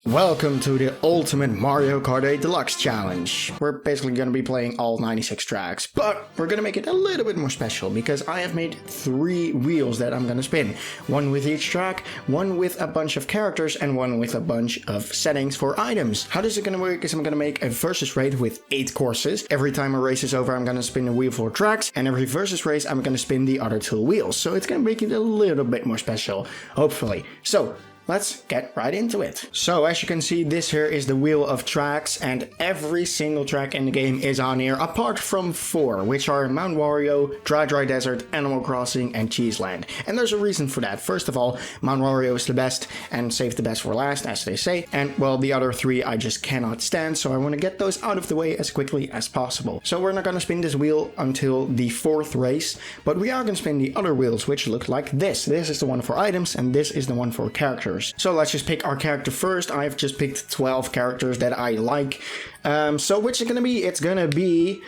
Welcome to the Ultimate Mario Kart 8 Deluxe Challenge. We're basically going to be playing all 96 tracks, but we're going to make it a little bit more special because I have made 3 wheels that I'm going to spin. One with each track, one with a bunch of characters, and one with a bunch of settings for items. How this is going to work is I'm going to make a versus race with 8 courses. Every time a race is over, I'm going to spin a wheel for tracks, and every versus race, I'm going to spin the other 2 wheels. So it's going to make it a little bit more special, hopefully. So, let's get right into it. So as you can see, this here is the wheel of tracks, and every single track in the game is on here apart from 4, which are Mount Wario, Dry Dry Desert, Animal Crossing, and Cheese Land. And there's a reason for that. First of all, Mount Wario is the best and save the best for last, as they say. And well, the other 3 I just cannot stand, so I want to get those out of the way as quickly as possible. So we're not going to spin this wheel until the 4th race, but we are going to spin the other wheels, which look like this. This is the one for items, and this is the one for characters. So let's just pick our character first. I've just picked 12 characters that I like. So which is it gonna be? It's gonna be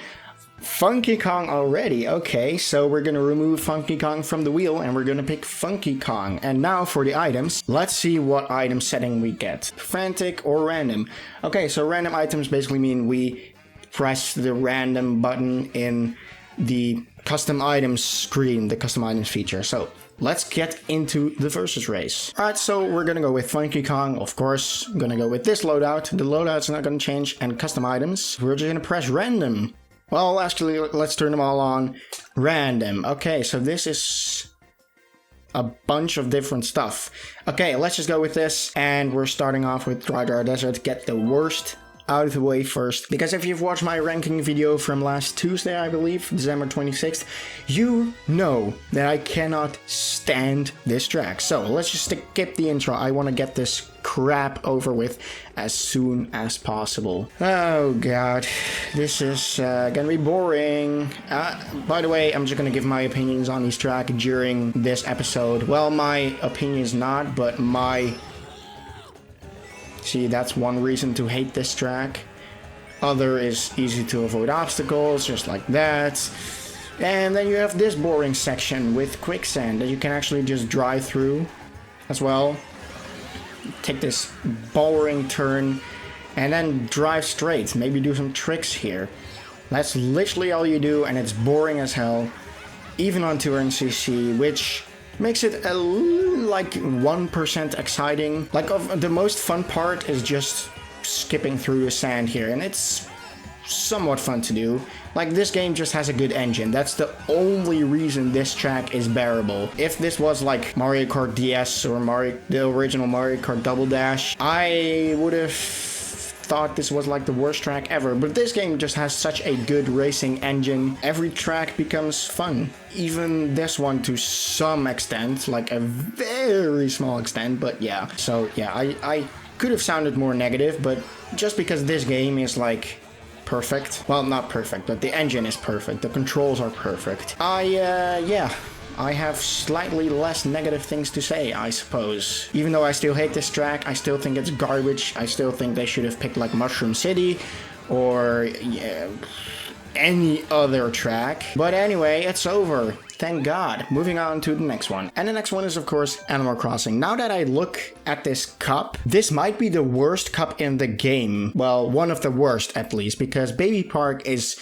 Funky Kong already. Okay, so we're gonna remove Funky Kong from the wheel and we're gonna pick Funky Kong. And now for the items. Let's see what item setting we get. Frantic or random. Okay, so random items basically mean we press the random button in the custom items screen, the custom items feature. So let's get into the versus race. Alright, so we're gonna go with Funky Kong, of course. I'm gonna go with this loadout. The loadout's not gonna change, and custom items. We're just gonna press random. Well, actually, let's turn them all on. Random. Okay, so this is a bunch of different stuff. Okay, let's just go with this, and we're starting off with Dry Dry Desert. Get the worst out of the way first, because if you've watched my ranking video from last Tuesday, I believe, December 26th, you know that I cannot stand this track. So let's just skip the intro. I want to get this crap over with as soon as possible. Oh god, this is gonna be boring. By the way, I'm just gonna give my opinions on this track during this episode. Well, my opinion is not, but my... See, that's one reason to hate this track. Other is easy to avoid obstacles, just like that. And then you have this boring section with quicksand that you can actually just drive through as well. Take this boring turn and then drive straight. Maybe do some tricks here. That's literally all you do, and it's boring as hell. Even on 200cc, which makes it like 1% exciting. Like, the most fun part is just skipping through the sand here, and it's somewhat fun to do. Like, this game just has a good engine. That's the only reason this track is bearable. If this was like Mario Kart DS or the original Mario Kart Double Dash, I would have thought this was like the worst track ever, but this game just has such a good racing engine. Every track becomes fun, even this one to some extent, like a very small extent, but yeah. So yeah, I could have sounded more negative, but just because this game is like perfect, well, not perfect, but the engine is perfect, the controls are perfect, I have slightly less negative things to say, I suppose. Even though I still hate this track, I still think it's garbage. I still think they should have picked like Mushroom City or any other track. But anyway, it's over. Thank God. Moving on to the next one. And the next one is, of course, Animal Crossing. Now that I look at this cup, this might be the worst cup in the game. Well, one of the worst, at least, because Baby Park is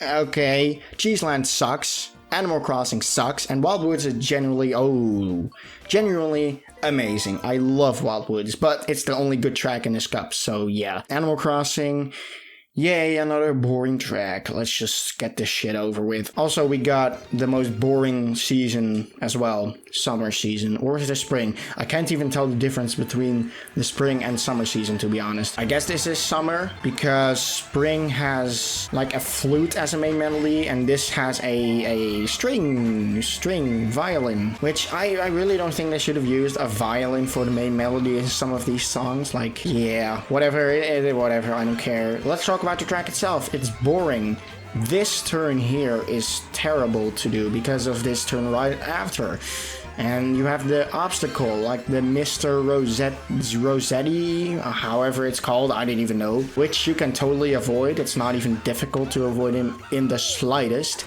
okay. Cheese Land sucks. Animal Crossing sucks, and Wildwoods is genuinely amazing. I love Wildwoods, but it's the only good track in this cup, so yeah. Animal Crossing, yay, another boring track. Let's just get this shit over with. Also, we got the most boring season as well. Summer season, or is it spring? I can't even tell the difference between the spring and summer season, to be honest. I guess this is summer, because spring has like a flute as a main melody, and this has a string violin, which I really don't think they should have used a violin for the main melody in some of these songs. Like, yeah, whatever, I don't care. Let's talk about the track itself. It's boring. This turn here is terrible to do because of this turn right after. And you have the obstacle, like the Mr. Rossetti, however it's called, I didn't even know, which you can totally avoid. It's not even difficult to avoid him in the slightest.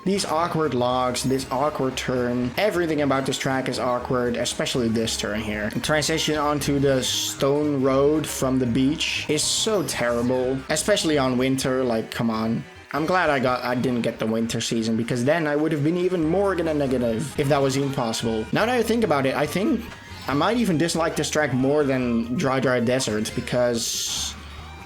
These awkward logs, this awkward turn, everything about this track is awkward, especially this turn here. The transition onto the stone road from the beach is so terrible, especially on winter, like, come on. I'm glad I didn't get the winter season, because then I would have been even more gonna negative if that was even possible. Now that I think about it, I think I might even dislike this track more than Dry Dry Desert, because,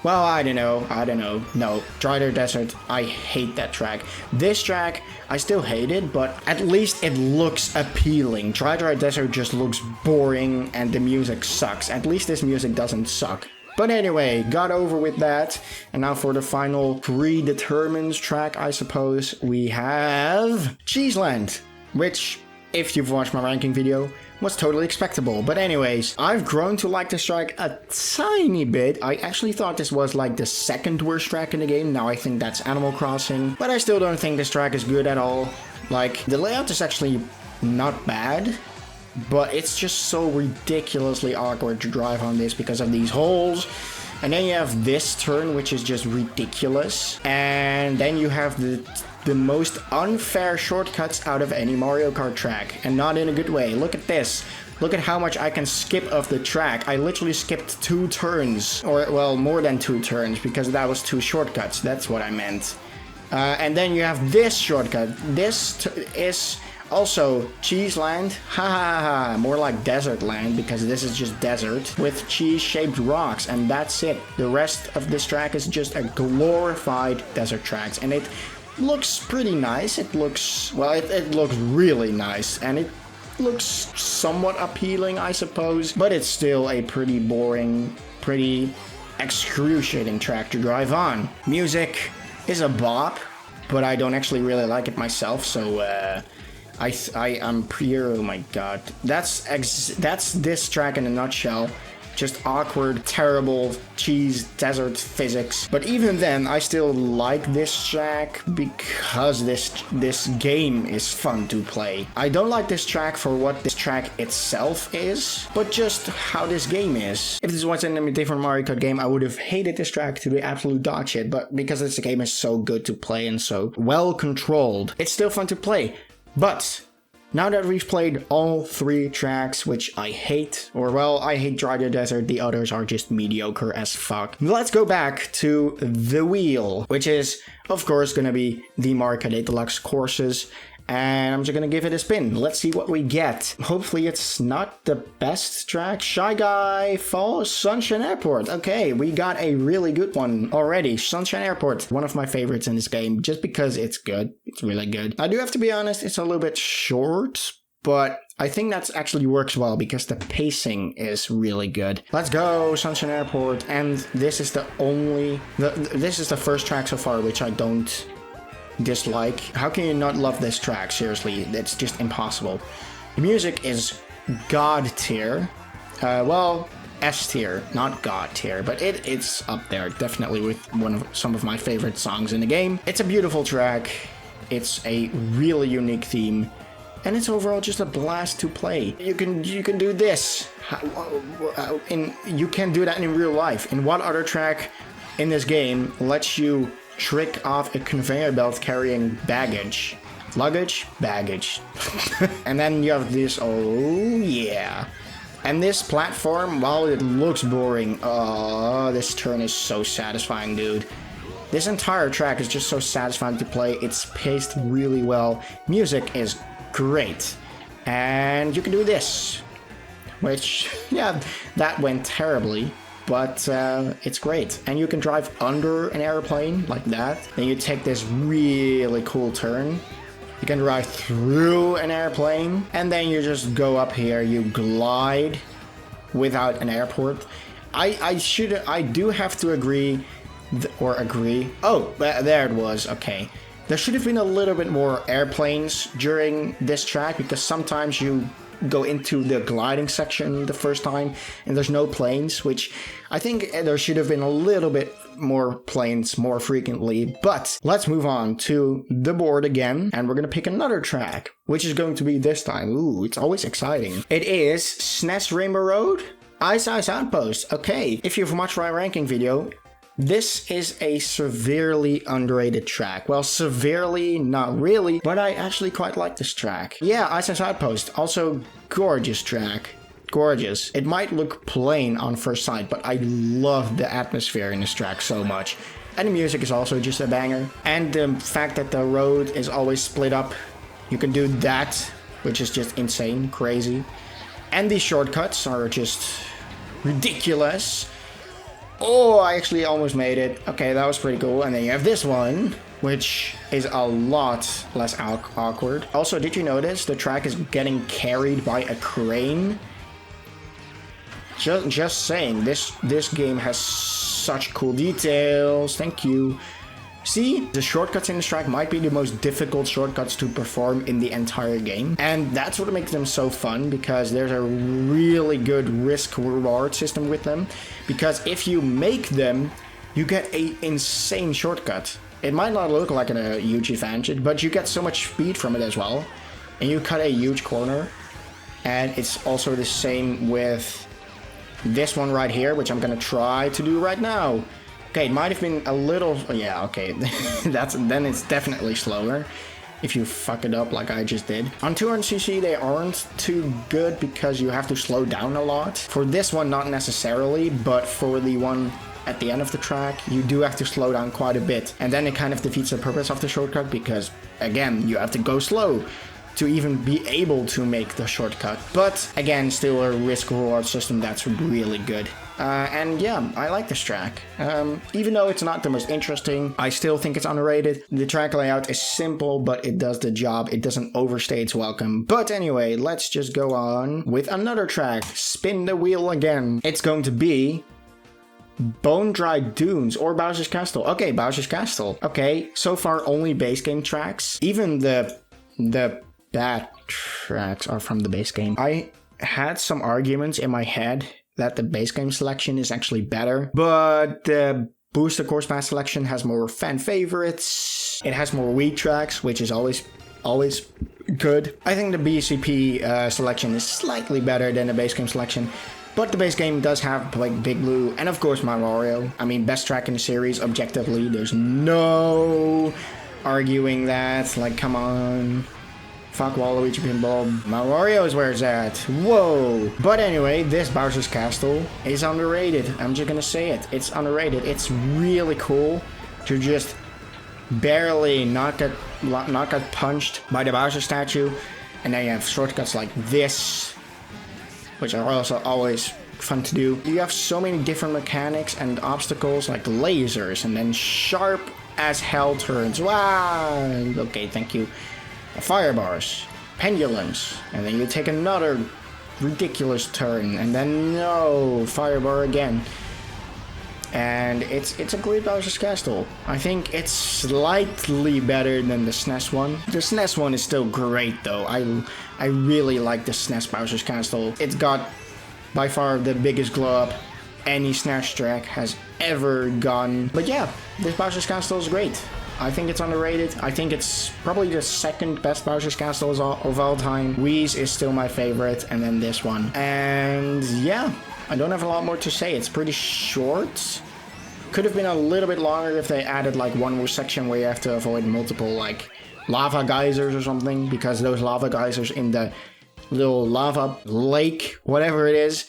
well, I don't know. No, Dry Dry Desert, I hate that track. This track, I still hate it, but at least it looks appealing. Dry Dry Desert just looks boring and the music sucks. At least this music doesn't suck. But anyway, got over with that. And now for the final predetermined track, I suppose, we have Cheese Land, which, if you've watched my ranking video, was totally expectable. But anyways, I've grown to like this track a tiny bit. I actually thought this was like the second worst track in the game. Now I think that's Animal Crossing. But I still don't think this track is good at all. Like, the layout is actually not bad, but it's just so ridiculously awkward to drive on this because of these holes. And then you have this turn, which is just ridiculous. And then you have the most unfair shortcuts out of any Mario Kart track, and not in a good way. Look at this. Look at how much I can skip off the track. I literally skipped 2 turns, or, well, more than 2 turns, because that was 2 shortcuts. That's what I meant. And then you have this shortcut. This is also Cheese Land. Ha ha ha. More like Desert Land, because this is just desert with cheese-shaped rocks, and that's it. The rest of this track is just a glorified desert track, and it looks pretty nice. It looks, well, it looks really nice, and it looks somewhat appealing, I suppose, but it's still a pretty boring, pretty excruciating track to drive on. Music is a bop, but I don't actually really like it myself, so I'm pure, oh my god. That's this track in a nutshell. Just awkward, terrible cheese desert physics. But even then, I still like this track because this game is fun to play. I don't like this track for what this track itself is, but just how this game is. If this was in a different Mario Kart game, I would have hated this track to the absolute dog shit, but because this game is so good to play and so well controlled, it's still fun to play. But now that we've played all 3 tracks, which I hate, or well, I hate Dry Dry Desert, the others are just mediocre as fuck. Let's go back to the wheel, which is, of course, gonna be the Mario Kart 8 Deluxe courses. And I'm just gonna give it a spin. Let's see what we get. Hopefully it's not the best track. Shy Guy Falls Sunshine Airport. Okay, we got a really good one already. Sunshine Airport, one of my favorites in this game, just because it's good. It's really good. I do have to be honest, it's a little bit short, but I think that actually works well because the pacing is really good. Let's go, Sunshine Airport. And this is this is the first track so far which I don't dislike. How can you not love this track? Seriously, it's just impossible. The music is god tier. Well, S tier, not god tier, but it's up there, definitely with some of my favorite songs in the game. It's a beautiful track. It's a really unique theme, and it's overall just a blast to play. You can do this. You can do that in real life. In what other track in this game lets you trick off a conveyor belt carrying baggage? Baggage. And then you have this, oh yeah. And this platform, while it looks boring, oh, this turn is so satisfying, dude. This entire track is just so satisfying to play. It's paced really well. Music is great. And you can do this, which, yeah, that went terribly. But it's great. And you can drive under an airplane like that. Then you take this really cool turn. You can drive through an airplane. And then you just go up here. You glide without an airport. I do have to agree. Oh, there it was. Okay. There should have been a little bit more airplanes during this track, because sometimes you go into the gliding section the first time and there's no planes, which I think there should have been a little bit more planes more frequently. But let's move on to the board again, and we're gonna pick another track, which is going to be this time, ooh, it's always exciting. It is SNES Rainbow Road, Ice Outpost. Okay, if you've watched my ranking video, This is a severely underrated track. Well, severely, not really, but I actually quite like this track. Yeah, Ice Outpost, also gorgeous track. Gorgeous. It might look plain on first sight, but I love the atmosphere in this track so much. And the music is also just a banger. And the fact that the road is always split up, you can do that, which is just insane, crazy. And these shortcuts are just ridiculous. Oh, I actually almost made it. Okay, that was pretty cool. And then you have this one, which is a lot less awkward. Also, did you notice the track is getting carried by a crane? Just saying, this game has such cool details. Thank you. See, the shortcuts in this track might be the most difficult shortcuts to perform in the entire game. And that's what makes them so fun, because there's a really good risk-reward system with them. Because if you make them, you get an insane shortcut. It might not look like a huge advantage, but you get so much speed from it as well. And you cut a huge corner. And it's also the same with this one right here, which I'm gonna try to do right now. Okay, it might have been a little... Yeah, okay. Then it's definitely slower if you fuck it up like I just did. On 200cc, they aren't too good because you have to slow down a lot. For this one, not necessarily, but for the one at the end of the track, you do have to slow down quite a bit. And then it kind of defeats the purpose of the shortcut because, again, you have to go slow to even be able to make the shortcut. But again, still a risk-reward system that's really good. And yeah, I like this track. Even though it's not the most interesting, I still think it's underrated. The track layout is simple, but it does the job. It doesn't overstay its welcome. But anyway, let's just go on with another track. Spin the wheel again. It's going to be Bone Dry Dunes or Bowser's Castle. Okay, Bowser's Castle. Okay, so far only base game tracks. Even the bad tracks are from the base game. I had some arguments in my head that the base game selection is actually better, but the Booster Course Pass selection has more fan favorites. It has more Wii tracks, which is always good. I think the BCP selection is slightly better than the base game selection, but the base game does have like Big Blue and of course Mario. I mean, best track in the series, objectively. There's no arguing that. Like, come on. Fuck Waluigi Pinball. Mario is where it's at. Whoa. But anyway, this Bowser's Castle is underrated. I'm just gonna say it. It's underrated. It's really cool to just barely not get punched by the Bowser statue. And then you have shortcuts like this, which are also always fun to do. You have so many different mechanics and obstacles like lasers and then sharp as hell turns. Wow. Okay, thank you. Fire bars, pendulums, and then you take another ridiculous turn, and then no, fire bar again. And it's a great Bowser's Castle. I think it's slightly better than the SNES one. The SNES one is still great though. I really like the SNES Bowser's Castle. It's got by far the biggest glow up any SNES track has ever gotten. But yeah, this Bowser's Castle is great. I think it's underrated. I think it's probably the second best Bowser's Castle of all time. Wii's is still my favorite, and then this one. And yeah, I don't have a lot more to say. It's pretty short. Could have been a little bit longer if they added like one more section where you have to avoid multiple like lava geysers or something, because those lava geysers in the little lava lake, whatever it is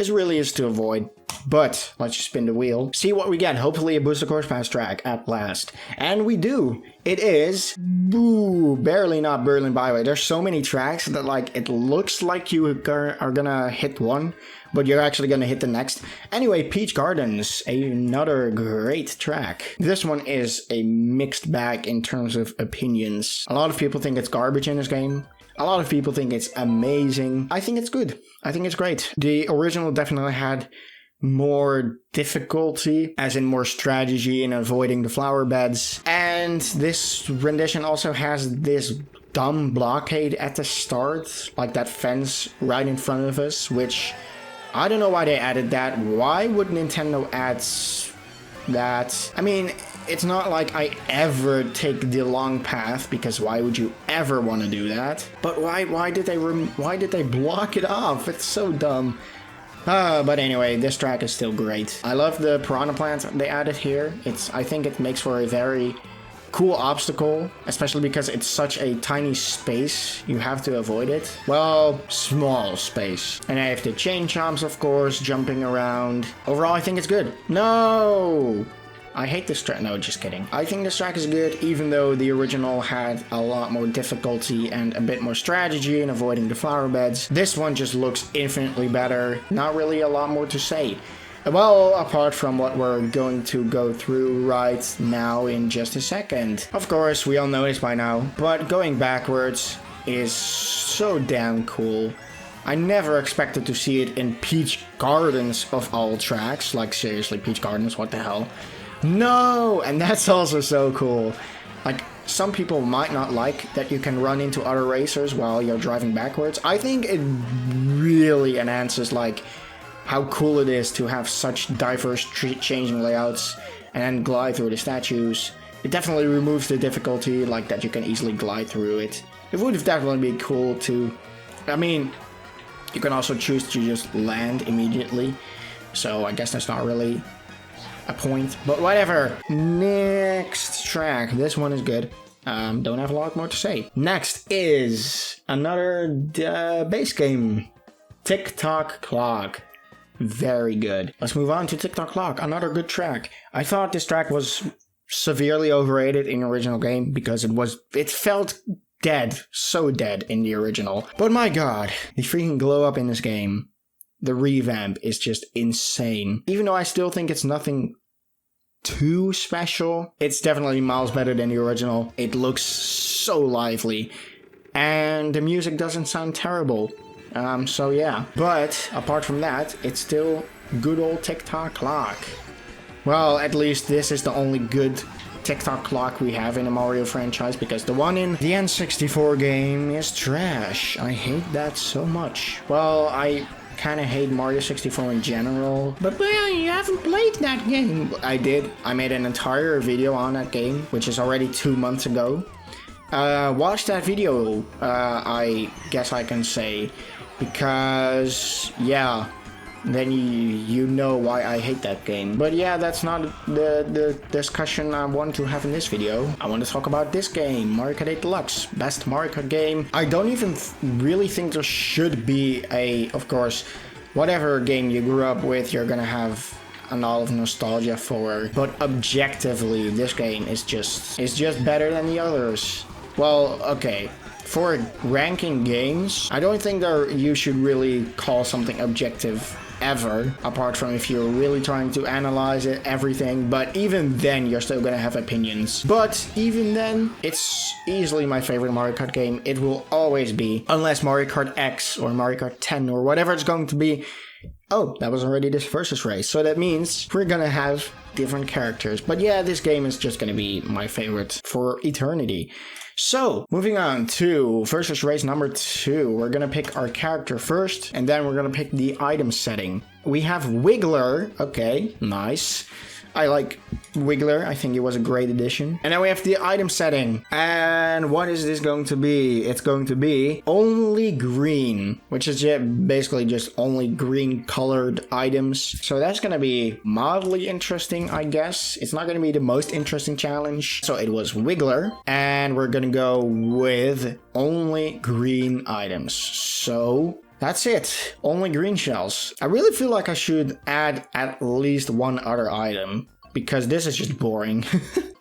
really is to avoid. But let's just spin the wheel, see what we get. Hopefully a Booster Course Pass track at last. And we do. It is barely not Berlin Byway. There's so many tracks that like it looks like you are gonna hit one, but you're actually gonna hit the next. Anyway, Peach Gardens, another great track. This one is a mixed bag in terms of opinions. A lot of people think it's garbage in this game. A lot of people think it's amazing. I think it's good. I think it's great. The original definitely had more difficulty, as in more strategy in avoiding the flower beds. And this rendition also has this dumb blockade at the start, like that fence right in front of us, which I don't know why they added that. Why would Nintendo add that? I mean, it's not like I ever take the long path, because why would you ever want to do that? But why did they block it off? It's so dumb. But anyway, this track is still great. I love the piranha plant they added here. I think it makes for a very cool obstacle, especially because it's such a tiny space. You have to avoid it. Well, small space. And I have the chain chomps, of course, jumping around. Overall, I think it's good. No! I hate this track. No, just kidding. I think this track is good, even though the original had a lot more difficulty and a bit more strategy in avoiding the flower beds. This one just looks infinitely better. Not really a lot more to say. Well, apart from what we're going to go through right now in just a second. Of course, we all know this by now, but going backwards is so damn cool. I never expected to see it in Peach Gardens of all tracks. Like, seriously, Peach Gardens, what the hell? No! And that's also so cool. Like, some people might not like that you can run into other racers while you're driving backwards. I think it really enhances, like, how cool it is to have such diverse changing layouts and then glide through the statues. It definitely removes the difficulty, like that you can easily glide through it. It would have definitely been cool to... I mean, you can also choose to just land immediately, so I guess that's not really a point, but whatever. Next track. This one is good. Don't have a lot more to say. Next is another base game. Tick-Tock Clock. Very good. Let's move on to Tick-Tock Clock, another good track. I thought this track was severely overrated in the original game because it felt dead, so dead in the original. But my god, the freaking glow up in this game, the revamp is just insane. Even though I still think it's nothing too special, it's definitely miles better than the original. It looks so lively, and the music doesn't sound terrible. So yeah, but apart from that, it's still good old Tick-Tock Clock. Well, at least this is the only good Tick-Tock Clock we have in the Mario franchise, because the one in the N64 game is trash. I hate that so much. Well, I kind of hate Mario 64 in general, but well, you haven't played that game. I did. I made an entire video on that game, which is already 2 months ago. Watch that video, I guess I can say. Because, yeah, then you know why I hate that game. But yeah, that's not the discussion I want to have in this video. I want to talk about this game, Mario Kart 8 Deluxe, best Mario Kart game. I don't even really think there should be of course, whatever game you grew up with, you're gonna have a lot of nostalgia for. But objectively, this game is just better than the others. Well, okay. For ranking games, I don't think you should really call something objective ever, apart from if you're really trying to analyze it, everything, but even then you're still gonna have opinions. But even then, it's easily my favorite Mario Kart game. It will always be, unless Mario Kart X or Mario Kart 10 or whatever it's going to be. Oh, that was already this versus race, so that means we're gonna have different characters. But yeah, this game is just gonna be my favorite for eternity. So, moving on to versus race number 2. We're gonna pick our character first, and then we're gonna pick the item setting. We have Wiggler. Okay, nice. I like Wiggler. I think it was a great addition. And then we have the item setting. And what is this going to be? It's going to be only green, which is basically just only green colored items. So that's going to be mildly interesting, I guess. It's not going to be the most interesting challenge. So it was Wiggler. And we're going to go with only green items. So that's it. Only green shells. I really feel like I should add at least one other item, because this is just boring.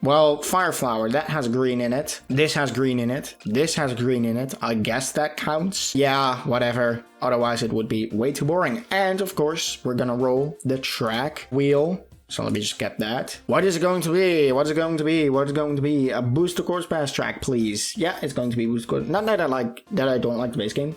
Well, Fire Flower, that has green in it. This has green in it. This has green in it. I guess that counts. Yeah, whatever. Otherwise, it would be way too boring. And of course, we're gonna roll the track wheel. So let me just get that. What is it going to be? What is it going to be? What is it going to be? A Booster Course Pass track, please. Yeah, it's going to be Booster Course. Not that I don't like the base game.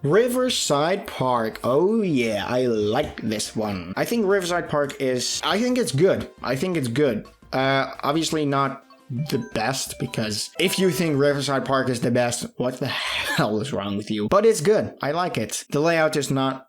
Riverside Park. Oh yeah, I like this one. I think Riverside Park I think it's good. Obviously not the best, because if you think Riverside Park is the best, what the hell is wrong with you? But it's good. I like it. The layout is not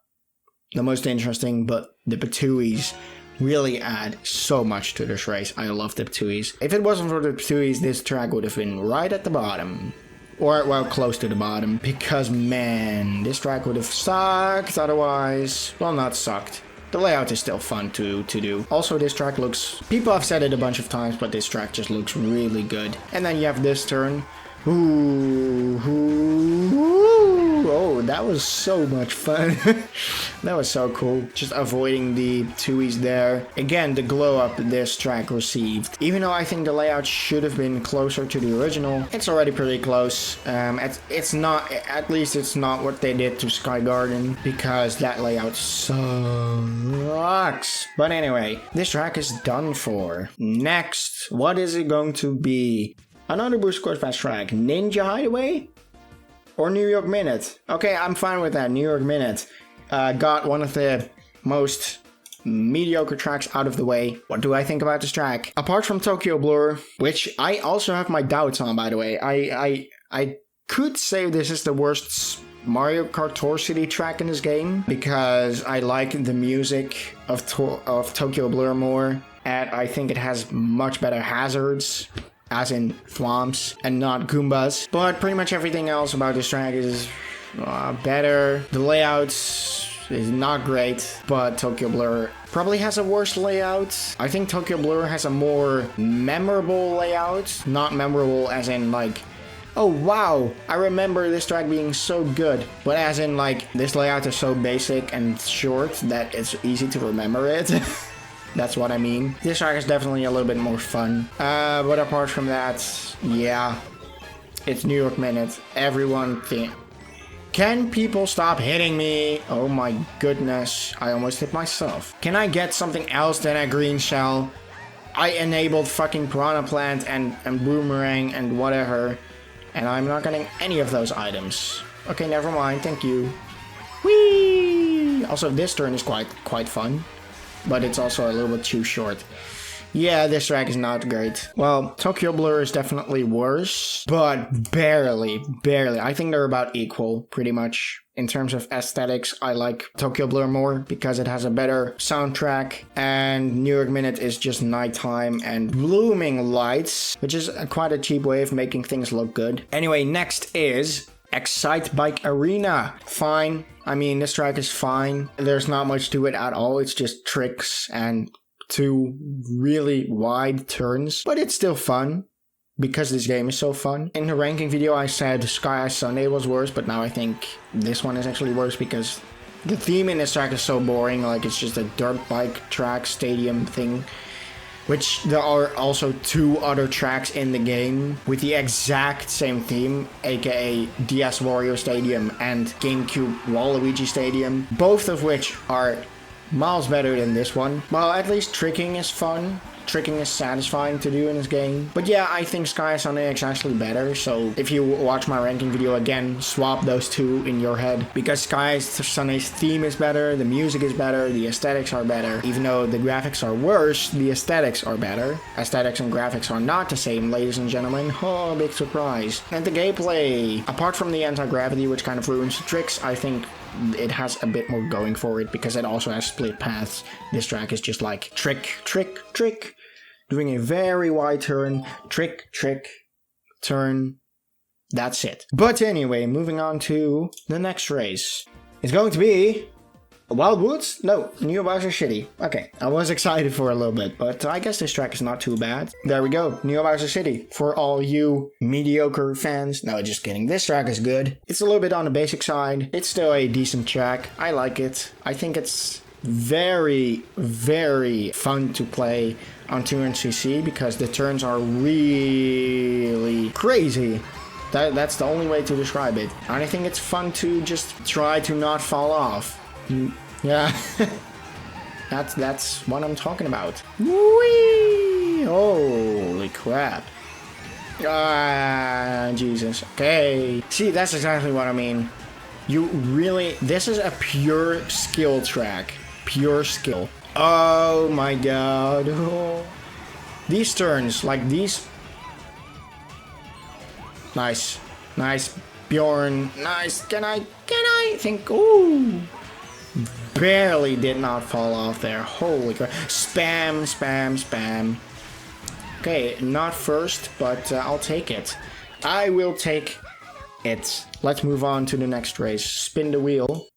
the most interesting, but the Patooies really add so much to this race. I love the Patooies. If it wasn't for the Patooies, this track would have been right at the bottom. Or, well, close to the bottom. Because, man, this track would have sucked otherwise. Well, not sucked. The layout is still fun to do. Also, this track looks... People have said it a bunch of times, but this track just looks really good. And then you have this turn. Oh, that was so much fun. That was so cool. Just avoiding the twoies there. Again, the glow up this track received. Even though I think the layout should have been closer to the original, it's already pretty close. It's not, at least it's not what they did to Sky Garden, because that layout sucks. But anyway, this track is done for. Next, what is it going to be? Another Boost Course Pass track. Ninja Hideaway? Or New York Minute? Okay, I'm fine with that. New York Minute. Got one of the most mediocre tracks out of the way. What do I think about this track? Apart from Tokyo Blur, which I also have my doubts on, by the way. I could say this is the worst Mario Kart Tour City track in this game, because I like the music of Tokyo Blur more, and I think it has much better hazards, as in thwomps and not Goombas. But pretty much everything else about this track is better. The layout is not great, but Tokyo Blur probably has a worse layout. I think Tokyo Blur has a more memorable layout. Not memorable as in like, oh wow, I remember this track being so good. But as in like, this layout is so basic and short that it's easy to remember it. That's what I mean. This track is definitely a little bit more fun. But apart from that, yeah, it's New York Minute. Everyone Can people stop hitting me? Oh my goodness, I almost hit myself. Can I get something else than a green shell? I enabled fucking Piranha Plant and Boomerang and whatever, and I'm not getting any of those items. Okay, never mind, thank you. Whee! Also, this turn is quite fun, but it's also a little bit too short. Yeah, this track is not great. Well, Tokyo Blur is definitely worse, but barely. I think they're about equal, pretty much. In terms of aesthetics, I like Tokyo Blur more because it has a better soundtrack, and New York Minute is just nighttime and blooming lights, which is quite a cheap way of making things look good. Anyway, next is Excitebike Arena. Fine. I mean, this track is fine. There's not much to it at all. It's just tricks and two really wide turns. But it's still fun, because this game is so fun. In the ranking video, I said Sky Ice Sunday was worse, but now I think this one is actually worse because the theme in this track is so boring. Like, it's just a dirt bike track stadium thing. Which there are also two other tracks in the game with the exact same theme, aka DS Wario Stadium and GameCube Waluigi Stadium, both of which are miles better than this one. Well, at least tricking is fun. Tricking is satisfying to do in this game. But yeah, I think Sky Sunday is actually better. So if you watch my ranking video again, swap those two in your head. Because Sky Sunday's theme is better, the music is better, the aesthetics are better. Even though the graphics are worse, the aesthetics are better. Aesthetics and graphics are not the same, ladies and gentlemen. Oh, big surprise. And the gameplay. Apart from the anti-gravity, which kind of ruins the tricks, I think it has a bit more going for it because it also has split paths. This track is just like trick, trick, trick, doing a very wide turn, trick, trick, turn. That's it. But anyway, moving on to the next race. It's going to be Wild Woods? No, New Bowser City. Okay, I was excited for a little bit, but I guess this track is not too bad. There we go, New Bowser City. For all you mediocre fans. No, just kidding. This track is good. It's a little bit on the basic side. It's still a decent track. I like it. I think it's very, very fun to play on 200cc because the turns are really crazy. That's the only way to describe it. And I think it's fun to just try to not fall off. Yeah, that's what I'm talking about. Whee! Holy crap. Ah, Jesus. Okay. See, that's exactly what I mean. You really... This is a pure skill track. Pure skill. Oh my god. Oh. These turns, like these... Nice. Nice. Bjorn. Nice. Can I think... Ooh. Barely did not fall off there. Holy crap. Spam, spam, spam. Okay, not first, but I'll take it. I will take it. Let's move on to the next race. Spin the wheel.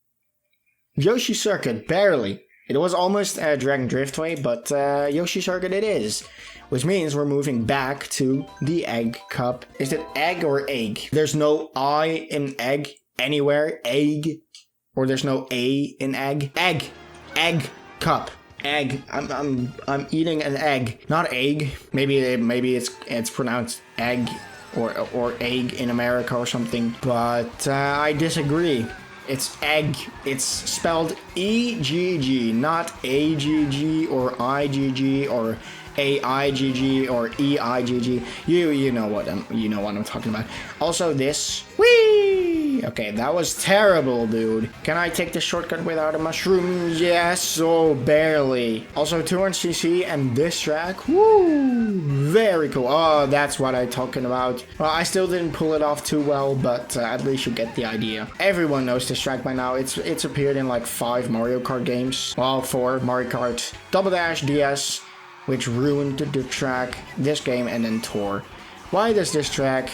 Yoshi Circuit, barely. It was almost a Dragon Driftway, but Yoshi Circuit it is. Which means we're moving back to the Egg Cup. Is it egg or egg? There's no I in egg anywhere. Egg. Or there's no A in egg. Egg. Egg Cup. Egg. I'm eating an egg. Not egg. Maybe it's pronounced egg or egg in America or something. But I disagree. It's egg. It's spelled E-G-G, not A-G-G or I-G-G or A-I-G-G or E-I-G-G. You know what I'm talking about. Also this. Whee! Okay, that was terrible, dude. Can I take the shortcut without a mushroom? Yes, oh, barely. Also 200cc and this track. Woo! Very cool. Oh, that's what I'm talking about. Well, I still didn't pull it off too well, but at least you get the idea. Everyone knows this track by now. It's appeared in like 5 Mario Kart games. Well, 4 Mario Kart, Double Dash, DS, which ruined the track, this game, and then Tour. Why does this track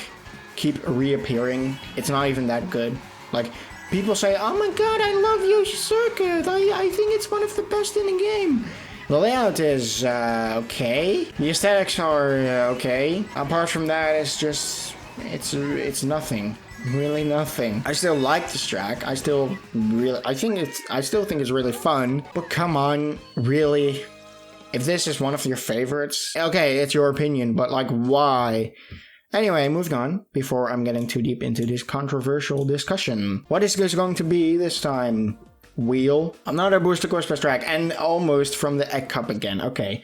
keep reappearing? It's not even that good. Like, people say, oh my god, I love Yoshi Circuit. I think it's one of the best in the game. The layout is, okay. The aesthetics are, okay. Apart from that, it's just, it's nothing. Really nothing. I still like this track. I still think it's really fun. But come on, really? If this is one of your favorites, okay, it's your opinion, but like, why? Anyway, moving on, before I'm getting too deep into this controversial discussion. What is this going to be this time? Wheel? Another Booster Course Plus track, and almost from the Egg Cup again, okay.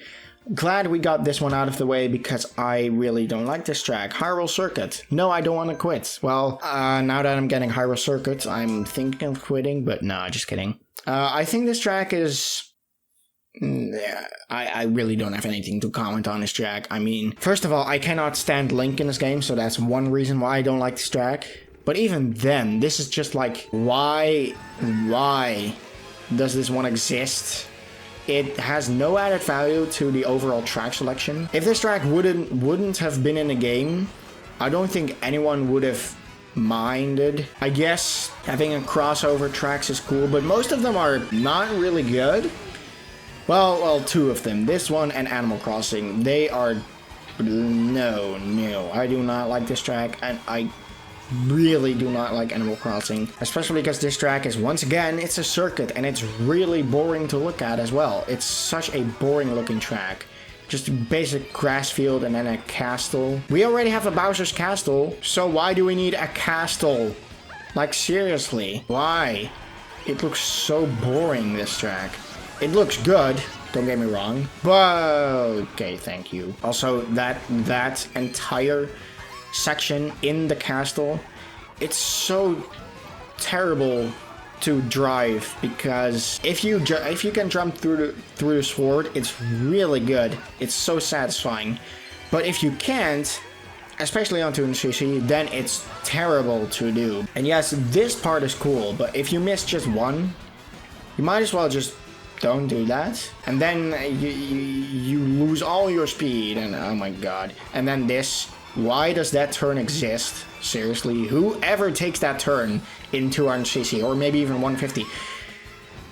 Glad we got this one out of the way, because I really don't like this track. Hyrule Circuit. No, I don't want to quit. Well, now that I'm getting Hyrule Circuit, I'm thinking of quitting, but nah, just kidding. I think this track is... Yeah, I really don't have anything to comment on this track. I mean, first of all, I cannot stand Link in this game, so that's one reason why I don't like this track. But even then, this is just like, why does this one exist? It has no added value to the overall track selection. If this track wouldn't have been in the game, I don't think anyone would have minded. I guess having a crossover tracks is cool, but most of them are not really good. Well, 2 of them. This one and Animal Crossing. They are... No. I do not like this track, and I really do not like Animal Crossing. Especially because this track is, once again, it's a circuit, and it's really boring to look at as well. It's such a boring looking track. Just a basic grass field and then a castle. We already have a Bowser's Castle, so why do we need a castle? Like, seriously, why? It looks so boring, this track. It looks good, don't get me wrong, but okay, thank you. Also, that entire section in the castle, it's so terrible to drive, because if you can jump through the sword, it's really good. It's so satisfying. But if you can't, especially on 200cc, then it's terrible to do. And yes, this part is cool, but if you miss just one, you might as well just don't do that. And then you lose all your speed, and oh my god. And then this, why does that turn exist? Seriously, whoever takes that turn in 200cc, or maybe even 150?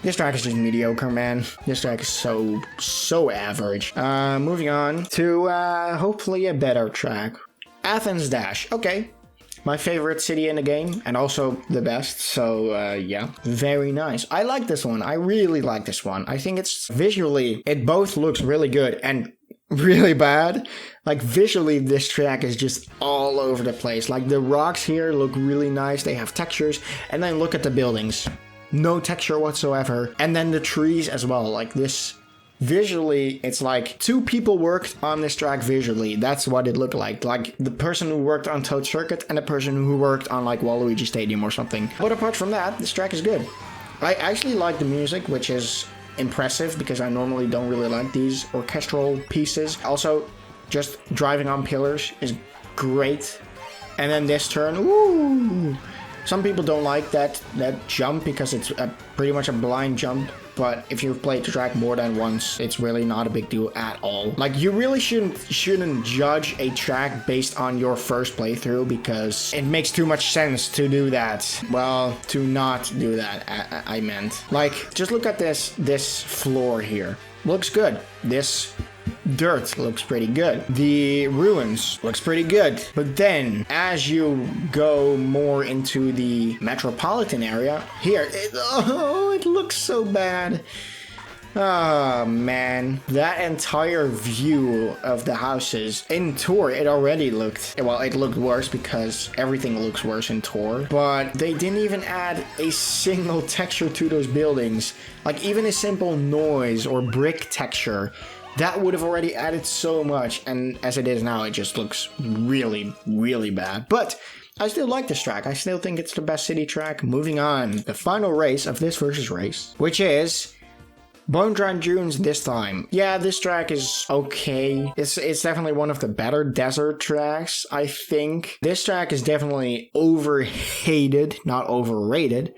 This track is just mediocre, man. This track is so average. Moving on to hopefully a better track. Athens Dash, okay. My favorite city in the game, and also the best, so yeah, very nice. I like this one, I really like this one. I think it's visually, it both looks really good and really bad. Like, visually, this track is just all over the place. Like, the rocks here look really nice, they have textures, and then look at the buildings. No texture whatsoever. And then the trees as well, like this. Visually, it's like 2 people worked on this track visually. That's what it looked like. Like the person who worked on Toad Circuit and the person who worked on like Waluigi Stadium or something. But apart from that, this track is good. I actually like the music, which is impressive because I normally don't really like these orchestral pieces. Also, just driving on pillars is great. And then this turn, ooh! Some people don't like that jump because it's pretty much a blind jump. but if you've played the track more than once, it's really not a big deal at all. Like, you really shouldn't judge a track based on your first playthrough, because it makes too much sense to do that. Well, to not do that, I meant. Like, just look at this floor here. Looks good. This dirt looks pretty good. The ruins looks pretty good. But then, as you go more into the metropolitan area, here, it looks so bad. Oh man, that entire view of the houses in Tour, it already looked, well, it looked worse because everything looks worse in Tour, but they didn't even add a single texture to those buildings. Like, even a simple noise or brick texture, that would have already added so much, and as it is now, it just looks really, really bad. But I still like this track. I still think it's the best city track. Moving on, the final race of this versus race, which is Bone Dry Dunes this time. Yeah, this track is okay. It's definitely one of the better desert tracks, I think. This track is definitely overhated, not overrated.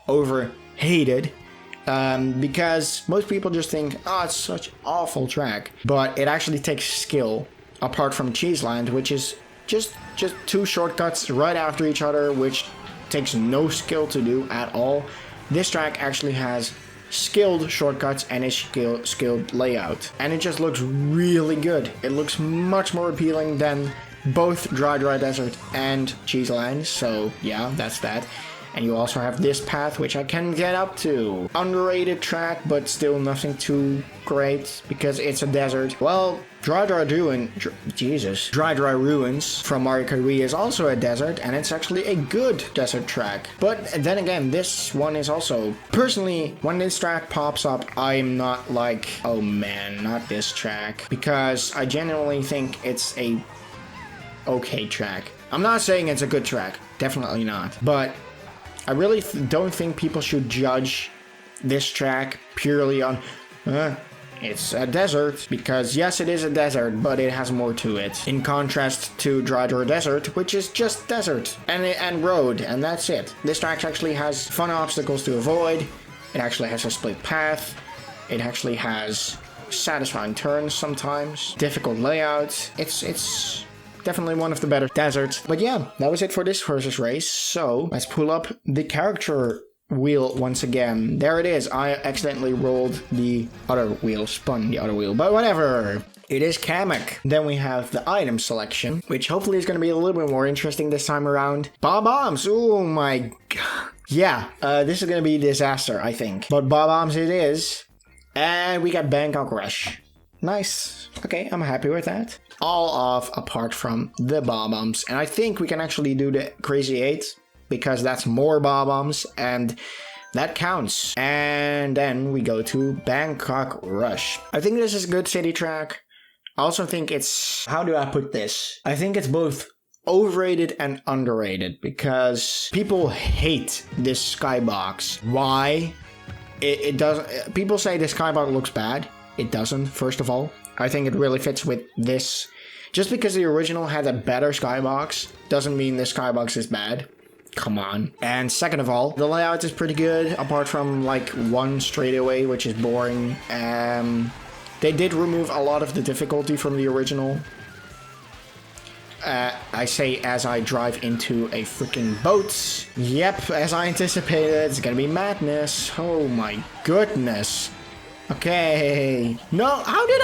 Overhated. Because most people just think, oh, it's such an awful track. But it actually takes skill, apart from Cheese Land, which is just two shortcuts right after each other, which takes no skill to do at all. This track actually has skilled shortcuts and a skilled layout, and it just looks really good. It looks much more appealing than both Dry Dry Desert and Cheese Land, so yeah, that's that. And you also have this path, which I can get up to. Underrated track, but still nothing too great, because it's a desert. Well, Dry Dry Ruins from Mario Kart Wii is also a desert, and it's actually a good desert track. But then again, this one is also... Personally, when this track pops up, I'm not like, oh man, not this track. Because I genuinely think it's a okay track. I'm not saying it's a good track. Definitely not. But I really don't think people should judge this track purely on, it's a desert, because yes, it is a desert, but it has more to it. In contrast to Dry Dry Desert, which is just desert and road, and that's it. This track actually has fun obstacles to avoid. It actually has a split path. It actually has satisfying turns sometimes. Difficult layouts. It's definitely one of the better deserts. But yeah, that was it for this versus race. So let's pull up the character wheel once again. There it is. I accidentally rolled the other wheel, spun the other wheel, but whatever. It is Kamek. Then we have the item selection, which hopefully is going to be a little bit more interesting this time around. Bob-ombs. Oh my god. Yeah, this is going to be a disaster, I think. But Bob-ombs it is. And we got Bangkok Rush. Nice. Okay, I'm happy with that. All off apart from the Bob-ombs. And I think we can actually do the Crazy 8, because that's more Bob-ombs, and that counts. And then we go to Bangkok Rush. I think this is a good city track. I also think it's... How do I put this? I think it's both overrated and underrated, because people hate this skybox. Why? It doesn't... People say the skybox looks bad. It doesn't, first of all. I think it really fits with this. Just because the original had a better skybox doesn't mean the skybox is bad. Come on. And second of all, the layout is pretty good, apart from like one straightaway, which is boring. They did remove a lot of the difficulty from the original. I say as I drive into a freaking boat. Yep, as I anticipated, it's gonna be madness. Oh my goodness. Okay. No, how did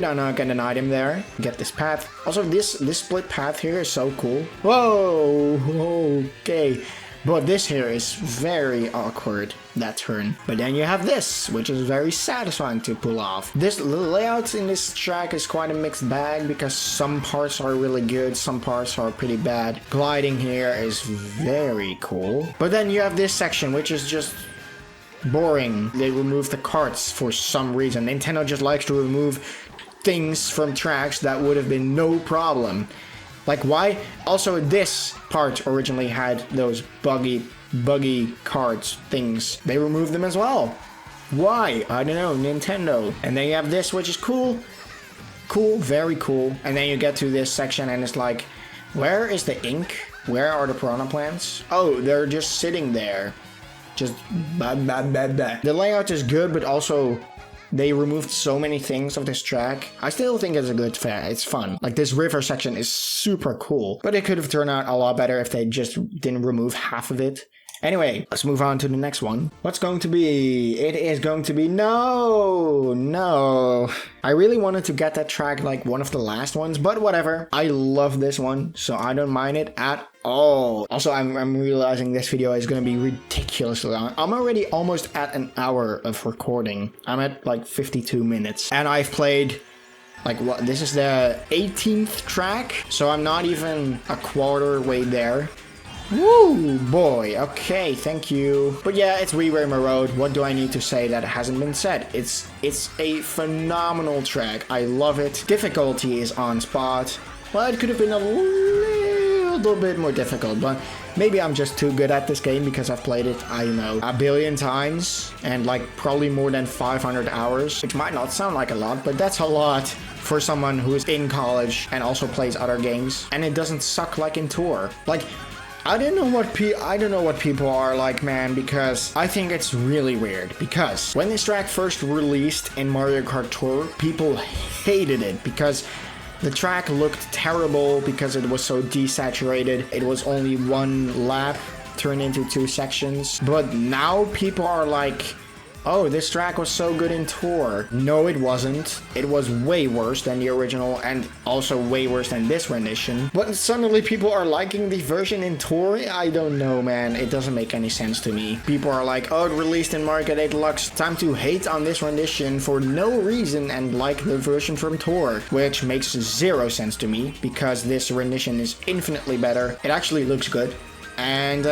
I not get an item there? Get this path. Also, this split path here is so cool. Whoa, okay. But this here is very awkward, that turn. But then you have this, which is very satisfying to pull off. The layout in this track is quite a mixed bag, because some parts are really good, some parts are pretty bad. Gliding here is very cool. But then you have this section, which is just boring. They removed the carts for some reason. Nintendo just likes to remove things from tracks that would have been no problem. Like, why? Also, this part originally had those buggy carts things. They removed them as well. Why? I don't know, Nintendo. And then you have this, which is cool. Cool, very cool. And then you get to this section and it's like, where is the ink? Where are the piranha plants? Oh, they're just sitting there. just blah, blah, blah, blah. The layout is good, but also they removed so many things of this track. I still think it's a good fair. It's fun. Like, this river section is super cool, but it could have turned out a lot better if they just didn't remove half of it. Anyway, let's move on to the next one. What's going to be? It is going to be... No. I really wanted to get that track like one of the last ones, but whatever. I love this one, so I don't mind it at all. Also, I'm realizing this video is going to be ridiculously long. I'm already almost at an hour of recording. I'm at like 52 minutes. And I've played... like, what? This is the 18th track, so I'm not even a quarter way there. Woo, boy. Okay, thank you. But yeah, it's Wii Rainbow Road. What do I need to say that hasn't been said? It's a phenomenal track. I love it. Difficulty is on spot. Well, it could have been a little bit more difficult, but maybe I'm just too good at this game because I've played it, I don't know, a billion times and like probably more than 500 hours, which might not sound like a lot, but that's a lot for someone who is in college and also plays other games, and it doesn't suck like in Tour. Like, I don't know what people are like, man, because I think it's really weird. Because when this track first released in Mario Kart Tour, people hated it because the track looked terrible because it was so desaturated. It was only one lap turned into 2 sections. But now people are like, oh, this track was so good in Tour. No, it wasn't. It was way worse than the original and also way worse than this rendition. But suddenly people are liking the version in Tour? I don't know, man. It doesn't make any sense to me. People are like, oh, it released in Mario Kart 8 Deluxe. Time to hate on this rendition for no reason and like the version from Tour. Which makes 0 sense to me because this rendition is infinitely better. It actually looks good. And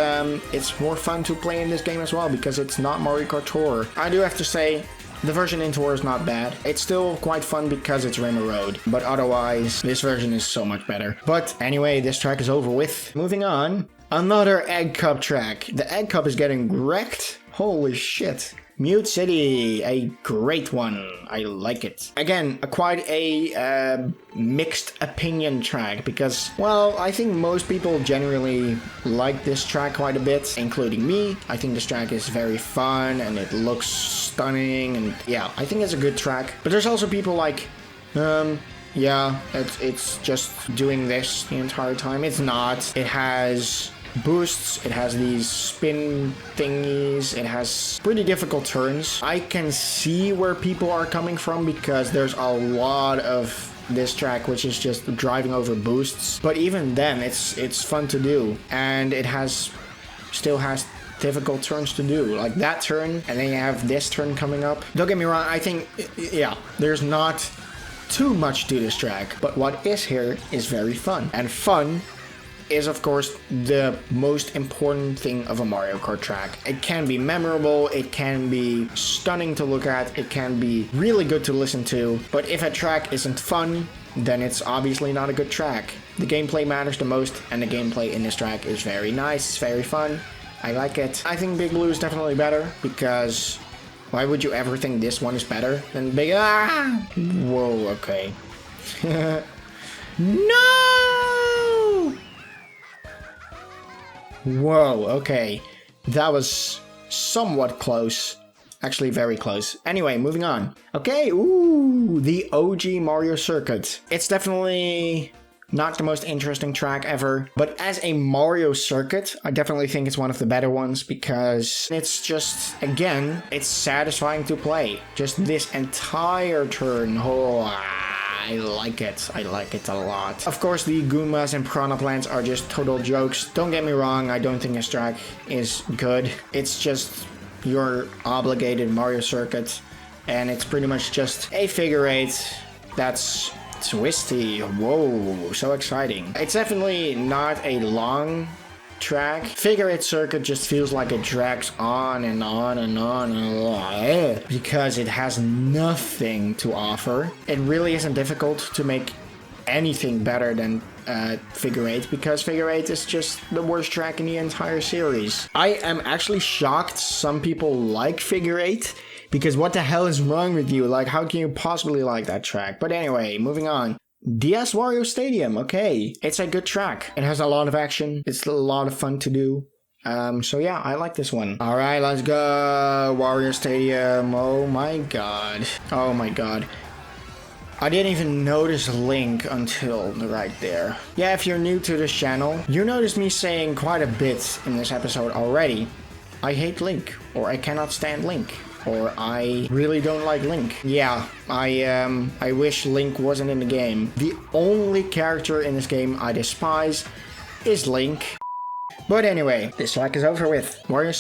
it's more fun to play in this game as well because it's not Mario Kart Tour. I do have to say, the version in Tour is not bad. It's still quite fun because it's Rainbow Road. But otherwise, this version is so much better. But anyway, this track is over with. Moving on, another Egg Cup track. The Egg Cup is getting wrecked. Holy shit. Mute City, a great one. I like it. Again, quite a mixed opinion track because, well, I think most people generally like this track quite a bit, including me. I think this track is very fun and it looks stunning and yeah, I think it's a good track. But there's also people like, yeah, it's just doing this the entire time. It's not. It has boosts, it has these spin thingies, it has pretty difficult turns. I can see where people are coming from because there's a lot of this track which is just driving over boosts, but even then it's fun to do, and it still has difficult turns to do, like that turn, and then you have this turn coming up. Don't get me wrong, I think, yeah, there's not too much to this track, but what is here is very fun, and fun is of course the most important thing of a Mario Kart track. It can be memorable, it can be stunning to look at, it can be really good to listen to, but if a track isn't fun, then it's obviously not a good track. The gameplay matters the most, and the gameplay in this track is very nice, it's very fun, I like it. I think Big Blue is definitely better, because why would you ever think this one is better than Big... Whoa, okay. No! Whoa, okay. That was somewhat close. Actually, very close. Anyway, moving on. Okay, ooh, the OG Mario Circuit. It's definitely not the most interesting track ever, but as a Mario Circuit, I definitely think it's one of the better ones because it's just, again, it's satisfying to play. Just this entire turn. Oh, I like it. I like it a lot. Of course, the Goombas and Piranha plants are just total jokes. Don't get me wrong, I don't think this track is good. It's just your obligated Mario Circuit, and it's pretty much just a figure eight that's twisty. Whoa, so exciting. It's definitely not a long track. Figure eight circuit just feels like it drags on and on and on and on because it has nothing to offer. It really isn't difficult to make anything better than figure eight because figure eight is just the worst track in the entire series. I am actually shocked some people like figure eight because what the hell is wrong with you? Like, how can you possibly like that track? But anyway, moving on. DS Wario Stadium, okay. It's a good track. It has a lot of action. It's a lot of fun to do. So yeah, I like this one. All right, let's go. Wario Stadium. Oh my god. Oh my god. I didn't even notice Link until right there. Yeah, if you're new to this channel, you noticed me saying quite a bit in this episode already. I hate Link, or I cannot stand Link, or I really don't like Link. Yeah, I wish Link wasn't in the game. The only character in this game I despise is Link. But anyway, this track is over with. Wario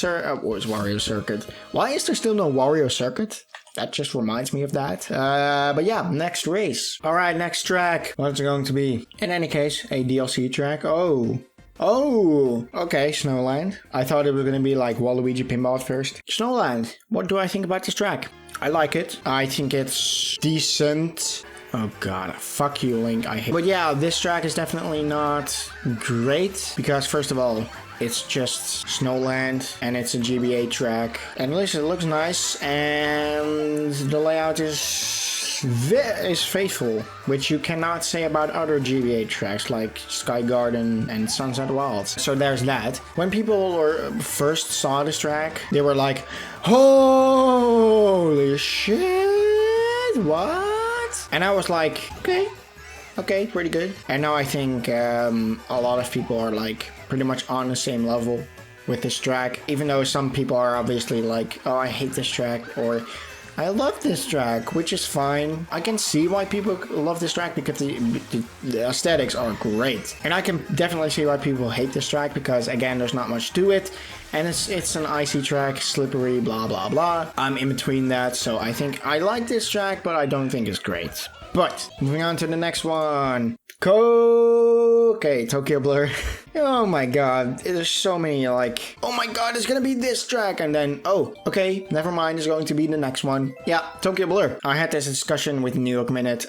Circuit. Why is there still no Wario Circuit? That just reminds me of that. But yeah, next race. Alright, next track. What's it going to be? In any case, a DLC track. Oh, okay, Snow Land. I thought it was going to be like Waluigi Pinball at first. Snow Land. What do I think about this track? I like it. I think it's decent. Oh god, fuck you, Link. I hate it. But yeah, this track is definitely not great. Because first of all, it's just Snowland and it's a GBA track. And at least it looks nice and the layout is faithful, which you cannot say about other GBA tracks like Sky Garden and Sunset Wilds. So there's that. When people first saw this track, they were like, holy shit, what? And I was like, okay, pretty good. And now I think a lot of people are like pretty much on the same level with this track, even though some people are obviously like, oh, I hate this track, or I love this track, which is fine. I can see why people love this track because the aesthetics are great. And I can definitely see why people hate this track because, again, there's not much to it. And it's an icy track, slippery, blah, blah, blah. I'm in between that, so I think I like this track, but I don't think it's great. But, moving on to the next one. Okay, Tokyo Blur. Oh my god, there's so many like, oh my god, it's gonna be this track, and then, oh, okay, never mind, it's going to be the next one. Yeah, Tokyo Blur. I had this discussion with New York Minute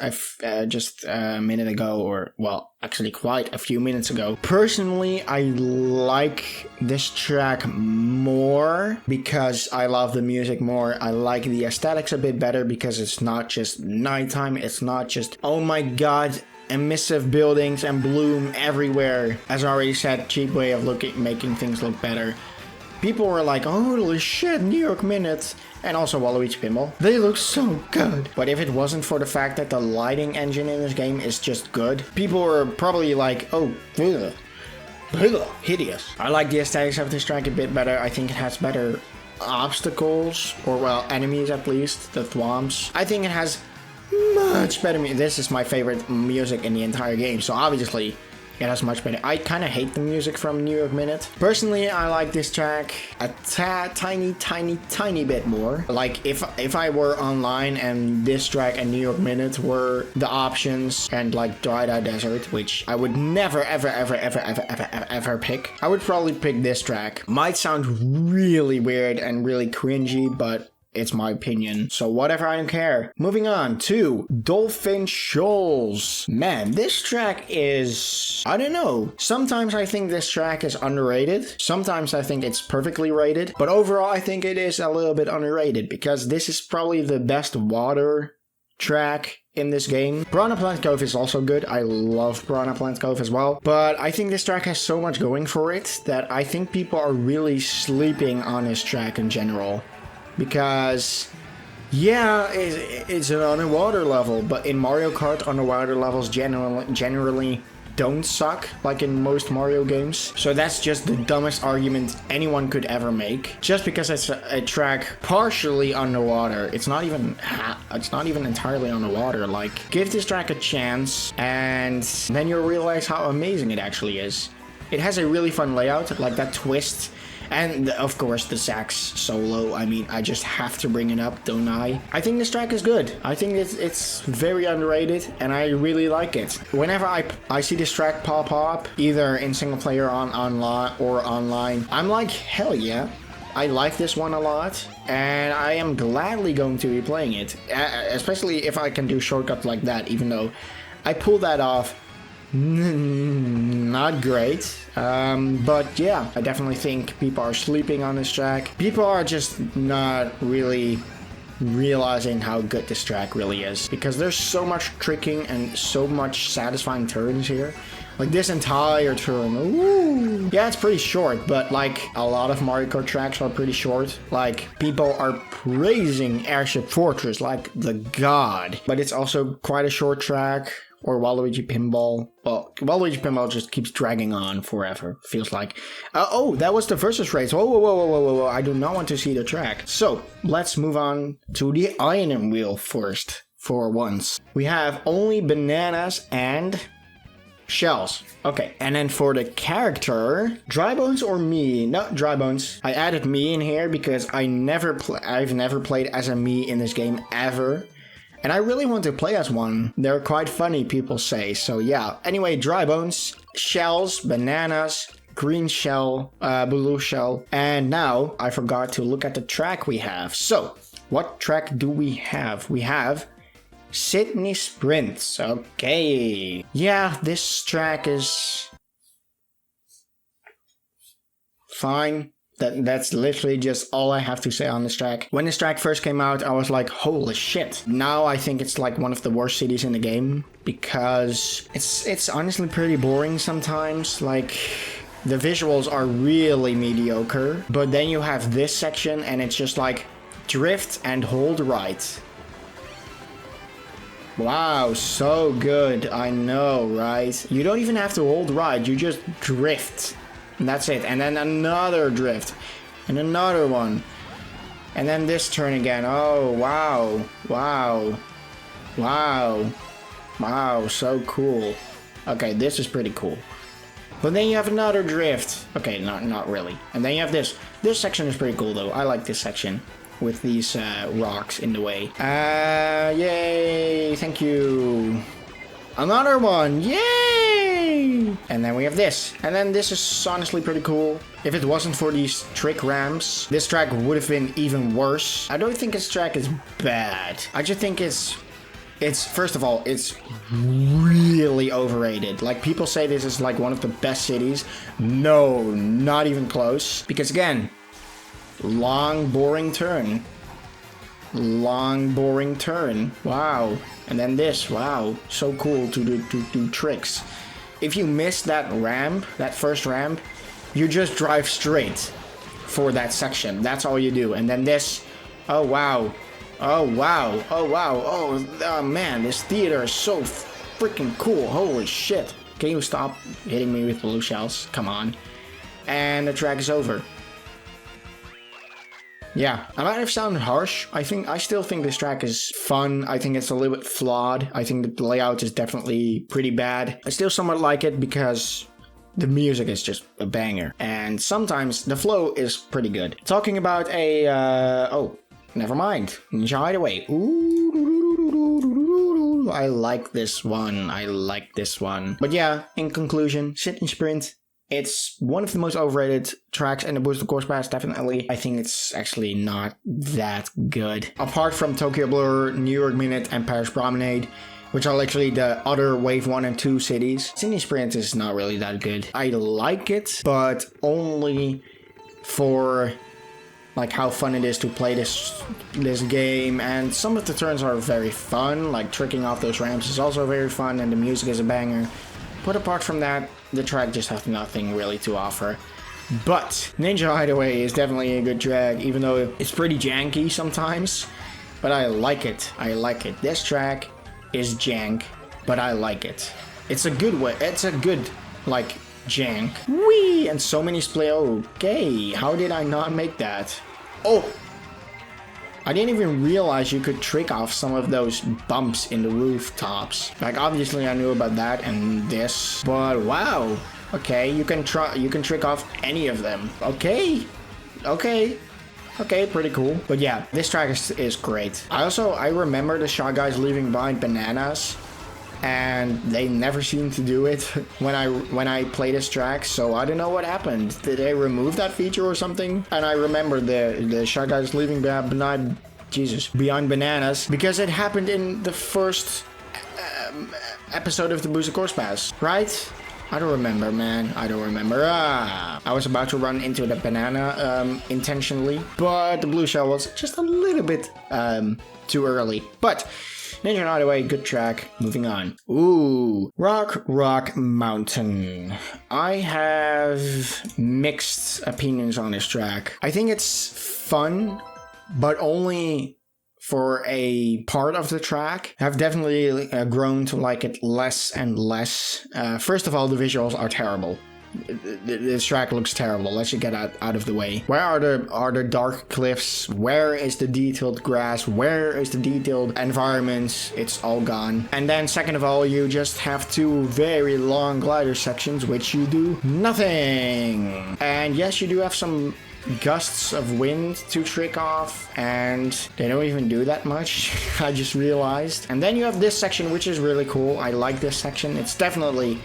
just a minute ago, or, well, actually quite a few minutes ago. Personally, I like this track more because I love the music more. I like the aesthetics a bit better because it's not just nighttime, it's not just, oh my god, emissive buildings and bloom everywhere. As I already said, cheap way of making things look better. People were like, holy shit, New York Minute, and also Waluigi Pinball. They look so good. But if it wasn't for the fact that the lighting engine in this game is just good, people were probably like, oh, hideous. I like the aesthetics of this track a bit better. I think it has better obstacles, or well, enemies at least, the thwomps. I think it has much better music. This is my favorite music in the entire game, so obviously it has much better. I kind of hate the music from New York Minute. Personally, I like this track a tiny bit more. Like if I were online and this track and New York Minute were the options, and like Dry Dry Desert, which I would never ever pick, I would probably pick this track. Might sound really weird and really cringy, but it's my opinion, so whatever, I don't care. Moving on to Dolphin Shoals. Man, this track is, I don't know. Sometimes I think this track is underrated. Sometimes I think it's perfectly rated. But overall, I think it is a little bit underrated because this is probably the best water track in this game. Piranha Plant Cove is also good. I love Piranha Plant Cove as well. But I think this track has so much going for it that I think people are really sleeping on this track in general. Because, yeah, it's an underwater level, but in Mario Kart, underwater levels generally don't suck, like in most Mario games. So that's just the dumbest argument anyone could ever make. Just because it's a track partially underwater, it's not even entirely underwater. Like, give this track a chance, and then you'll realize how amazing it actually is. It has a really fun layout, like that twist. And, of course, the sax solo. I mean, I just have to bring it up, don't I? I think this track is good. I think it's very underrated, and I really like it. Whenever I see this track pop up, either in single player or online, I'm like, hell yeah. I like this one a lot, and I am gladly going to be playing it. Especially if I can do shortcuts like that, even though I pulled that off. Not great, but yeah, I definitely think people are sleeping on this track. People are just not really realizing how good this track really is, because there's so much tricking and so much satisfying turns here. Like this entire turn. Ooh. Yeah, it's pretty short, but like a lot of Mario Kart tracks are pretty short. Like people are praising Airship Fortress like the god. But it's also quite a short track. Or Waluigi Pinball. Well, Waluigi Pinball just keeps dragging on forever. Feels like. Oh, that was the versus race. Whoa, whoa, whoa, whoa, whoa, whoa. I do not want to see the track. So, let's move on to the item wheel first. For once. We have only bananas and shells. Okay, and then for the character, Dry Bones or me? No, Dry Bones. I added me in here because I've never played as a me in this game ever. And I really want to play as one. They're quite funny, people say. So yeah. Anyway, Dry Bones, shells, bananas, green shell, blue shell. And now I forgot to look at the track we have. So what track do we have? We have Sydney Sprints. Okay. Yeah, this track is fine. That's literally just all I have to say on this track. When this track first came out, I was like, holy shit. Now I think it's like one of the worst cities in the game because it's honestly pretty boring sometimes. Like the visuals are really mediocre, but then you have this section and it's just like drift and hold right. Wow, so good. I know, right? You don't even have to hold right, you just drift. And that's it. And then another drift. And another one. And then this turn again. Oh, wow. Wow. Wow. Wow, so cool. Okay, this is pretty cool. But then you have another drift. Okay, not really. And then you have this. This section is pretty cool, though. I like this section. With these rocks in the way. Yay. Thank you. Another one. Yay! And then we have this. And then this is honestly pretty cool. If it wasn't for these trick ramps, this track would have been even worse. I don't think this track is bad. I just think it's first of all, it's really overrated. Like people say this is like one of the best cities. No, not even close. Because again, long boring turn. Long boring turn. Wow. And then this. Wow. So cool to do tricks. If you miss that ramp, that first ramp, you just drive straight for that section. That's all you do. And then this. Oh wow. Oh wow. Oh wow. Oh man, this theater is so freaking cool. Holy shit. Can you stop hitting me with blue shells? Come on. And the track is over. Yeah, I might have sounded harsh. I still think this track is fun. I think it's a little bit flawed. I think the layout is definitely pretty bad. I still somewhat like it because the music is just a banger. And sometimes the flow is pretty good. Talking about a, oh, never mind. Ninja Hideaway. Ooh, I like this one. I like this one. But yeah, in conclusion, Sydney Sprint. It's one of the most overrated tracks in the Booster Course Pass, definitely. I think it's actually not that good. Apart from Tokyo Blur, New York Minute, and Paris Promenade, which are literally the other Wave 1 and 2 cities, Sydney Sprint is not really that good. I like it, but only for like how fun it is to play this game, and some of the turns are very fun, like tricking off those ramps is also very fun, and the music is a banger. But apart from that, the track just has nothing really to offer. But Ninja Hideaway is definitely a good track, even though it's pretty janky sometimes. But I like it. I like it. This track is jank, but I like it. It's a good way. It's a good, like, jank. Whee! And so many split. Okay, how did I not make that? Oh! I didn't even realize you could trick off some of those bumps in the rooftops. Like, obviously I knew about that and this, but wow. Okay, you can trick off any of them. Okay, pretty cool. But yeah, this track is great. I remember the Shy Guys leaving behind bananas, and they never seem to do it when I play this track, so I don't know what happened. Did they remove that feature or something? And I remember the Shy Guys leaving behind bananas because it happened in the first episode of the Booster Course Pass, right? I don't remember, man. I don't remember. I was about to run into the banana intentionally, but the blue shell was just a little bit too early. But Ninja and Hideaway, good track. Moving on. Ooh, Rock Mountain. I have mixed opinions on this track. I think it's fun, but only for a part of the track. I've definitely grown to like it less and less. First of all, the visuals are terrible. This track looks terrible. Let's just get out of the way. Where are the dark cliffs? Where is the detailed grass? Where is the detailed environments? It's all gone. And then second of all, you just have two very long glider sections, which you do nothing. And yes, you do have some gusts of wind to trick off, and they don't even do that much. I just realized. And then you have this section, which is really cool. I like this section. It's definitely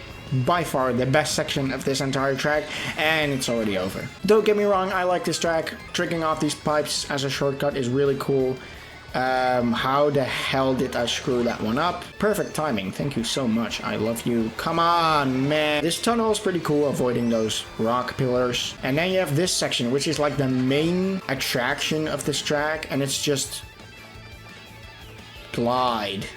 by far the best section of this entire track, and it's already over. Don't get me wrong, I like this track. Tricking off these pipes as a shortcut is really cool. How the hell did I screw that one up? Perfect timing, thank you so much, I love you. Come on, man. This tunnel is pretty cool, avoiding those rock pillars. And then you have this section, which is like the main attraction of this track, and it's just glide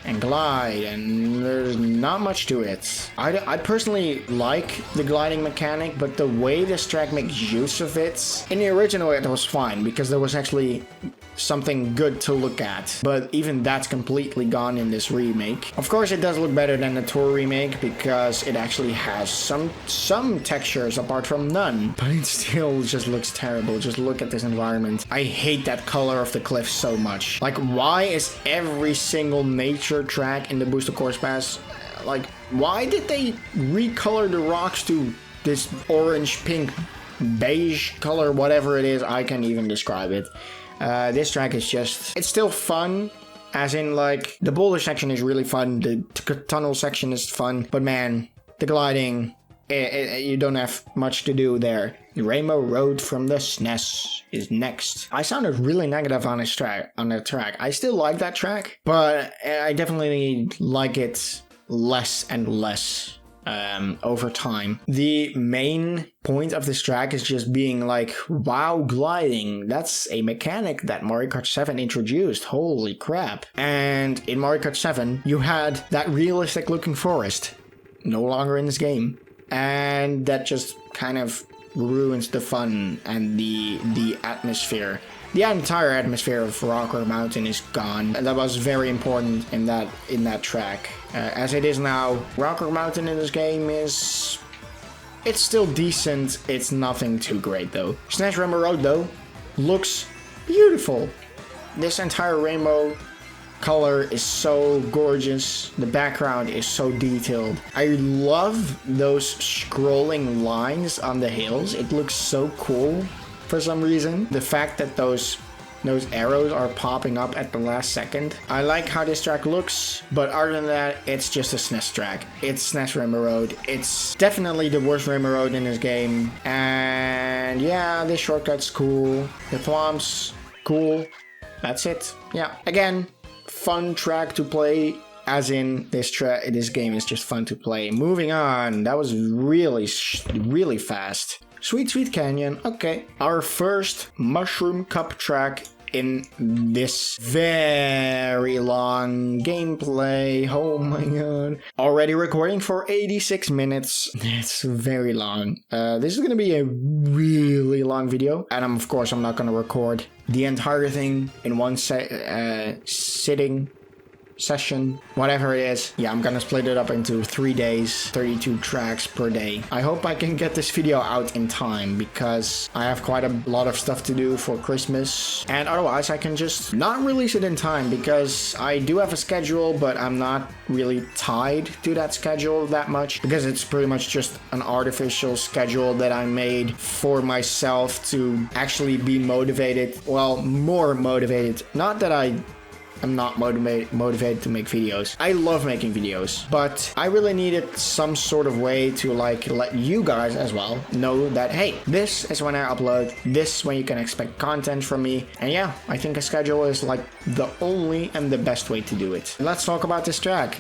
and glide, and there's not much to it. I personally like the gliding mechanic, but the way this track makes use of it, in the original it was fine, because there was actually something good to look at, but even that's completely gone in this remake. Of course, it does look better than the Tour remake, because it actually has some textures apart from none, but it still just looks terrible. Just look at this environment. I hate that color of the cliffs so much. Like, why is every single nature track in the Booster Course Pass, like, why did they recolor the rocks to this orange, pink, beige color, whatever it is? I can't even describe it. This track is just, it's still fun, as in, like, the boulder section is really fun, the tunnel section is fun, but man, the gliding, you don't have much to do there. Rainbow Road from the SNES is next. I sounded really negative on this track, I still like that track, but I definitely like it less and less over time. The main point of this track is just being like, wow, gliding. That's a mechanic that Mario Kart 7 introduced. Holy crap. And in Mario Kart 7, you had that realistic looking forest. No longer in this game. And that just kind of ruins the fun and the atmosphere. The entire atmosphere of Rocker Mountain is gone, and that was very important in that track. As it is now, Rocker Mountain in this game is, it's still decent. It's nothing too great though. SNES Rainbow Road though looks beautiful. This entire rainbow color is so gorgeous. The background is so detailed. I love those scrolling lines on the hills. It looks so cool. For some reason, the fact that those arrows are popping up at the last second. I like how this track looks, but other than that, it's just a SNES track. It's SNES Rainbow Road. It's definitely the worst Rainbow Road in this game. And yeah, this shortcut's cool. The Thwomp's cool. That's it. Yeah. Again, fun track to play. As in, this game is just fun to play. Moving on. That was really fast. Sweet Sweet Canyon, okay. Our first Mushroom Cup track in this very long gameplay. Oh my god. Already recording for 86 minutes. It's very long. This is gonna be a really long video. And of course, I'm not gonna record the entire thing in one sitting. Session, whatever it is. Yeah, I'm gonna split it up into 3 days, 32 tracks per day. I hope I can get this video out in time, because I have quite a lot of stuff to do for Christmas, and otherwise I can just not release it in time, because I do have a schedule, but I'm not really tied to that schedule that much, because it's pretty much just an artificial schedule that I made for myself to actually be motivated, well, more motivated. Not that I'm not motivated to make videos. I love making videos, but I really needed some sort of way to like let you guys as well know that, hey, this is when I upload, this is when you can expect content from me. And yeah, I think a schedule is like the only and the best way to do it. Let's talk about this track.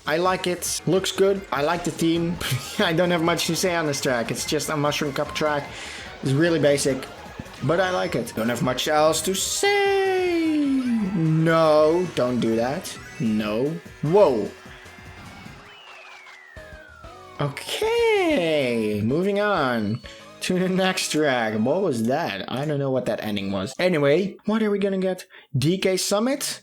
I like it, looks good, I like the theme. I don't have much to say on this track. It's just a Mushroom Cup track. It's really basic, but I like it. Don't have much else to say. No, don't do that. No. Whoa. Okay, moving on to the next track. What was that? I don't know what that ending was. Anyway, what are we gonna get? DK Summit?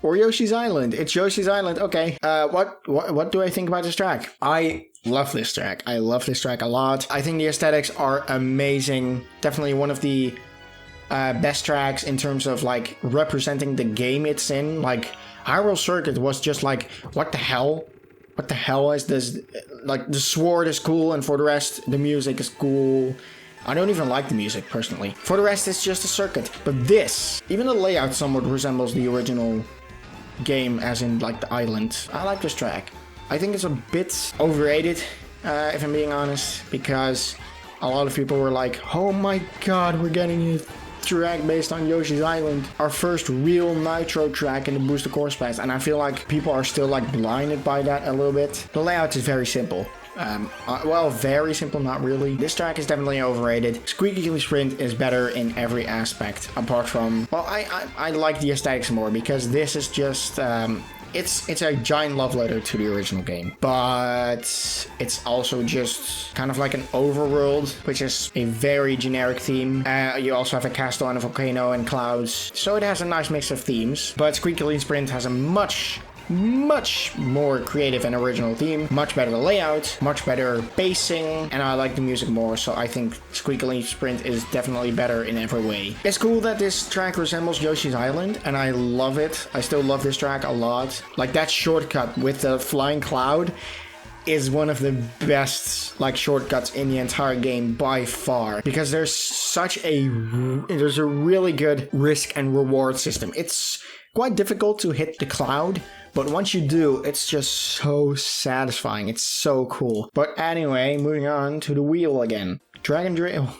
Or Yoshi's Island? It's Yoshi's Island. Okay. What do I think about this track? I love this track. I love this track a lot. I think the aesthetics are amazing. Definitely one of the best tracks in terms of like representing the game it's in. Like Hyrule Circuit was just like, what the hell? What the hell is this? Like the sword is cool, and for the rest, the music is cool. I don't even like the music personally. For the rest, it's just a circuit. But this, even the layout somewhat resembles the original game, as in like the island. I like this track. I think it's a bit overrated, if I'm being honest, because a lot of people were like, oh my god, we're getting a track based on Yoshi's Island, our first real Nitro track in the Booster Course Pass, and I feel like people are still like blinded by that a little bit. The layout is very simple. Well, very simple, not really. This track is definitely overrated. Squeaky Sprint is better in every aspect, apart from, well, I like the aesthetics more, because this is just, it's a giant love letter to the original game, but it's also just kind of like an overworld, which is a very generic theme. You also have a castle and a volcano and clouds, so it has a nice mix of themes, but Squeaky Sprint has a much more creative and original theme, much better layout, much better pacing, and I like the music more, so I think Squeaky Sprint is definitely better in every way. It's cool that this track resembles Yoshi's Island, and I love it. I still love this track a lot. Like that shortcut with the flying cloud is one of the best like shortcuts in the entire game by far, because there's a really good risk and reward system. It's quite difficult to hit the cloud, but once you do, it's just so satisfying. It's so cool. But anyway, moving on to the wheel again. Dragon Drift.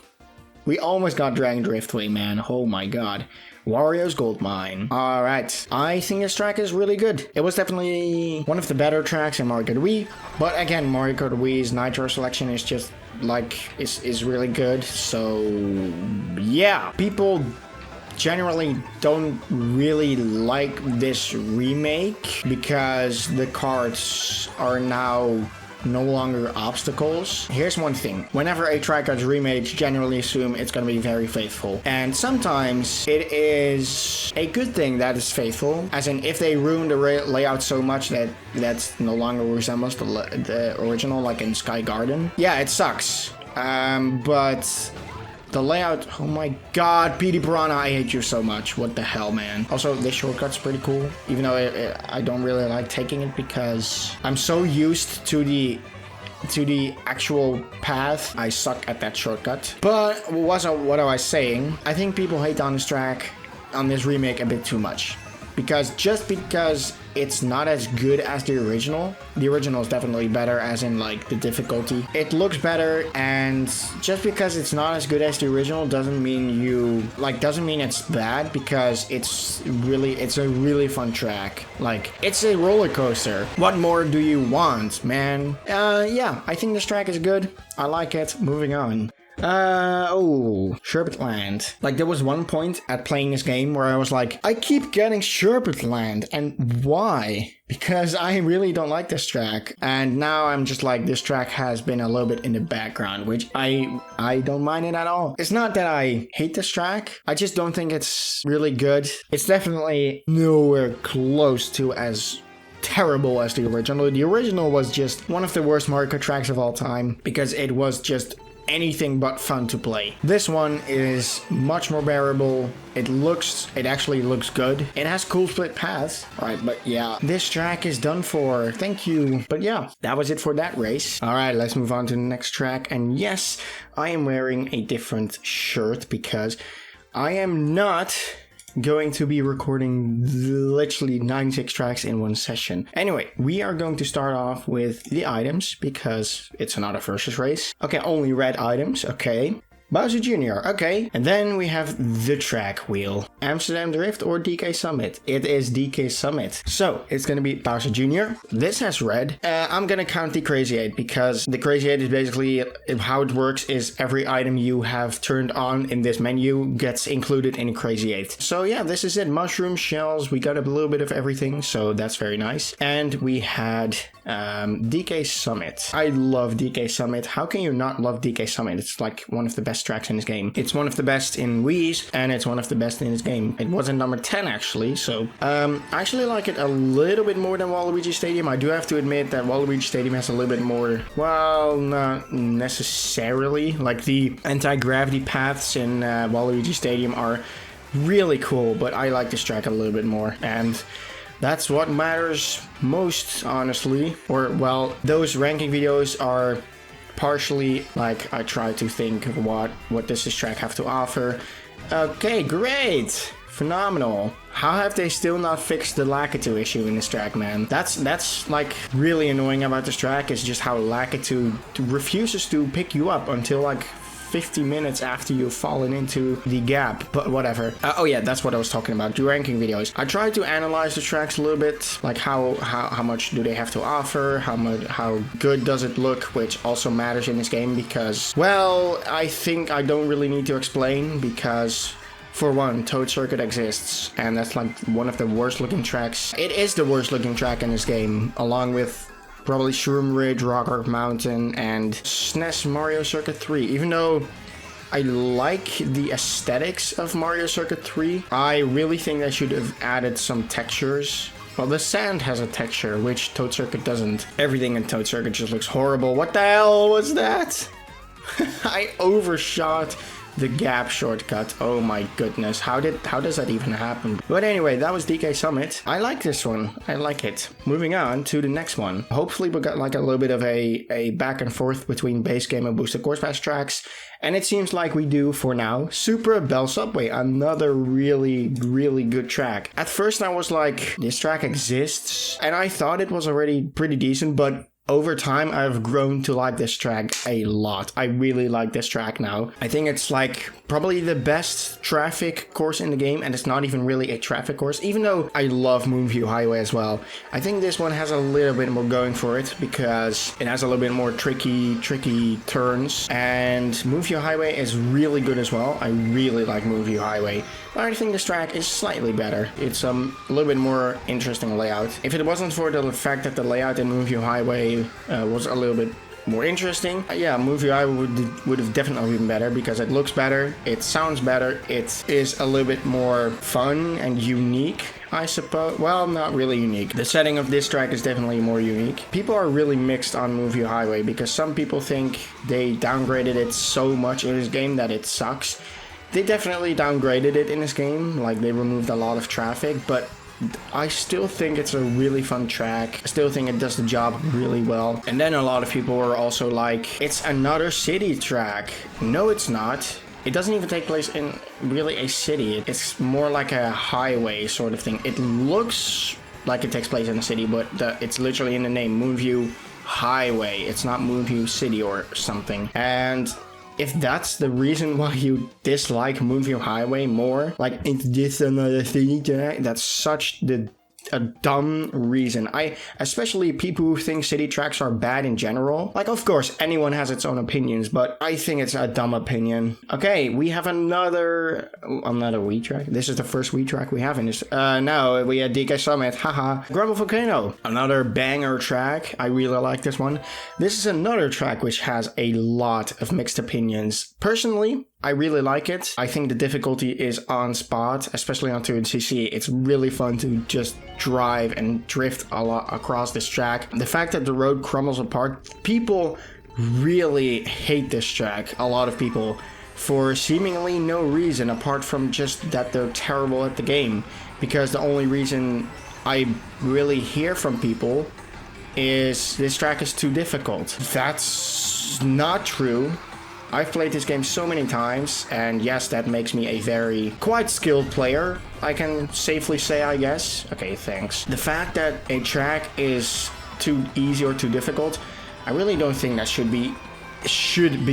We almost got Dragon Driftway, man. Oh my god. Wario's Gold Mine. Alright, I think this track is really good. It was definitely one of the better tracks in Mario Kart Wii, but again, Mario Kart Wii's Nitro selection is just like, is really good. So yeah, people generally don't really like this remake because the carts are now no longer obstacles. Here's one thing. Whenever a track gets remade, generally assume it's going to be very faithful. And sometimes it is a good thing that it's faithful. As in, if they ruin the layout so much that that's no longer resembles the original, like in Sky Garden. Yeah, it sucks. But the layout, oh my god, PD Piranha, I hate you so much. What the hell, man. Also, this shortcut's pretty cool, even though I don't really like taking it because I'm so used to the actual path. I suck at that shortcut. But what I was saying, I think people hate on this track, on this remake a bit too much. Because it's not as good as the original is definitely better, as in like the difficulty. It looks better, and just because it's not as good as the original doesn't mean it's bad, because it's a really fun track. Like, it's a roller coaster. What more do you want, man? Yeah, I think this track is good. I like it. Moving on. Sherbet Land. Like, there was one point at playing this game where I was like, I keep getting Sherbet Land, and why? Because I really don't like this track. And now I'm just like, this track has been a little bit in the background, which I don't mind it at all. It's not that I hate this track, I just don't think it's really good. It's definitely nowhere close to as terrible as the original. The original was just one of the worst Mario Kart tracks of all time, because it was just anything but fun to play. This one is much more bearable. It actually looks good. It has cool split paths. Alright, but yeah, this track is done for. Thank you. But yeah, that was it for that race. Alright, let's move on to the next track. And yes, I am wearing a different shirt because I am not going to be recording literally 96 tracks in one session. Anyway, we are going to start off with the items because it's another versus race. Okay, only red items. Okay. Bowser Jr., okay. And then we have the track wheel. Amsterdam Drift or DK Summit? It is DK Summit. So, it's gonna be Bowser Jr. This has red. I'm gonna count the Crazy 8 because the Crazy 8 is basically how it works is every item you have turned on in this menu gets included in Crazy 8. So yeah, this is it. Mushroom shells. We got a little bit of everything, so that's very nice. And we had DK Summit. I love DK Summit. How can you not love DK Summit? It's like one of the best tracks in this game. It's one of the best in Wii's, and it's one of the best in this game. It wasn't number 10 actually, so I actually like it a little bit more than Waluigi Stadium. I do have to admit that Waluigi Stadium has a little bit more, well, not necessarily. Like the anti-gravity paths in Waluigi Stadium are really cool, but I like this track a little bit more, and that's what matters most, honestly. Or, well, those ranking videos are partially like I try to think of what does this track have to offer. Okay, great, phenomenal. How have they still not fixed the Lakitu issue in this track, man? That's like really annoying about this track, is just how Lakitu refuses to pick you up until like 50 minutes after you've fallen into the gap, but whatever. Oh yeah, that's what I was talking about, the ranking videos. I tried to analyze the tracks a little bit, like how much do they have to offer, how good does it look, which also matters in this game because, well, I think I don't really need to explain because, for one, Toad Circuit exists, and that's like one of the worst looking tracks. It is the worst looking track in this game, along with probably Shroom Ridge, Rock Mountain, and SNES Mario Circuit 3. Even though I like the aesthetics of Mario Circuit 3, I really think they should have added some textures. Well, the sand has a texture, which Toad Circuit doesn't. Everything in Toad Circuit just looks horrible. What the hell was that? I overshot the gap shortcut. Oh my goodness, how does that even happen? But anyway, that was DK Summit. I like this one. I like it. Moving on to the next one. Hopefully we got like a little bit of a back and forth between base game and boosted course pass tracks. And it seems like we do for now. Super Bell Subway, another really good track. At first I was like, this track exists, and I thought it was already pretty decent, but over time, I've grown to like this track a lot. I really like this track now. I think it's like probably the best traffic course in the game, and it's not even really a traffic course, even though I love Moonview Highway as well. I think this one has a little bit more going for it because it has a little bit more tricky turns, and Moonview Highway is really good as well. I really like Moonview Highway. But I think this track is slightly better. It's a little bit more interesting layout. If it wasn't for the fact that the layout in Moonview Highway was a little bit more interesting, yeah, Moonview Highway would have definitely been better because it looks better, it sounds better, it is a little bit more fun and unique, I suppose. Well, not really unique. The setting of this track is definitely more unique. People are really mixed on Moonview Highway because some people think they downgraded it so much in this game that it sucks. They definitely downgraded it in this game, like they removed a lot of traffic, but I still think it's a really fun track. I still think it does the job really well. And then a lot of people were also like, it's another city track. No, it's not. It doesn't even take place in really a city. It's more like a highway sort of thing. It looks like it takes place in a city, but it's literally in the name, Moonview Highway. It's not Moonview City or something. And if that's the reason why you dislike Moonview Highway more, like it's just another city track, that's such a dumb reason. Especially people who think city tracks are bad in general. Like, of course, anyone has its own opinions, but I think it's a dumb opinion. Okay, we have another Wii track. This is the first Wii track we have in this. No, we had DK Summit, haha. Grumble Volcano, another banger track. I really like this one. This is another track which has a lot of mixed opinions. Personally, I really like it. I think the difficulty is on spot, especially on 200cc. It's really fun to just drive and drift a lot across this track. The fact that the road crumbles apart, people really hate this track. A lot of people, for seemingly no reason apart from just that they're terrible at the game. Because the only reason I really hear from people is this track is too difficult. That's not true. I've played this game so many times, and yes, that makes me a quite skilled player, I can safely say, I guess. Okay, thanks. The fact that a track is too easy or too difficult, I really don't think that should be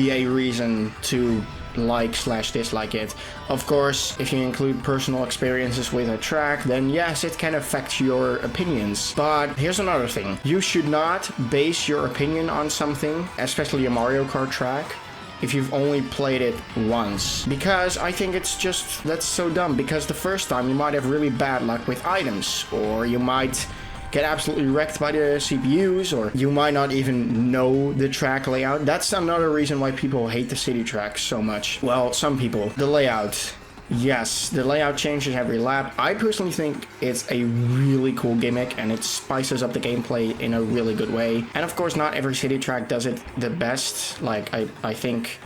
a reason to like/dislike it. Of course, if you include personal experiences with a track, then yes, it can affect your opinions. But here's another thing. You should not base your opinion on something, especially a Mario Kart track, if you've only played it once. Because I think that's so dumb, because the first time you might have really bad luck with items, or you might get absolutely wrecked by the CPUs, or you might not even know the track layout. That's another reason why people hate the city tracks so much. Well, some people. The layout. Yes, the layout changes every lap. I personally think it's a really cool gimmick, and it spices up the gameplay in a really good way. And of course, not every city track does it the best. Like, I think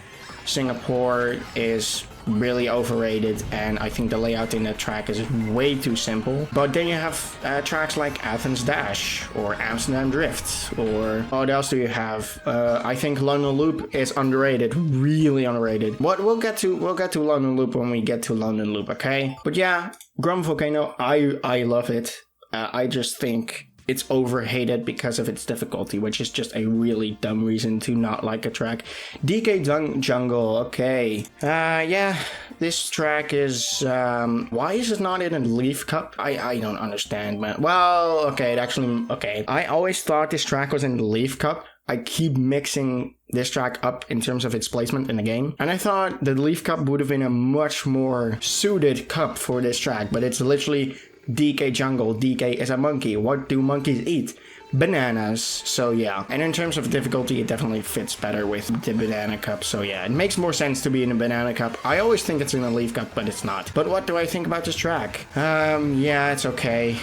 Singapore is really overrated, and I think the layout in that track is way too simple. But then you have tracks like Athens Dash or Amsterdam Drift, or what else do you have? I think London Loop is underrated, really underrated. What we'll get to London Loop when we get to London Loop, okay? But yeah, Grumble Volcano, I love it. I just think it's overhated because of its difficulty, which is just a really dumb reason to not like a track. DK Jungle, okay. Yeah, this track is, why is it not in a Leaf Cup? I don't understand, man. Well, okay, okay. I always thought this track was in the Leaf Cup. I keep mixing this track up in terms of its placement in the game. And I thought the Leaf Cup would have been a much more suited cup for this track, but it's literally DK Jungle. DK is a monkey. What do monkeys eat? Bananas. So yeah. And in terms of difficulty, it definitely fits better with the banana cup. So yeah, it makes more sense to be in a banana cup. I always think it's in a leaf cup, but it's not. But what do I think about this track? Yeah, it's okay.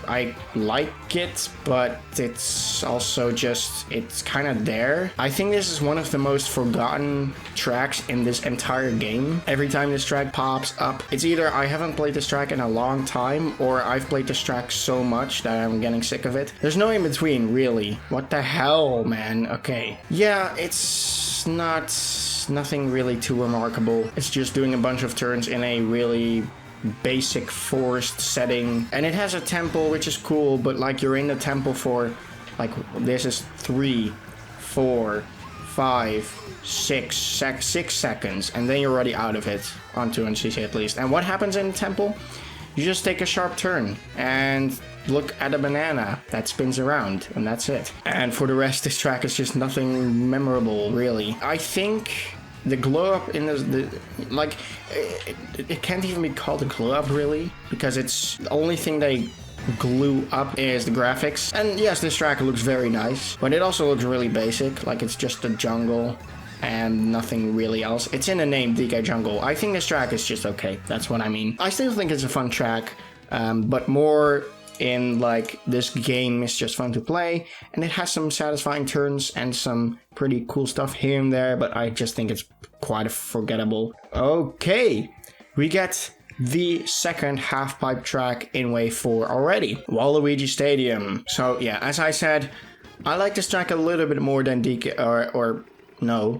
I like it, but it's also just, it's kind of there. I think this is one of the most forgotten tracks in this entire game. Every time this track pops up, it's either I haven't played this track in a long time, or I've played this track so much that I'm getting sick of it. There's no in between, really. What the hell, man? Okay. Yeah, it's nothing really too remarkable. It's just doing a bunch of turns in a really basic forest setting, and it has a temple, which is cool, but like you're in the temple for like, this is 3, 4, 5, 6 seconds, and then you're already out of it, on 200cc at least. And what happens in the temple? You just take a sharp turn and look at a banana that spins around, and that's it. And for the rest, this track is just nothing memorable, really. I think the glow up in it can't even be called a glow up, really, because it's the only thing they glue up is the graphics. And yes, this track looks very nice, but it also looks really basic, like it's just a jungle and nothing really else. It's in the name, DK Jungle. I think this track is just okay, that's what I mean. I still think it's a fun track, but more in like, this game is just fun to play, and it has some satisfying turns and some pretty cool stuff here and there, but I just think it's quite forgettable. Okay, we get the second half-pipe track in Wave 4 already, Waluigi Stadium. So yeah, as I said, I like this track a little bit more than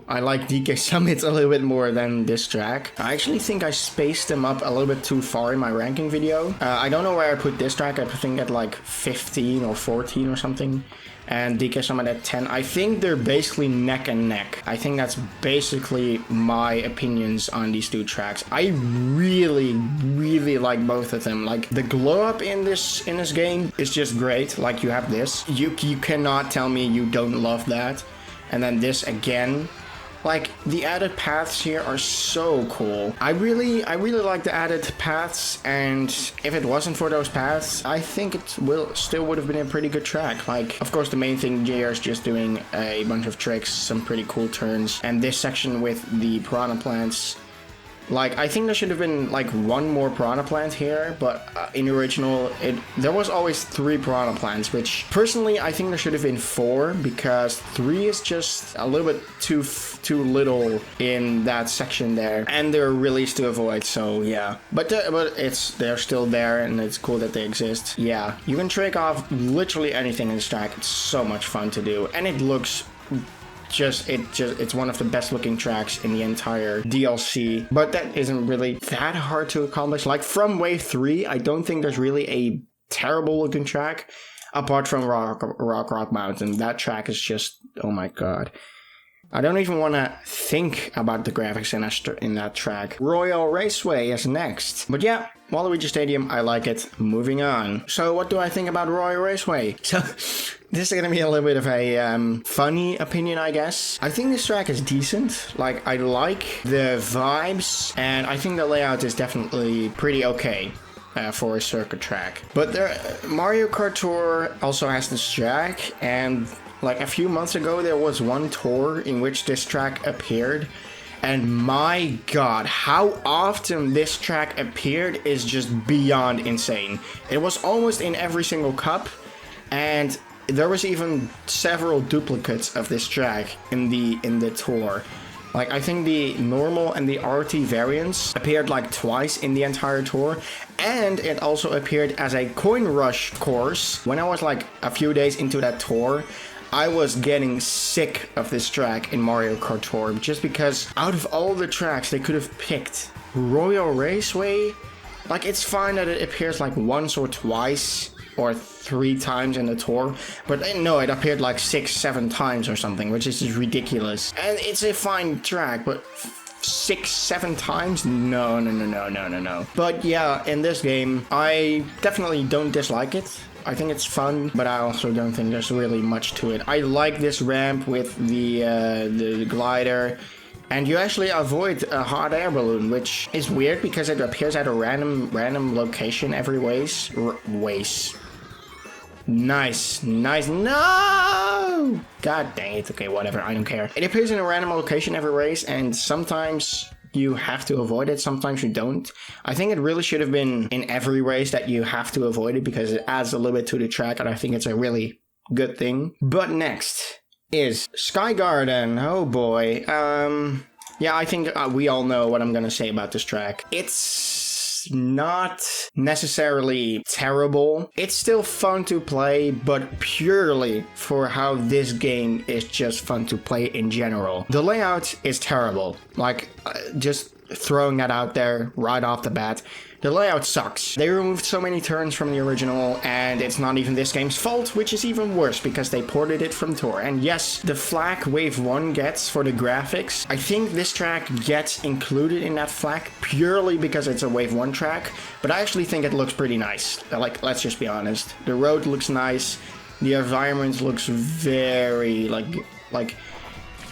I like DK Summit a little bit more than this track. I actually think I spaced them up a little bit too far in my ranking video. I don't know where I put this track. I think at like 15 or 14 or something. And DK Summit at 10. I think they're basically neck and neck. I think that's basically my opinions on these two tracks. I really, really like both of them. Like, the glow up in this game is just great. Like, you have this. You cannot tell me you don't love that. And then this again, like, the added paths here are so cool. I really like the added paths, and if it wasn't for those paths, I think it still would have been a pretty good track. Like, of course, the main thing JR is just doing a bunch of tricks, some pretty cool turns, and this section with the piranha plants. Like, I think there should have been like one more piranha plant here, but in the original, there was always 3 piranha plants, which personally I think there should have been 4, because 3 is just a little bit too little in that section there, and they're released to avoid. So yeah, but they're still there, and it's cool that they exist. Yeah, you can trick off literally anything in this track. It's so much fun to do, and it looks it's one of the best looking tracks in the entire DLC, but that isn't really that hard to accomplish. Like, from Wave 3, I don't think there's really a terrible looking track apart from Rock Mountain. That track is just, oh my god. I don't even want to think about the graphics in that track. Royal Raceway is next. But yeah, Waluigi Stadium, I like it. Moving on. So what do I think about Royal Raceway? So this is going to be a little bit of a funny opinion, I guess. I think this track is decent. Like, I like the vibes, and I think the layout is definitely pretty okay. For a circuit track. But Mario Kart Tour also has this track, and like a few months ago there was one tour in which this track appeared, and my god, how often this track appeared is just beyond insane. It was almost in every single cup, and there was even several duplicates of this track in the tour. Like, I think the normal and the RT variants appeared like twice in the entire tour. And it also appeared as a coin rush course. When I was like a few days into that tour, I was getting sick of this track in Mario Kart Tour. Just because out of all the tracks they could have picked, Royal Raceway, like, it's fine that it appears like once or twice or 3 times in the tour, but no, it appeared like 6-7 times or something, which is just ridiculous. And it's a fine track, but 6-7 times? No. But yeah, in this game, I definitely don't dislike it. I think it's fun, but I also don't think there's really much to it. I like this ramp with the glider. And you actually avoid a hot air balloon, which is weird because it appears at a random location every race. Nice. No! God dang it. Okay, whatever. I don't care. It appears in a random location every race, and sometimes you have to avoid it, sometimes you don't. I think it really should have been in every race that you have to avoid it because it adds a little bit to the track, and I think it's a really good thing. But next is Sky Garden. Oh boy. Yeah, I think we all know what I'm gonna say about this track. It's not necessarily terrible. It's still fun to play, but purely for how this game is just fun to play in general. The layout is terrible. Like, just throwing that out there right off the bat. The layout sucks. They removed so many turns from the original, and it's not even this game's fault, which is even worse because they ported it from Tour. And yes, the flag Wave 1 gets for the graphics, I think this track gets included in that flag purely because it's a Wave 1 track, but I actually think it looks pretty nice. Like, let's just be honest. The road looks nice. The environment looks very,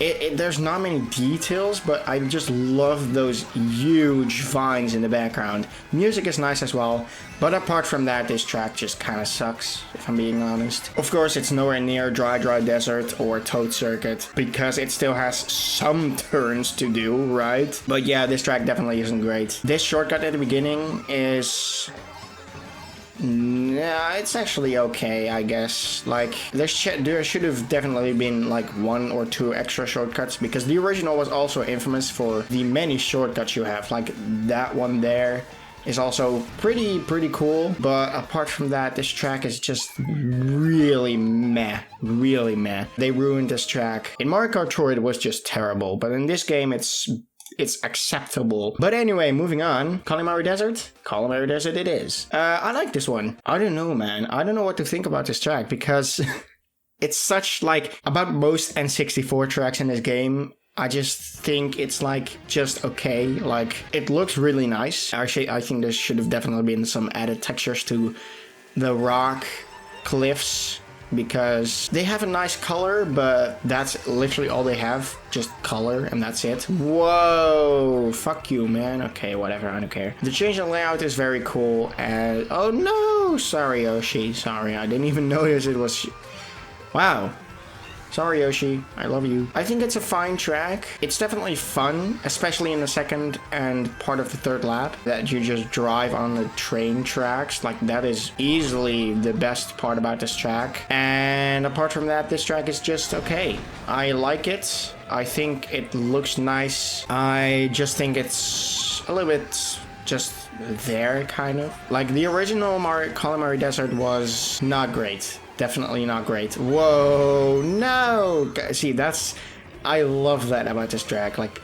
there's not many details, but I just love those huge vines in the background. Music is nice as well, but apart from that, this track just kind of sucks, if I'm being honest. Of course, it's nowhere near Dry Dry Desert or Toad Circuit, because it still has some turns to do, right? But yeah, this track definitely isn't great. This shortcut at the beginning is... Nah, it's actually okay, I guess. Like, there should have definitely been like 1 or 2 extra shortcuts, because the original was also infamous for the many shortcuts you have. Like, that one there is also pretty cool, but apart from that, this track is just really meh. They ruined this track. In Mario Kart Tour, it was just terrible, but in this game, it's acceptable. But anyway, moving on. Kalimari Desert? Kalimari Desert it is. I like this one. I don't know, man. I don't know what to think about this track because it's such like about most N64 tracks in this game. I just think it's like just okay. Like, it looks really nice. Actually, I think there should have definitely been some added textures to the rock cliffs, because they have a nice color, but that's literally all they have. Just color, and that's it. Whoa, fuck you, man. Okay, whatever, I don't care. The change in layout is very cool, and... oh no! Sorry, Yoshi. Sorry, I didn't even notice it was... wow. Sorry, Yoshi. I love you. I think it's a fine track. It's definitely fun, especially in the second and part of the third lap, that you just drive on the train tracks. Like, that is easily the best part about this track. And apart from that, this track is just okay. I like it. I think it looks nice. I just think it's a little bit just there, kind of. Like, the original Kalimari Desert was not great. Definitely not great. Whoa, no! See, I love that about this track. Like,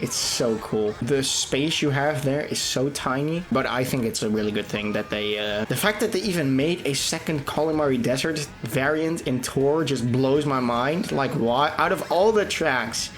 It's so cool. The space you have there is so tiny, but I think it's a really good thing that they... the fact that they even made a second Kalimari Desert variant in Tour just blows my mind. Like, why? Out of all the tracks...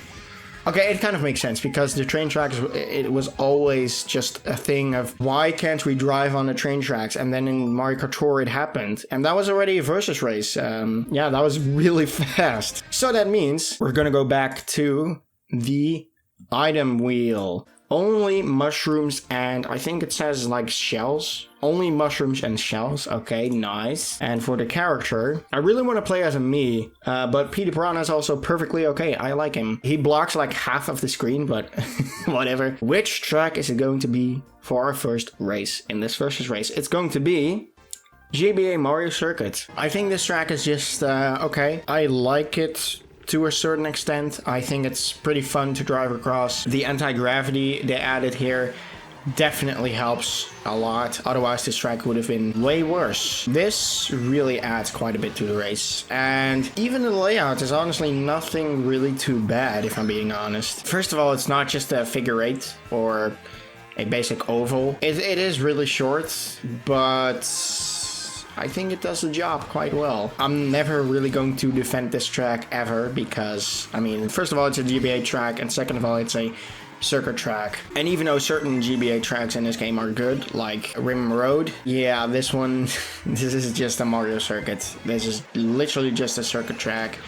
Okay, it kind of makes sense because the train tracks, it was always just a thing of why can't we drive on the train tracks? And then in Mario Kart Tour it happened. And that was already a versus race. Yeah, that was really fast. So that means we're gonna go back to the item wheel. Only mushrooms and I think it says like shells. Only mushrooms and shells. Okay, nice. And for the character, I really want to play as a me, but Petey Piranha is also perfectly okay. I like him. He blocks like half of the screen, but whatever. Which track is it going to be for our first race in this versus race? It's going to be GBA Mario Circuit. I think this track is just okay. I like it to a certain extent. I think it's pretty fun to drive across. The anti-gravity they added here definitely helps a lot. Otherwise this track would have been way worse. This really adds quite a bit to the race. And even the layout is honestly nothing really too bad, if I'm being honest. First of all, it's not just a figure eight or a basic oval. It is really short, but I think it does the job quite well. I'm never really going to defend this track ever because, I mean, first of all, it's a GBA track, and second of all, it's a circuit track. And even though certain GBA tracks in this game are good, like Rainbow Road, yeah, this one, this is just a Mario Circuit. This is literally just a circuit track.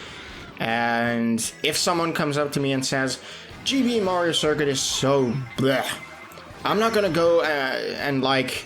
And if someone comes up to me and says, GBA Mario Circuit is so bleh, I'm not gonna go and like...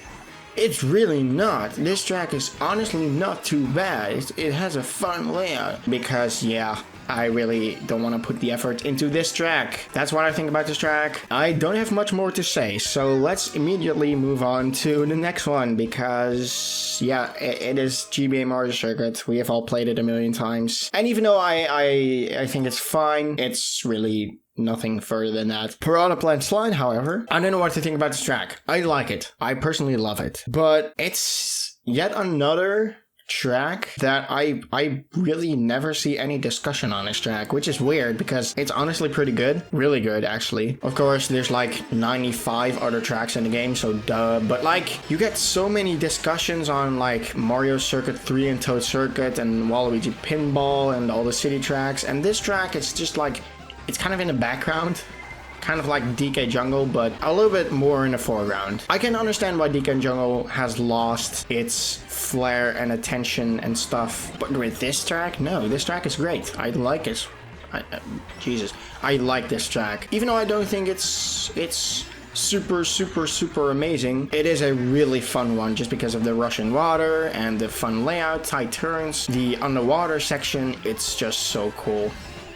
It's really not. This track is honestly not too bad. It has a fun layout. Because, yeah, I really don't want to put the effort into this track. That's what I think about this track. I don't have much more to say. So let's immediately move on to the next one. Because, yeah, it is GBA Mario Circuit. We have all played it a million times. And even though I think it's fine, it's really... nothing further than that. Piranha Plant Slide, however, I don't know what to think about this track. I like it. I personally love it. But it's yet another track that I really never see any discussion on this track, which is weird because it's honestly pretty good. Really good, actually. Of course, there's like 95 other tracks in the game, so duh. But like, you get so many discussions on like Mario Circuit 3 and Toad Circuit and Waluigi Pinball and all the city tracks. And this track, it's just like... it's kind of in the background, kind of like DK Jungle, but a little bit more in the foreground. I can understand why DK Jungle has lost its flair and attention and stuff, but with this track, no, this track is great. I like it. Jesus, I like this track. Even though I don't think it's super amazing, it is a really fun one just because of the rushing water and the fun layout, tight turns, the underwater section. It's just so cool.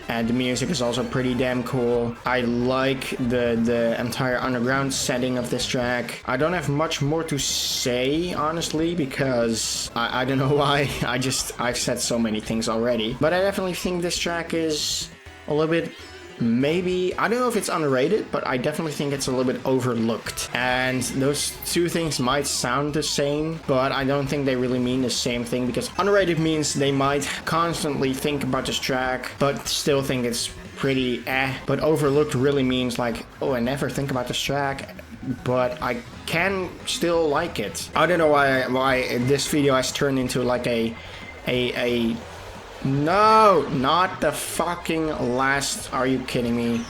And the music is also pretty damn cool. I like the entire underground setting of this track. I don't have much more to say, honestly, because I don't know why. I've said so many things already. But I definitely think this track is a little bit... maybe, I don't know if it's underrated, but I definitely think it's a little bit overlooked. And those two things might sound the same, but I don't think they really mean the same thing, because underrated means they might constantly think about this track, but still think it's pretty But overlooked really means like, oh, I never think about this track, but I can still like it. I don't know why this video has turned into like a no, not the fucking last. Are you kidding me?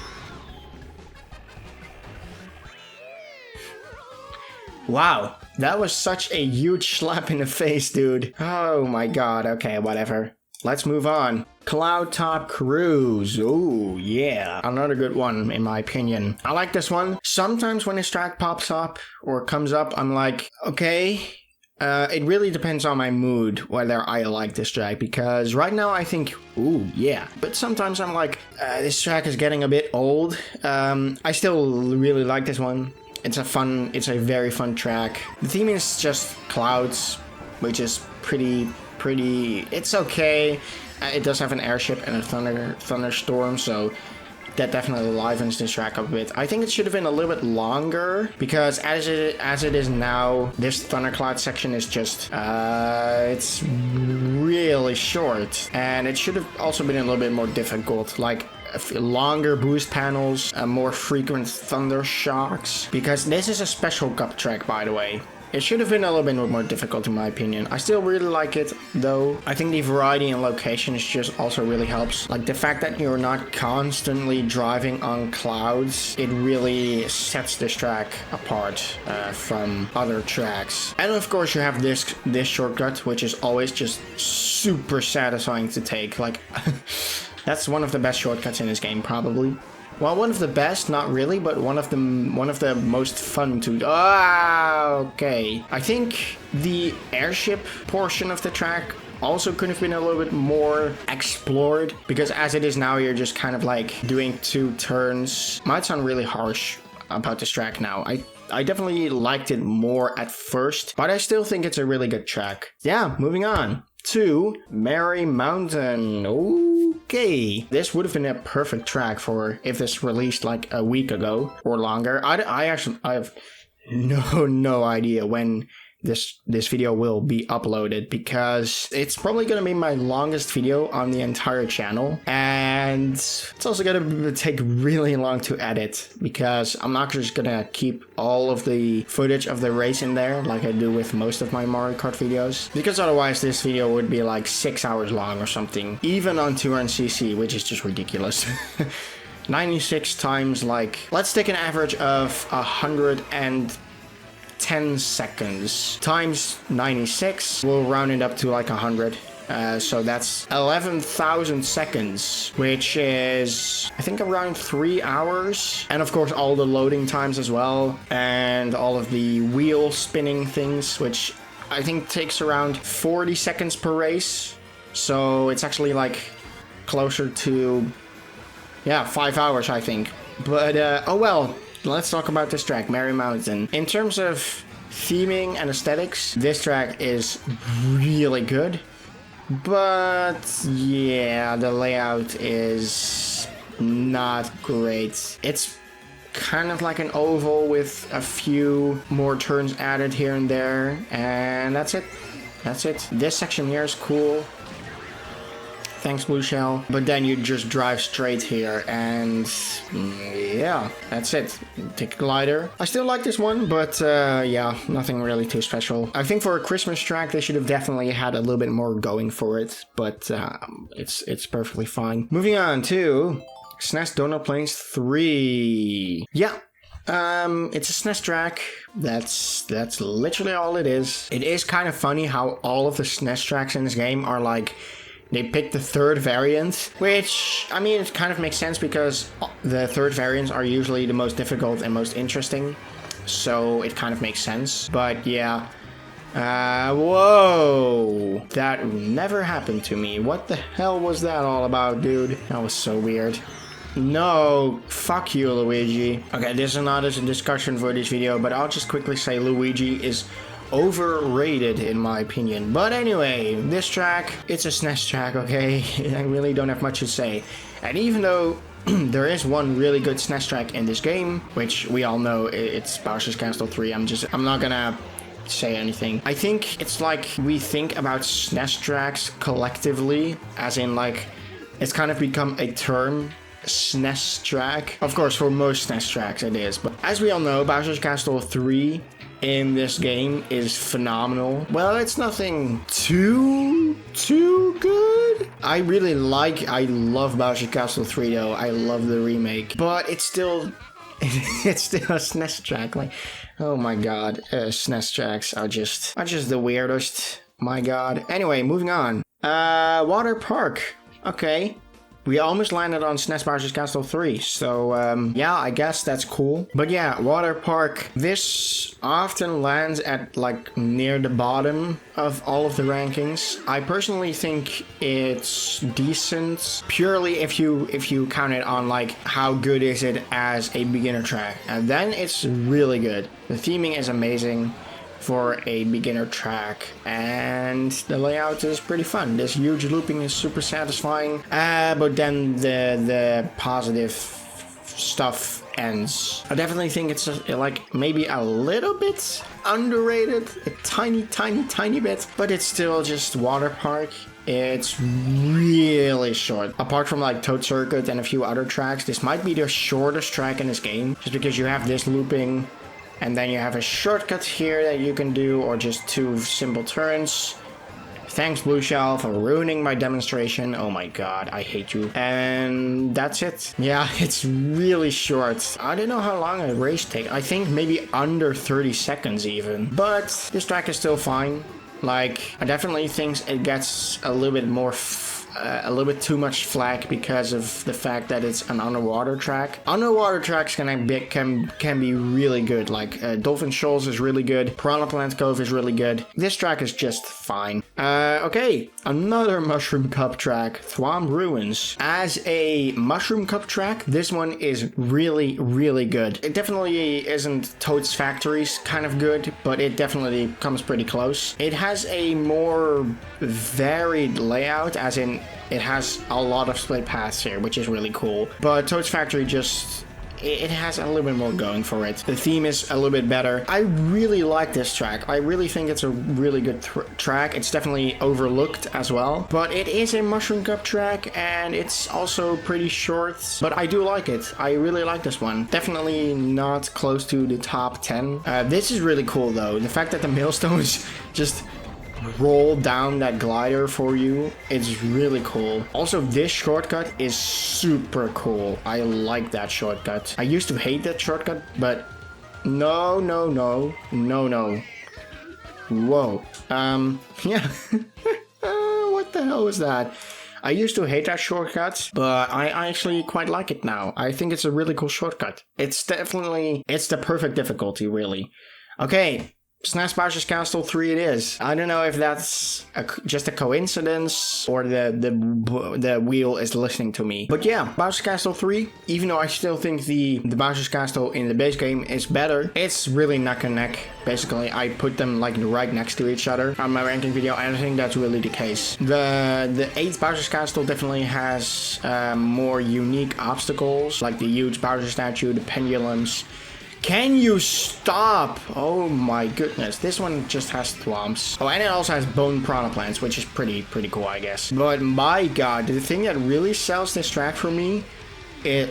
Wow, that was such a huge slap in the face, dude. Oh my god, okay, whatever. Let's move on. Cloudtop Cruise. Ooh, yeah. Another good one, in my opinion. I like this one. Sometimes when this track pops up or comes up, I'm like, okay... it really depends on my mood whether I like this track, because right now I think, ooh, yeah. But sometimes I'm like, this track is getting a bit old. I still really like this one. It's a very fun track. The theme is just clouds, which is pretty, it's okay. It does have an airship and a thunderstorm, so that definitely livens this track up a bit. I think it should have been a little bit longer, because as it is now, this thundercloud section is just, it's really short. And it should have also been a little bit more difficult. Like, longer boost panels, more frequent thunder shocks, because this is a special cup track, by the way. It should have been a little bit more difficult in my opinion. I still really like it though. I think the variety in locations just also really helps. Like the fact that you're not constantly driving on clouds, it really sets this track apart from other tracks. And of course you have this shortcut, which is always just super satisfying to take. Like that's one of the best shortcuts in this game probably. Well, one of the best, not really, but one of the most fun to... okay. I think the airship portion of the track also could have been a little bit more explored, because as it is now, you're just kind of like doing 2 turns. Might sound really harsh about this track now. I definitely liked it more at first, but I still think it's a really good track. Yeah, moving on to Merry Mountain. Okay, this would have been a perfect track for if this released like a week ago or longer. I have no idea when this video will be uploaded, because it's probably gonna be my longest video on the entire channel, and it's also gonna take really long to edit, because I'm not just gonna keep all of the footage of the race in there like I do with most of my Mario Kart videos, because otherwise this video would be like 6 hours long or something, even on 200cc, which is just ridiculous. 96 times, like, let's take an average of 110 seconds times 96. We'll round it up to like 100. So that's 11,000 seconds, which is, I think, around 3 hours. And of course, all the loading times as well, and all of the wheel spinning things, which I think takes around 40 seconds per race. So it's actually like closer to, yeah, 5 hours, I think. But, oh well. Let's talk about this track, Merry Mountain. In terms of theming and aesthetics, this track is really good. But yeah, the layout is not great. It's kind of like an oval with a few more turns added here and there. And that's it. That's it. This section here is cool. Thanks, Blue Shell. But then you just drive straight here, and yeah, that's it. Take a glider. I still like this one, but yeah, nothing really too special. I think for a Christmas track, they should have definitely had a little bit more going for it, but it's perfectly fine. Moving on to SNES Donut Plains 3. Yeah. It's a SNES track. That's literally all it is. It is kind of funny how all of the SNES tracks in this game are like, they picked the third variant, which, I mean, it kind of makes sense because the third variants are usually the most difficult and most interesting. So it kind of makes sense. But yeah. Whoa. That never happened to me. What the hell was that all about, dude? That was so weird. No, fuck you, Luigi. Okay, this is not a discussion for this video, but I'll just quickly say Luigi is overrated in my opinion. But anyway, this track, it's a SNES track, okay? I really don't have much to say. And even though there is one really good SNES track in this game, which we all know it's Bowser's Castle 3, I'm not gonna say anything. I think it's like we think about SNES tracks collectively, as in like, it's kind of become a term, SNES track. Of course, for most SNES tracks it is, but as we all know, Bowser's Castle 3 in this game is phenomenal. Well, it's nothing too good. I love Bowser's Castle 3 though. I love the remake, but it's still a SNES track. Like, oh my god, SNES tracks are just the weirdest. My god. Anyway, moving on. Water Park. Okay. We almost landed on SNES Bowser's Castle 3, so yeah, I guess that's cool. But yeah, Water Park, this often lands at like near the bottom of all of the rankings. I personally think it's decent, purely if you count it on like how good is it as a beginner track, and then it's really good. The theming is amazing for a beginner track, and the layout is pretty fun. This huge looping is super satisfying, but then the positive stuff ends. I definitely think it's like maybe a little bit underrated, a tiny bit, but it's still just water park. It's really short. Apart from like Toad Circuit and a few other tracks, this might be the shortest track in this game, just because you have this looping, and then you have a shortcut here that you can do, or just 2 simple turns. Thanks, Blue Shell, for ruining my demonstration. Oh my god, I hate you. And that's it. Yeah, it's really short. I don't know how long a race takes. I think maybe under 30 seconds even. But this track is still fine. Like, I definitely think it gets a little bit more a little bit too much flack because of the fact that it's an underwater track. Underwater tracks can be really good. Like Dolphin Shoals is really good. Piranha Plant Cove is really good. This track is just fine. Okay, another Mushroom Cup track, Thwomp Ruins. As a Mushroom Cup track, this one is really good. It definitely isn't Toad's Factory's kind of good, but it definitely comes pretty close. It has a more varied layout, as in it has a lot of split paths here, which is really cool. But Toad's Factory just... it has a little bit more going for it. The theme is a little bit better. I really like this track. I really think it's a really good track. It's definitely overlooked as well. But it is a Mushroom Cup track, and it's also pretty short. But I do like it. I really like this one. Definitely not close to the top 10. This is really cool, though. The fact that the millstones just roll down that glider for you, it's really cool. Also, this shortcut is super cool. I like that shortcut. I used to hate that shortcut, but no. Whoa. Yeah. What the hell was that? I used to hate that shortcut, but I actually quite like it now. I think it's a really cool shortcut. It's the perfect difficulty, really. Okay. SNES Bowser's Castle 3 it is. I don't know if that's just a coincidence or the wheel is listening to me. But yeah, Bowser's Castle 3, even though I still think the Bowser's Castle in the base game is better, it's really neck and neck. Basically, I put them like right next to each other on my ranking video, and I think that's really the case. The 8th Bowser's Castle definitely has more unique obstacles, like the huge Bowser statue, the pendulums. Can you stop? Oh my goodness. This one just has thwomps. Oh, and it also has bone piranha plants, which is pretty cool, I guess. But my god, the thing that really sells this track for me,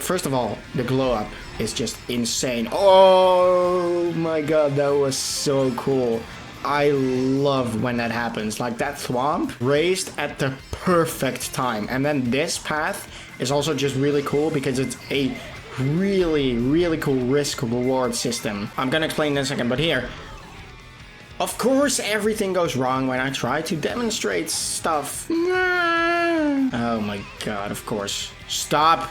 first of all, the glow up is just insane. Oh my god, that was so cool. I love when that happens. Like that thwomp raised at the perfect time. And then this path is also just really cool because it's a really cool risk reward system. I'm gonna explain in a second, but here, of course everything goes wrong when I try to demonstrate stuff. Oh my god, of course. Stop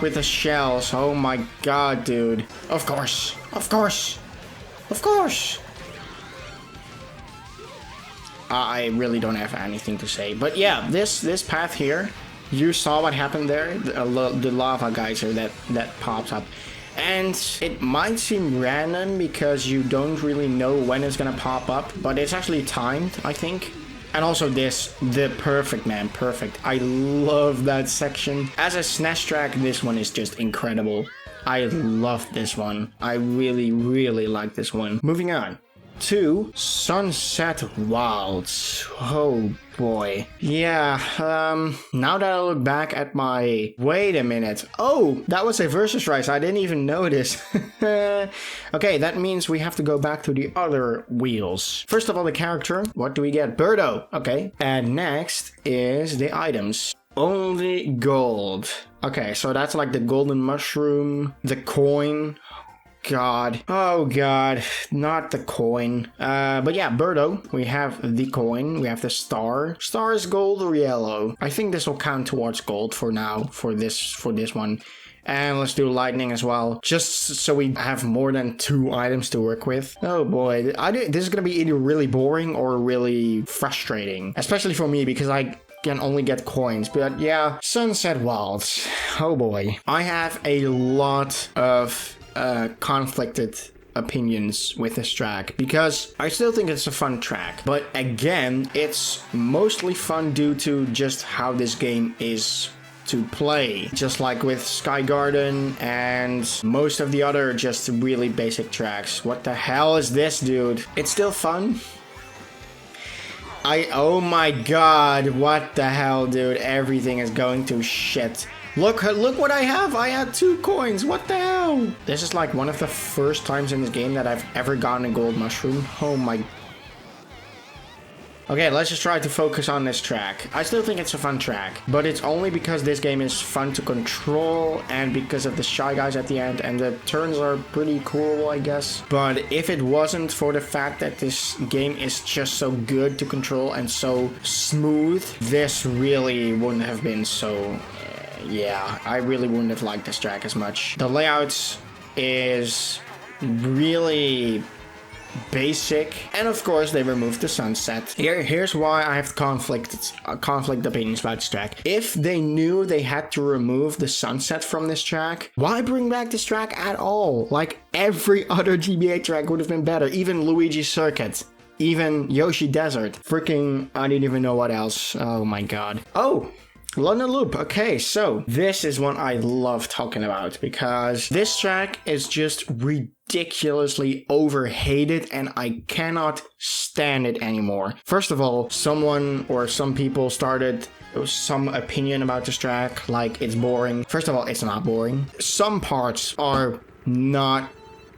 with the shells. Oh my god, dude. Of course. I really don't have anything to say, but yeah, this path here, you saw what happened there, the lava geyser that pops up. And it might seem random because you don't really know when it's gonna pop up, but it's actually timed, I think. And also the perfect, man, perfect. I love that section. As a SNES track, this one is just incredible. I love this one. I really like this one. Moving on to Sunset Wilds. Oh boy. Yeah, now that I look back at my... Wait a minute. Oh, that was a versus race. I didn't even notice. Okay, that means we have to go back to the other wheels. First of all, the character. What do we get? Birdo. Okay. And next is the items. Only gold. Okay, so that's like the golden mushroom, the coin. God. Oh god. Not the coin. But yeah, Birdo. We have the coin. We have the star. Star is gold or yellow. I think this will count towards gold for now. For this one. And let's do lightning as well. Just so we have more than 2 items to work with. Oh boy. This is gonna be either really boring or really frustrating. Especially for me because I can only get coins. But yeah, Sunset Wilds. Oh boy. I have a lot of conflicted opinions with this track because I still think it's a fun track, but again, it's mostly fun due to just how this game is to play. Just like with Sky Garden and most of the other just really basic tracks. What the hell is this, dude? It's still fun. Oh my god, what the hell, dude? Everything is going to shit. Look what I have. I had 2 coins. What the hell? This is like one of the first times in this game that I've ever gotten a gold mushroom. Oh my. Okay, let's just try to focus on this track. I still think it's a fun track, but it's only because this game is fun to control and because of the Shy Guys at the end, and the turns are pretty cool, I guess. But if it wasn't for the fact that this game is just so good to control and so smooth, this really wouldn't have been so... yeah, I really wouldn't have liked this track as much. The layout is really basic, and of course they removed the sunset. Here's why I have conflict opinions about this track. If they knew they had to remove the sunset from this track, why bring back this track at all? Like, every other GBA track would have been better. Even Luigi Circuit, even Yoshi Desert, freaking I didn't even know what else. Oh my god. Oh, London Loop. Okay, so this is one I love talking about because this track is just ridiculously overhated and I cannot stand it anymore. First of all, some people started some opinion about this track, like it's boring. First of all, it's not boring. Some parts are not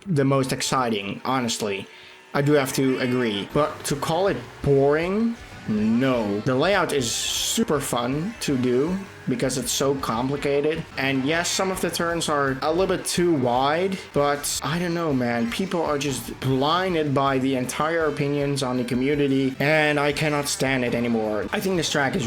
the most exciting, honestly. I do have to agree. But to call it boring... no. The layout is super fun to do because it's so complicated. And yes, some of the turns are a little bit too wide, but I don't know, man. People are just blinded by the entire opinions on the community and I cannot stand it anymore. I think this track is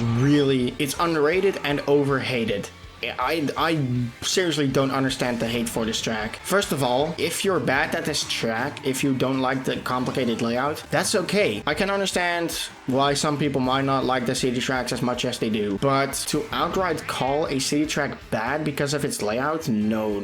it's underrated and overhated. I seriously don't understand the hate for this track. First of all, if you're bad at this track, if you don't like the complicated layout, that's okay. I can understand why some people might not like the city tracks as much as they do. But to outright call a city track bad because of its layout? No.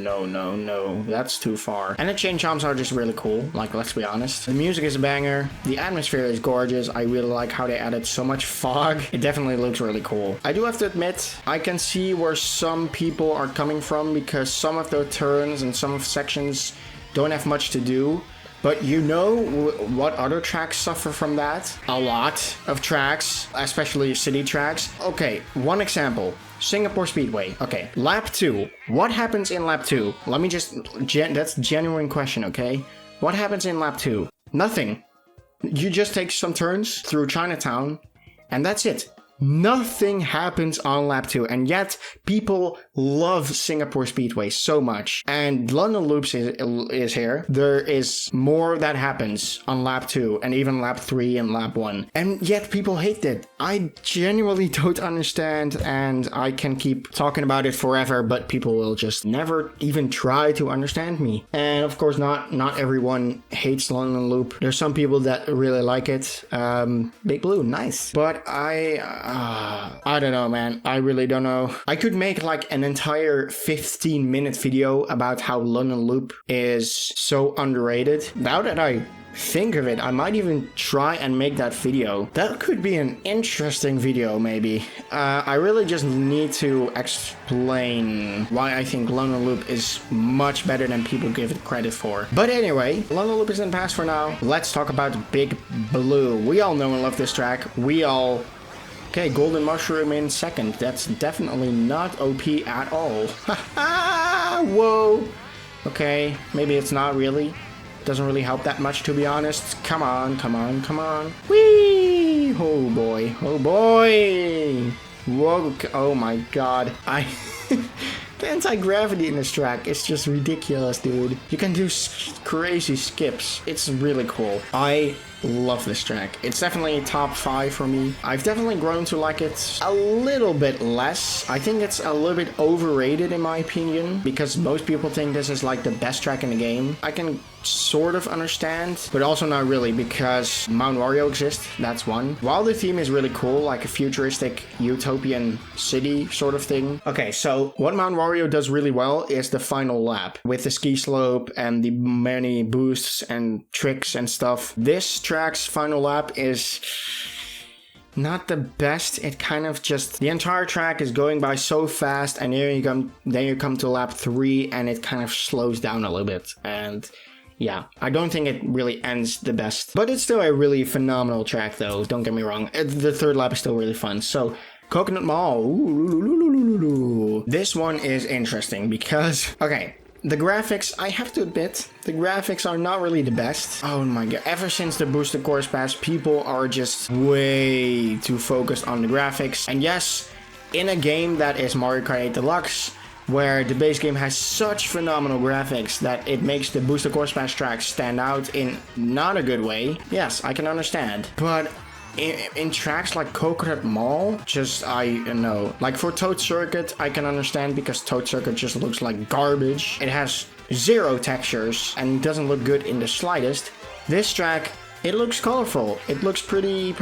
That's too far. And the chain jumps are just really cool, like, let's be honest. The music is a banger. The atmosphere is gorgeous. I really like how they added so much fog. It definitely looks really cool. I do have to admit, I can see where some people are coming from because some of the turns and some of sections don't have much to do. But you know what other tracks suffer from that? A lot of tracks, especially city tracks. Okay, one example. Singapore Speedway. Okay, lap 2. What happens in lap 2? Let me just... that's a genuine question, okay? What happens in lap 2? Nothing. You just take some turns through Chinatown, and that's it. Nothing happens on lap 2, and yet people love Singapore Speedway so much. And London Loops is here. There is more that happens on lap 2 and even lap 3 and lap 1. And yet people hate it. I genuinely don't understand, and I can keep talking about it forever, but people will just never even try to understand me. And of course, not everyone hates London Loop. There's some people that really like it. Big Blue, nice. But I don't know, man. I really don't know. I could make like an entire 15-minute video about how London Loop is so underrated. Now that I think of it, I might even try and make that video. That could be an interesting video, maybe. I really just need to explain why I think London Loop is much better than people give it credit for. But anyway, London Loop is in the past for now. Let's talk about Big Blue. We all know and love this track. Okay, Golden Mushroom in second. That's definitely not OP at all. Whoa. Okay, maybe it's not really. Doesn't really help that much, to be honest. Come on. Whee! Oh boy. Whoa. Oh my god. The anti-gravity in this track is just ridiculous, dude. You can do crazy skips. It's really cool. I love this track. It's definitely top 5 for me. I've definitely grown to like it a little bit less. I think it's a little bit overrated in my opinion, because most people think this is like the best track in the game. I can sort of understand, but also not really, because Mount Wario exists, that's one. While the theme is really cool, like a futuristic utopian city sort of thing. Okay, so what Mount Wario does really well is the final lap, with the ski slope and the many boosts and tricks and stuff. This track's final lap is not the best. It kind of just, the entire track is going by so fast, and then you come to lap 3 and it kind of slows down a little bit. And yeah, I don't think it really ends the best, but it's still a really phenomenal track though, don't get me wrong. The third lap is still really fun. So Coconut Mall, ooh, this one is interesting because, okay, the graphics, I have to admit, the graphics are not really the best. Oh my god, ever since the boosted course pass, people are just way too focused on the graphics. And yes, in a game that is Mario Kart 8 Deluxe, where the base game has such phenomenal graphics that it makes the boosted course pass tracks stand out in not a good way, yes, I can understand. But in tracks like Coconut Mall, just, I don't know. Like for Toad Circuit, I can understand because Toad Circuit just looks like garbage. It has zero textures and doesn't look good in the slightest. This track, it looks colorful. It looks pretty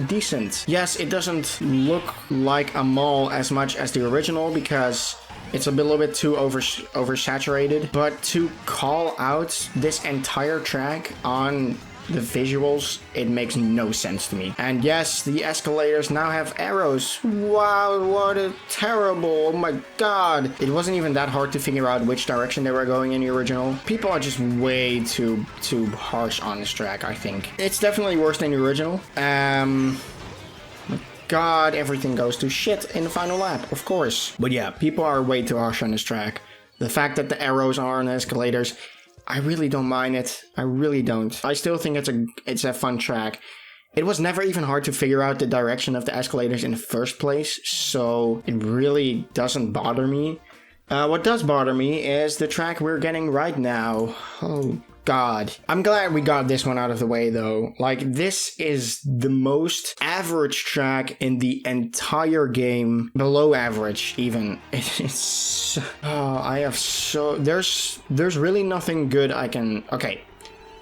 decent. Yes, it doesn't look like a mall as much as the original because it's a little bit too oversaturated. But to call out this entire track on the visuals, it makes no sense to me. And yes, the escalators now have arrows. Wow, what a terrible, oh my god. It wasn't even that hard to figure out which direction they were going in the original. People are just way too harsh on this track, I think. It's definitely worse than the original. God, everything goes to shit in the final lap, of course. But yeah, people are way too harsh on this track. The fact that the arrows are on the escalators, I really don't mind it. I really don't. I still think it's a fun track. It was never even hard to figure out the direction of the escalators in the first place, so it really doesn't bother me. What does bother me is the track we're getting right now. Oh god. I'm glad we got this one out of the way though. Like, this is the most average track in the entire game. Below average even. It's I have so there's really nothing good I can. Okay,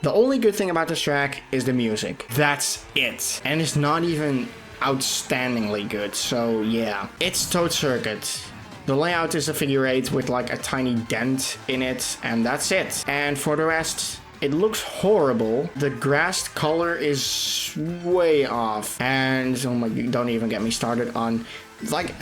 the only good thing about this track is the music. That's it. And it's not even outstandingly good. So yeah, it's Toad Circuit. The layout is a figure 8 with like a tiny dent in it, and that's it. And for the rest, it looks horrible. The grass color is way off. And oh my, don't even get me started on, like,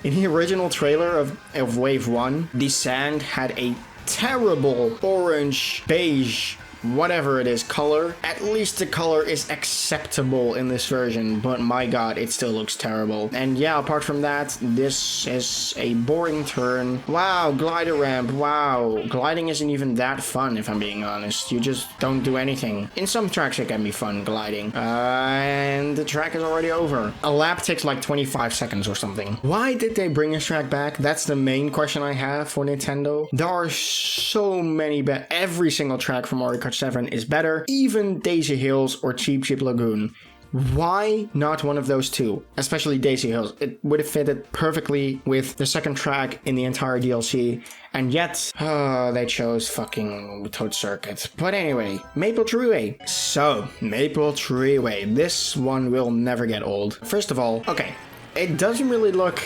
in the original trailer of Wave 1, the sand had a terrible orange, beige, whatever it is, color. At least the color is acceptable in this version, but my god, it still looks terrible. And yeah, apart from that, this is a boring turn. Wow, glider ramp, wow. Gliding isn't even that fun, if I'm being honest. You just don't do anything. In some tracks it can be fun, gliding. And the track is already over. A lap takes like 25 seconds or something. Why did they bring this track back? That's the main question I have for Nintendo. There are so many every single track from Mario Kart 7 is better, even Daisy Hills or Cheep Cheep Lagoon. Why not one of those two? Especially Daisy Hills. It would have fitted perfectly with the second track in the entire DLC, and yet, they chose fucking Toad Circuit. But anyway, Maple Treeway. So, Maple Treeway. This one will never get old. First of all, okay, it doesn't really look,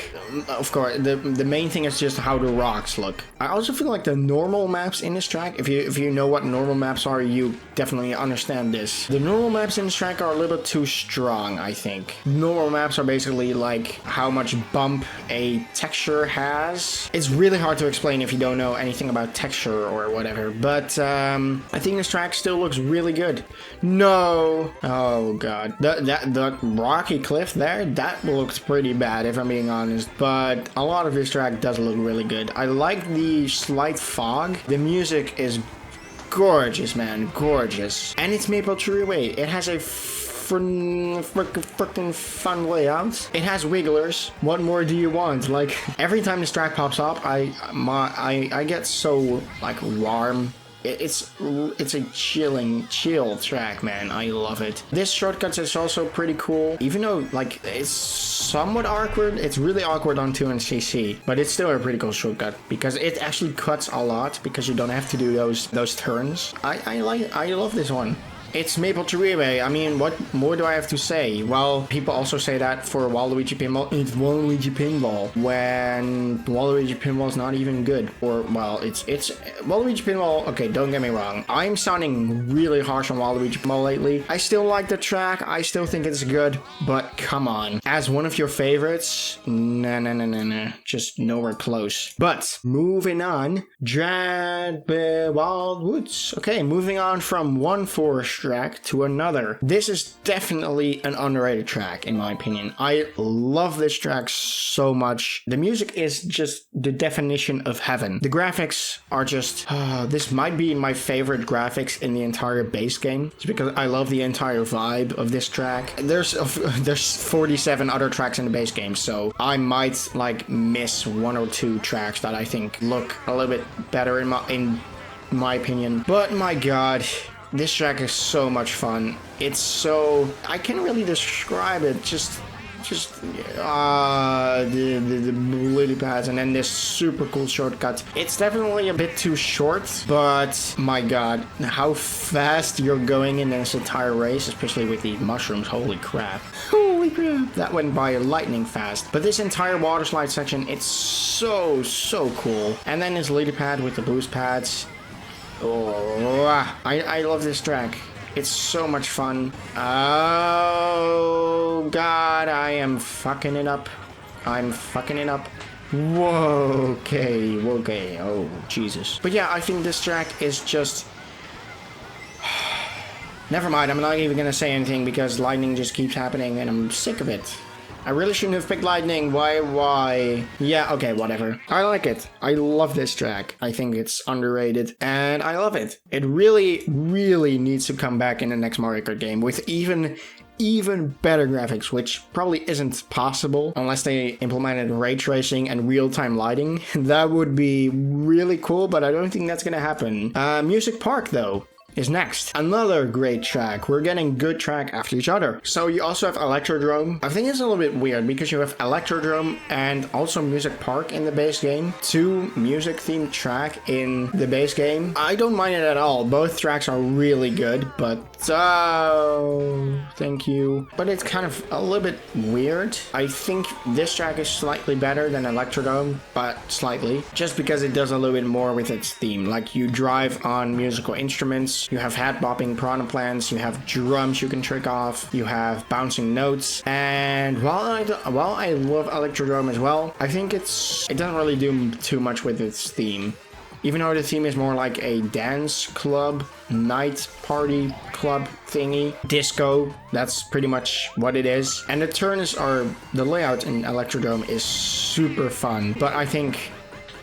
of course, the main thing is just how the rocks look. I also feel like the normal maps in this track, if you know what normal maps are, you definitely understand this. The normal maps in this track are a little bit too strong, I think. Normal maps are basically like how much bump a texture has. It's really hard to explain if you don't know anything about texture or whatever, but I think this track still looks really good. No! Oh god. The rocky cliff there, that looks pretty bad if I'm being honest, but a lot of this track does look really good. I like the slight fog. The music is gorgeous, man, gorgeous. And it's Maple Treeway. It has a freaking fun layout. It has wigglers. What more do you want? Like, every time this track pops up, I get so like warm. It's a chill track, man. I love it. This shortcut is also pretty cool, even though like it's somewhat awkward. It's really awkward on 2NCC, but it's still a pretty cool shortcut because it actually cuts a lot because you don't have to do those turns. I love this one. It's Maple Treeway. I mean, what more do I have to say? Well, people also say that for Waluigi Pinball. It's Waluigi Pinball when Waluigi Pinball is not even good. Or, well, it's Waluigi Pinball. Okay, don't get me wrong. I'm sounding really harsh on Waluigi Pinball lately. I still like the track. I still think it's good. But come on. As one of your favorites, nah. Just nowhere close. But moving on, Wild Woods. Okay, moving on from one forest track to another. This is definitely an underrated track, in my opinion. I love this track so much. The music is just the definition of heaven. The graphics are just... this might be my favorite graphics in the entire base game. It's because I love the entire vibe of this track. There's 47 other tracks in the base game, so I might like miss one or two tracks that I think look a little bit better in my opinion. But my god, this track is so much fun. It's so... I can't really describe it. Just the lily pads and then this super cool shortcut. It's definitely a bit too short, but my god, how fast you're going in this entire race, especially with these mushrooms. Holy crap. Holy crap. That went by lightning fast. But this entire water slide section, it's so cool. And then this lily pad with the boost pads. Oh, I love this track. It's so much fun. Oh, God, I am fucking it up. Whoa, okay. Oh, Jesus. But yeah, I think this track is just... Never mind, I'm not even gonna say anything because lightning just keeps happening and I'm sick of it. I really shouldn't have picked lightning. Why? Yeah, okay, whatever. I like it. I love this track. I think it's underrated and I love it. It really needs to come back in the next Mario Kart game with even better graphics, which probably isn't possible unless they implemented ray tracing and real-time lighting. That would be really cool, but I don't think that's gonna happen. Music Park, though, is next. Another great track. We're getting good track after each other. So you also have Electrodrome. I think it's a little bit weird because you have Electrodrome and also Music Park in the base game. Two music themed track in the base game. I don't mind it at all. Both tracks are really good, but thank you. But it's kind of a little bit weird. I think this track is slightly better than Electrodrome, but slightly. Just because it does a little bit more with its theme. Like you drive on musical instruments. You have head-bopping piranha plants, you have drums you can trick off, you have bouncing notes, and while I love Electrodrome as well, I think it doesn't really do too much with its theme. Even though the theme is more like a dance club, night party club thingy, disco, that's pretty much what it is. And the layout in Electrodrome is super fun, but I think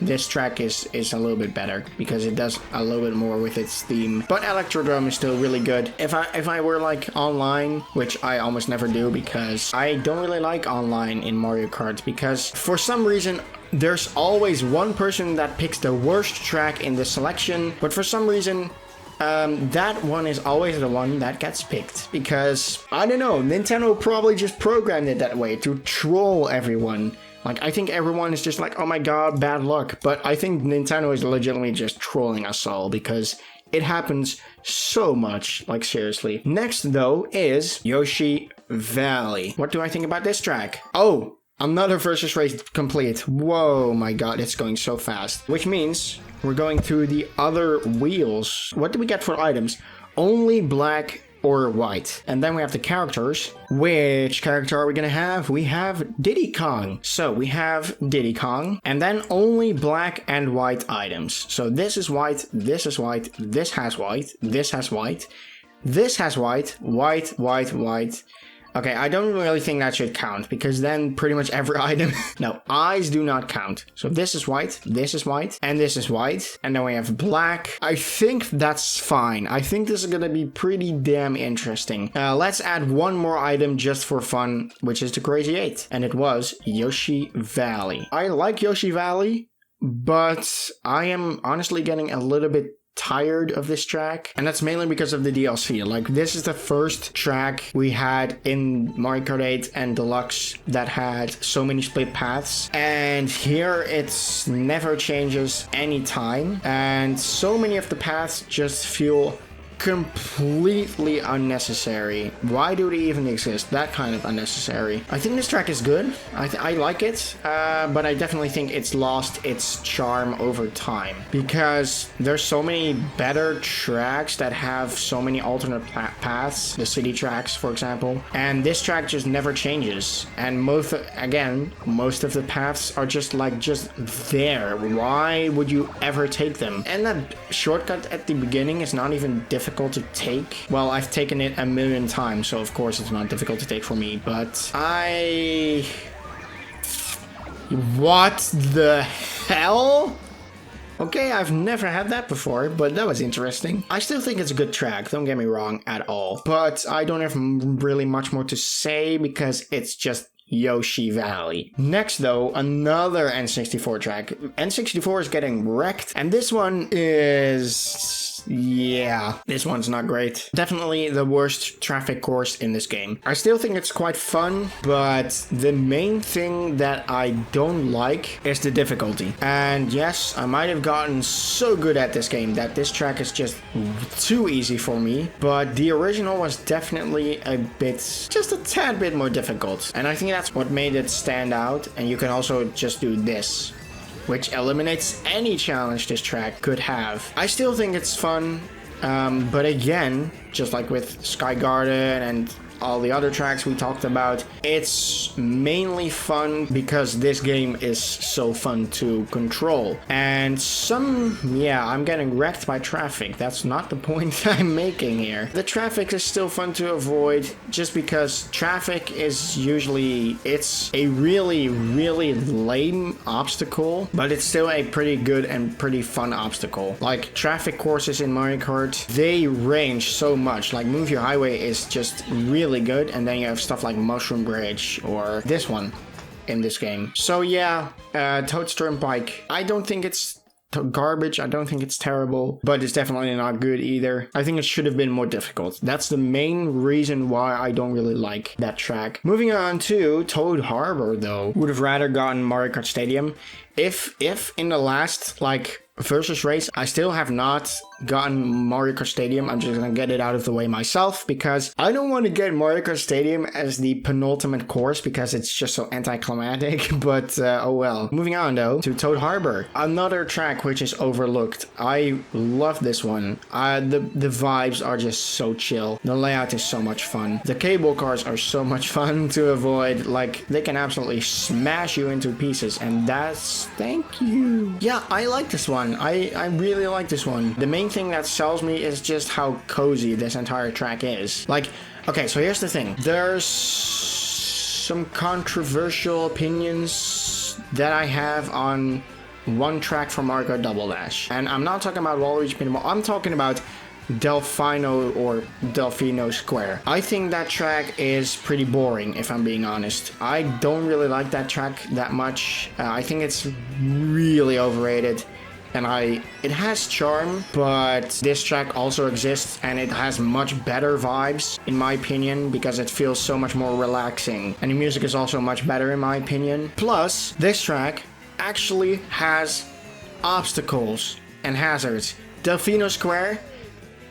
this track is a little bit better because it does a little bit more with its theme. But Electrodrome is still really good. If I were like online, which I almost never do because I don't really like online in Mario Kart, because for some reason there's always one person that picks the worst track in the selection, but for some reason that one is always the one that gets picked. Because, I don't know, Nintendo probably just programmed it that way to troll everyone. Like, I think everyone is just like, oh my god, bad luck. But I think Nintendo is legitimately just trolling us all because it happens so much. Like, seriously. Next, though, is Yoshi Valley. What do I think about this track? Oh, another versus race complete. Whoa, my god, it's going so fast. Which means we're going through the other wheels. What do we get for items? Only black or white. And then we have the characters. Which character are we gonna have? We have Diddy Kong. So we have Diddy Kong, and then only black and white items. So this is white, this is white, this has white, this has white, this has white, white. Okay, I don't really think that should count, because then pretty much every item... No, eyes do not count. So this is white, and this is white, and then we have black. I think that's fine. I think this is gonna be pretty damn interesting. Let's add one more item just for fun, which is the Crazy 8, and it was Yoshi Valley. I like Yoshi Valley, but I am honestly getting a little bit tired of this track, and that's mainly because of the DLC. Like, this is the first track we had in Mario Kart 8 and Deluxe that had so many split paths, and here it's never changes any time, and so many of the paths just feel completely unnecessary. Why do they even exist? That kind of unnecessary. I think this track is good. I like it, but I definitely think it's lost its charm over time because there's so many better tracks that have so many alternate paths, the city tracks for example, and this track just never changes, and most of the paths are just there. Why would you ever take them? And that shortcut at the beginning is not even difficult to take. Well, I've taken it a million times, so of course it's not difficult to take for me, but what the hell? Okay, I've never had that before, but that was interesting. I still think it's a good track, don't get me wrong at all. But I don't have really much more to say because it's just Yoshi Valley. Next though, another N64 track. N64 is getting wrecked, and this one is... yeah, this one's not great. Definitely the worst traffic course in this game. I still think it's quite fun, but the main thing that I don't like is the difficulty. And yes, I might have gotten so good at this game that this track is just too easy for me, but the original was definitely just a tad bit more difficult. And I think that's what made it stand out. And you can also just do this, which eliminates any challenge this track could have. I still think it's fun, but again, just like with Sky Garden and all the other tracks we talked about, it's mainly fun because this game is so fun to control. And I'm getting wrecked by traffic. That's not the point I'm making here. The traffic is still fun to avoid just because traffic is it's a really, really lame obstacle, but it's still a pretty good and pretty fun obstacle. Like traffic courses in Mario Kart, they range so much. Like Move Your Highway is just really good, and then you have stuff like Mushroom Bridge or this one in this game. So yeah, Toad's Turnpike, I don't think it's garbage, I don't think it's terrible, but it's definitely not good either. I think it should have been more difficult. That's the main reason why I don't really like that track. Moving on to Toad Harbor though, would have rather gotten Mario Kart Stadium. If in the last versus race I still have not gotten Mario Kart Stadium, I'm just gonna get it out of the way myself because I don't want to get Mario Kart Stadium as the penultimate course because it's just so anticlimactic, but oh well. Moving on though to Toad Harbor, another track which is overlooked. I love this one. The vibes are just so chill. The layout is so much fun. The cable cars are so much fun to avoid. Like they can absolutely smash you into pieces, and thank you. Yeah, I like this one. I really like this one. The main thing that sells me is just how cozy this entire track is. Like, okay, so here's the thing. There's some controversial opinions that I have on one track from Mario Kart Double Dash. And I'm not talking about Waluigi Stadium Mall. I'm talking about Delfino or Delfino Square. I think that track is pretty boring, if I'm being honest. I don't really like that track that much. I think it's really overrated. And it has charm, but this track also exists and it has much better vibes, in my opinion, because it feels so much more relaxing. And the music is also much better, in my opinion. Plus, this track actually has obstacles and hazards. Delfino Square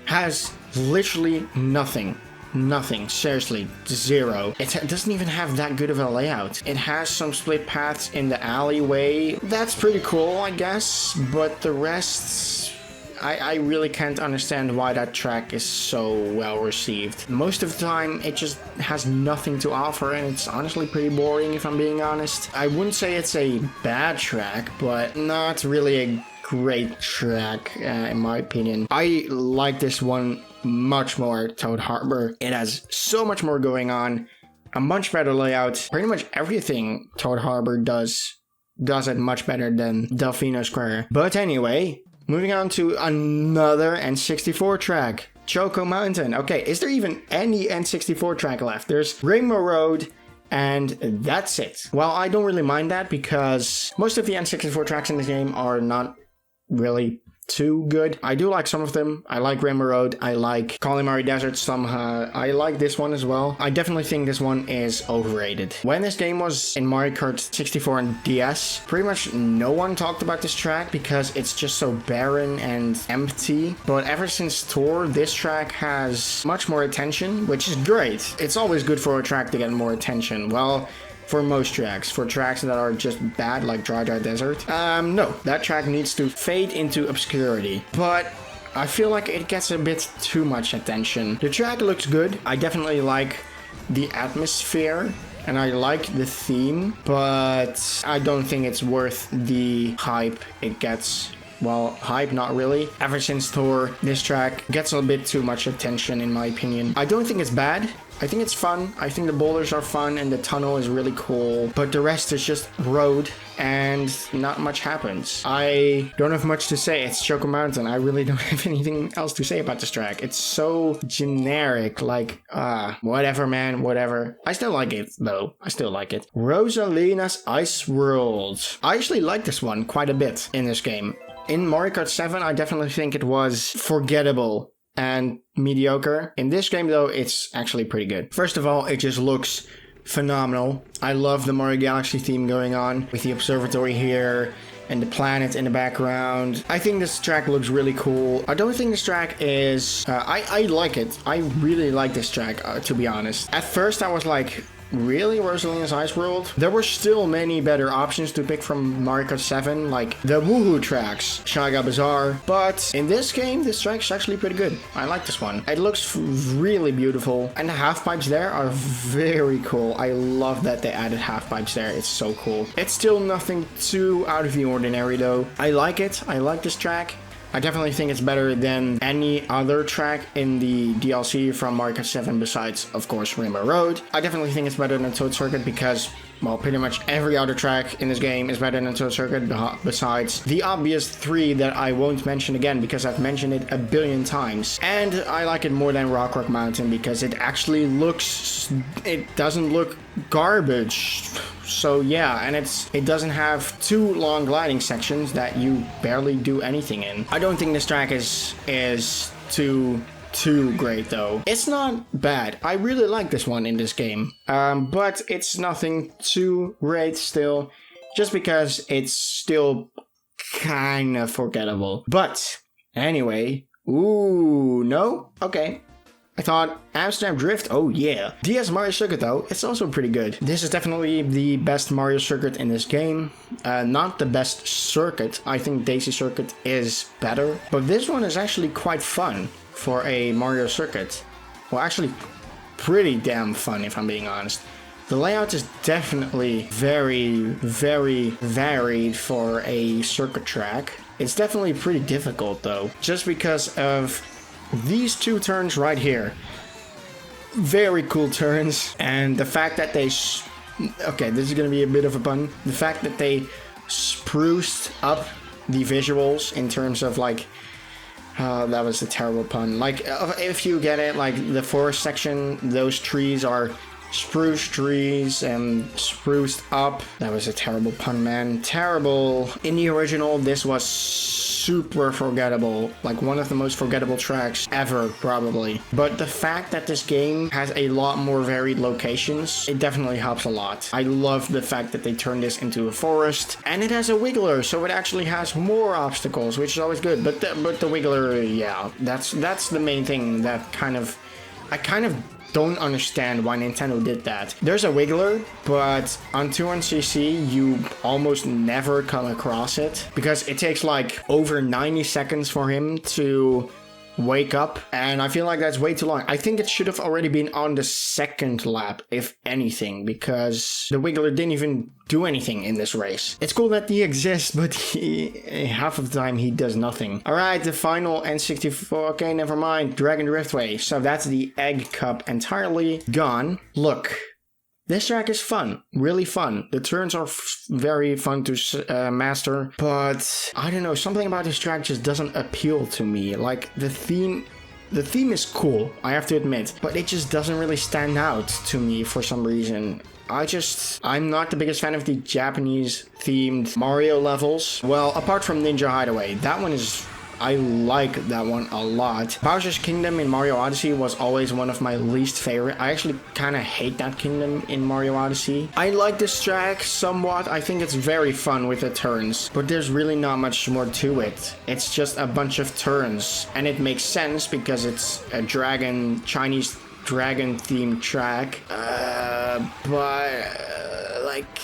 has literally nothing. Nothing, seriously, zero. It doesn't even have that good of a layout. It has some split paths in the alleyway. That's pretty cool, I guess, but the rest, I really can't understand why that track is so well received. Most of the time, it just has nothing to offer, and it's honestly pretty boring, if I'm being honest. I wouldn't say it's a bad track, but not really a great track, in my opinion. I like this one much more, Toad Harbor. It has so much more going on, a much better layout. Pretty much everything Toad Harbor does it much better than Delfino Square. But anyway, moving on to another N64 track, Choco Mountain. Okay, is there even any N64 track left? There's Rainbow Road, and that's it. Well, I don't really mind that because most of the N64 tracks in the game are not really too good. I do like some of them. I like Rainbow Road. I like Kalimari Desert somehow. I like this one as well. I definitely think this one is overrated. When this game was in Mario Kart 64 and DS, pretty much no one talked about this track because it's just so barren and empty. But ever since Tour, this track has much more attention, which is great. It's always good for a track to get more attention. Well, for most tracks. For tracks that are just bad, like Dry Dry Desert, no, that track needs to fade into obscurity. But I feel like it gets a bit too much attention. The track looks good. I definitely like the atmosphere and I like the theme, but I don't think it's worth the hype it gets. Well, hype, not really. Ever since Tour, this track gets a bit too much attention in my opinion. I don't think it's bad. I think it's fun. I think the boulders are fun and the tunnel is really cool. But the rest is just road and not much happens. I don't have much to say. It's Choco Mountain. I really don't have anything else to say about this track. It's so generic. Like, whatever, man, whatever. I still like it, though. I still like it. Rosalina's Ice World. I actually like this one quite a bit in this game. In Mario Kart 7, I definitely think it was forgettable and mediocre. In this game, though, it's actually pretty good. First of all, it just looks phenomenal. I love the Mario Galaxy theme going on with the observatory here and the planet in the background. I think this track looks really cool. I don't think this track is... I like it. I really like this track, to be honest. At first, I was like... Really? Rosalina's Ice World? There were still many better options to pick from Mario Kart 7, like the Woohoo tracks, Shaga Bazaar, but in this game, this track's actually pretty good. I like this one. It looks really beautiful, and the half pipes there are very cool. I love that they added half pipes there. It's so cool. It's still nothing too out of the ordinary, though. I like it. I like this track. I definitely think it's better than any other track in the DLC from Mario Kart 7 besides, of course, Rainbow Road. I definitely think it's better than Toad Circuit because, well, pretty much every other track in this game is better than Toad Circuit besides the obvious three that I won't mention again because I've mentioned it a billion times. And I like it more than Rock Mountain because it actually looks... It doesn't look garbage. So yeah, and it doesn't have too long gliding sections that you barely do anything in. I don't think this track is too great though. It's not bad. I really like this one in this game. But it's nothing too great still, just because it's still kind of forgettable. But anyway, ooh, no? Okay. I thought Amsterdam Drift, oh yeah. DS Mario Circuit though, it's also pretty good. This is definitely the best Mario Circuit in this game. Not the best circuit. I think Daisy Circuit is better. But this one is actually quite fun for a Mario Circuit. Well, actually pretty damn fun if I'm being honest. The layout is definitely very, very varied for a circuit track. It's definitely pretty difficult though, just because of these two turns right here. Very cool turns. And the fact that they... okay, this is going to be a bit of a pun. The fact that they spruced up the visuals in terms of like... that was a terrible pun. Like, if you get it, like the forest section, those trees are spruce trees and spruced up. That was a terrible pun, man. Terrible. In the original, this was super forgettable. Like one of the most forgettable tracks ever, probably. But the fact that this game has a lot more varied locations, it definitely helps a lot. I love the fact that they turned this into a forest. And it has a wiggler, so it actually has more obstacles, which is always good. But the wiggler, yeah, that's the main thing that I kind of don't understand why Nintendo did that. There's a wiggler, but on 200cc you almost never come across it because it takes like over 90 seconds for him to wake up, and I feel like that's way too long. I think it should have already been on the second lap, if anything, because the wiggler didn't even do anything in this race. It's cool that he exists, but half of the time he does nothing. Alright, the final N64, okay, never mind, Dragon Driftway. So that's the Egg Cup entirely gone. Look. This track is fun, really fun. The turns are very fun to master, but I don't know, something about this track just doesn't appeal to me. Like the theme is cool, I have to admit, but it just doesn't really stand out to me for some reason. I'm not the biggest fan of the Japanese themed Mario levels. Well, apart from Ninja Hideaway, that one is I like that one a lot. Bowser's Kingdom in Mario Odyssey was always one of my least favorite. I actually kind of hate that kingdom in Mario Odyssey. I like this track somewhat. I think it's very fun with the turns, but there's really not much more to it. It's just a bunch of turns, and it makes sense because it's a Chinese dragon themed track. Like,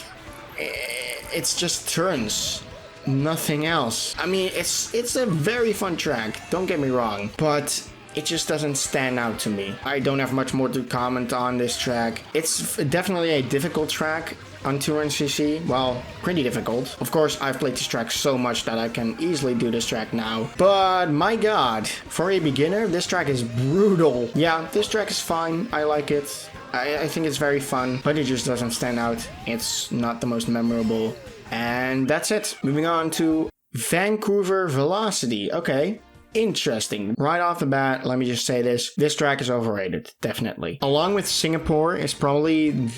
it's just turns. Nothing else. I mean, it's a very fun track, don't get me wrong, but it just doesn't stand out to me. I don't have much more to comment on this track. It's definitely a difficult track on 200cc. Well, pretty difficult. Of course, I've played this track so much that I can easily do this track now. But my god, for a beginner, this track is brutal. Yeah, this track is fine. I like it. I think it's very fun, but it just doesn't stand out. It's not the most memorable. And that's it. Moving on to Vancouver Velocity. Okay, interesting. Right off the bat, let me just say this. This track is overrated, definitely. Along with Singapore, is probably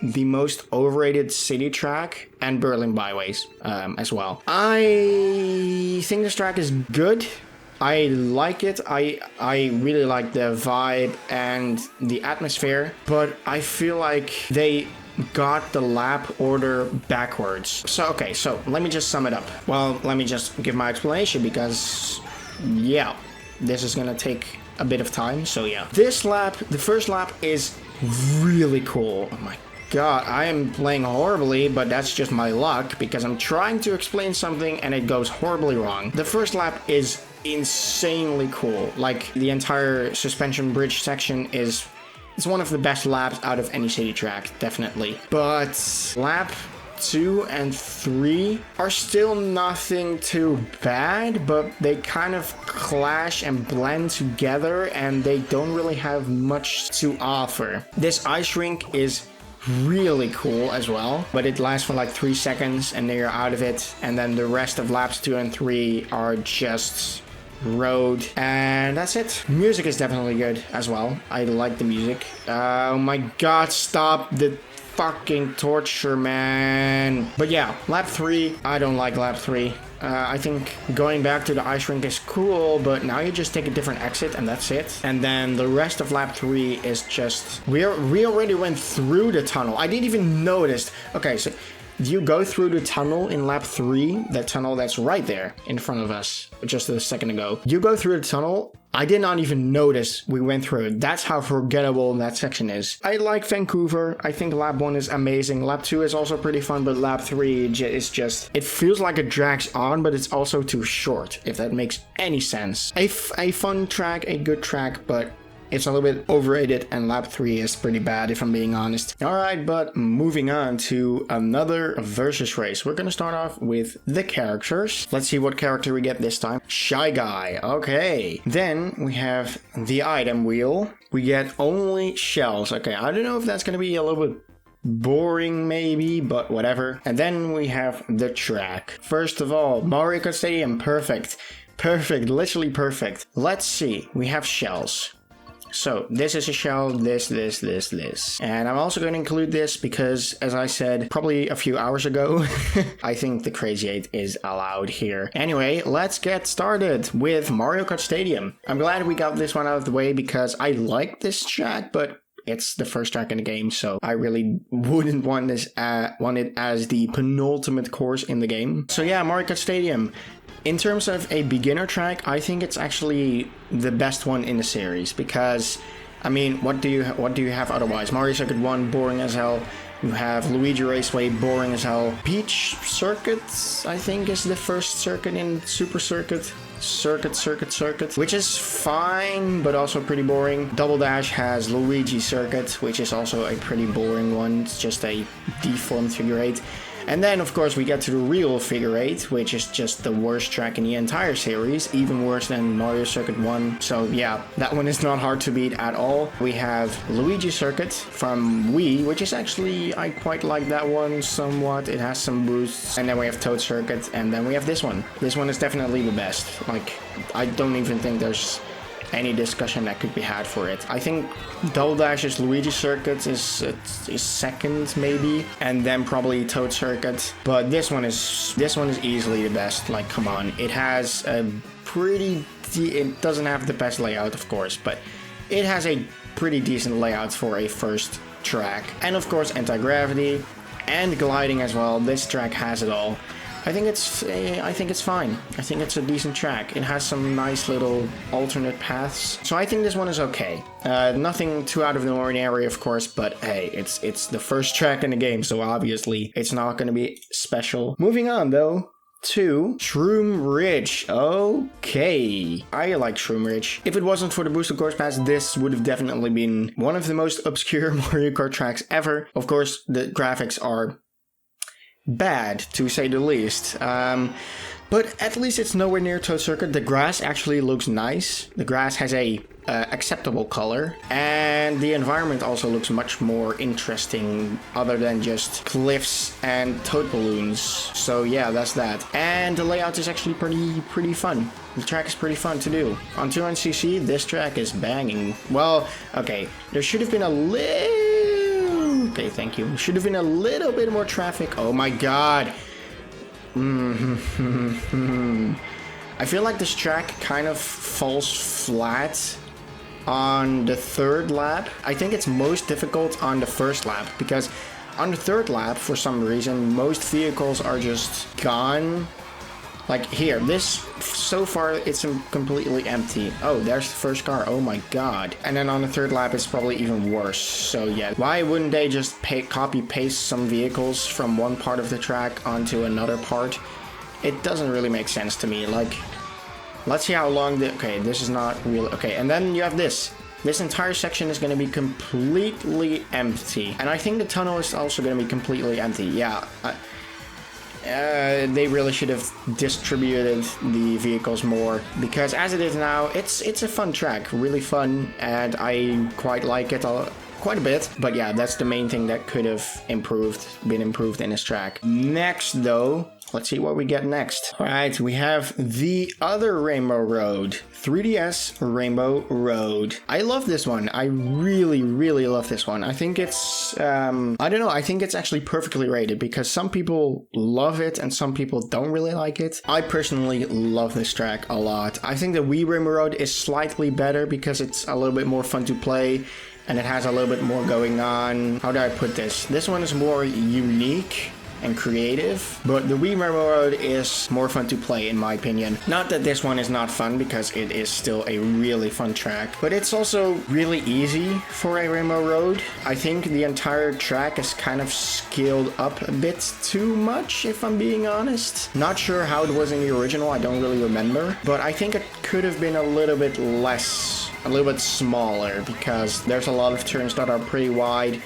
the most overrated city track, and Berlin Byways as well. I think this track is good. I like it. I really like the vibe and the atmosphere, but I feel like they got the lap order backwards. So let me just sum it up. Well, let me just give my explanation because, yeah, this is gonna take a bit of time. So yeah, this lap, the first lap, is really cool. Oh my god, I am playing horribly, but that's just my luck because I'm trying to explain something and it goes horribly wrong. The first lap is insanely cool. Like, the entire suspension bridge section it's one of the best laps out of any city track, definitely. But lap 2 and 3 are still nothing too bad, but they kind of clash and blend together and they don't really have much to offer. This ice rink is really cool as well, but it lasts for like 3 seconds and then you're out of it, and then the rest of laps 2 and 3 are just road, and that's it. Music is definitely good as well. I like the music. Oh my god, stop the fucking torture, man. But yeah, lap 3, I don't like lap 3. I think going back to the ice rink is cool, but now you just take a different exit and that's it. And then the rest of lap 3 is just, we already went through the tunnel. I didn't even notice. Okay, so you go through the tunnel in lap 3, that tunnel that's right there in front of us just a second ago. You go through the tunnel. I did not even notice we went through it. That's how forgettable that section is. I like Vancouver. I think lap 1 is amazing. Lap 2 is also pretty fun, but lap 3 is just, it feels like it drags on, but it's also too short, if that makes any sense. A fun track, a good track, but it's a little bit overrated, and lap 3 is pretty bad if I'm being honest. Alright, but moving on to another versus race. We're gonna start off with the characters. Let's see what character we get this time. Shy Guy, okay. Then we have the item wheel. We get only shells. Okay, I don't know if that's gonna be a little bit boring maybe, but whatever. And then we have the track. First of all, Mario Kart Stadium, perfect. Perfect, literally perfect. Let's see, we have shells. So this is a shell, this. And I'm also going to include this because, as I said probably a few hours ago, I think the Crazy 8 is allowed here. Anyway, let's get started with Mario Kart Stadium. I'm glad we got this one out of the way because I like this track, but it's the first track in the game, so I really wouldn't want it as the penultimate course in the game. So yeah, Mario Kart Stadium. In terms of a beginner track, I think it's actually the best one in the series because, I mean, what do you have otherwise? Mario Circuit 1, boring as hell. You have Luigi Raceway, boring as hell. Peach Circuit, I think, is the first circuit in Super Circuit. Circuit, which is fine, but also pretty boring. Double Dash has Luigi Circuit, which is also a pretty boring one. It's just a deformed figure 8. And then, of course, we get to the real figure 8, which is just the worst track in the entire series, even worse than Mario Circuit 1. So yeah, that one is not hard to beat at all. We have Luigi Circuit from Wii, which is actually, I quite like that one somewhat. It has some boosts. And then we have Toad Circuit, and then we have this one. This one is definitely the best. Like, I don't even think there's any discussion that could be had for it. I think Double Dash's Luigi Circuit is second maybe, and then probably Toad Circuit. But this one is easily the best. Like, come on, it has a it doesn't have the best layout, of course, but it has a pretty decent layout for a first track. And of course, anti-gravity and gliding as well. This track has it all. I think it's fine. I think it's a decent track. It has some nice little alternate paths. So I think this one is okay. Nothing too out of the ordinary, of course, but hey, it's the first track in the game, so obviously it's not going to be special. Moving on, though, to Shroom Ridge. Okay, I like Shroom Ridge. If it wasn't for the Booster Course Pass, this would have definitely been one of the most obscure Mario Kart tracks ever. Of course, the graphics are bad, to say the least. But at least it's nowhere near Toad Circuit. The grass actually looks nice. The grass has a acceptable color, and the environment also looks much more interesting other than just cliffs and toad balloons. So yeah, that's that. And the layout is actually pretty fun. The track is pretty fun to do. On 200cc, this track is banging. Well, okay, there should have been a little... Okay, thank you. Should have been a little bit more traffic. Oh my god. I feel like this track kind of falls flat on the third lap. I think it's most difficult on the first lap, because on the third lap, for some reason, most vehicles are just gone. Like here, this, so far, it's completely empty. Oh, there's the first car. Oh my god. And then on the third lap, it's probably even worse. So yeah, why wouldn't they just copy-paste some vehicles from one part of the track onto another part? It doesn't really make sense to me. Like, let's see how long okay, this is not real. Okay, and then you have this. This entire section is going to be completely empty. And I think the tunnel is also going to be completely empty. Yeah, they really should have distributed the vehicles more, because as it is now, it's a fun track, really fun, and I quite like it quite a bit. But yeah, that's the main thing that could have been improved in this track. Next though, let's see what we get next. Alright, we have the other Rainbow Road. 3DS Rainbow Road. I love this one. I really love this one. I think it's, I don't know, I think it's actually perfectly rated, because some people love it and some people don't really like it. I personally love this track a lot. I think the Wii Rainbow Road is slightly better because it's a little bit more fun to play and it has a little bit more going on. How do I put this? This one is more unique and creative, but the Wii Rainbow Road is more fun to play, in my opinion. Not that this one is not fun, because it is still a really fun track, but it's also really easy for a Rainbow Road. I think the entire track is kind of scaled up a bit too much, if I'm being honest. Not sure how it was in the original, I don't really remember, but I think it could have been a little bit less, a little bit smaller, because there's a lot of turns that are pretty wide.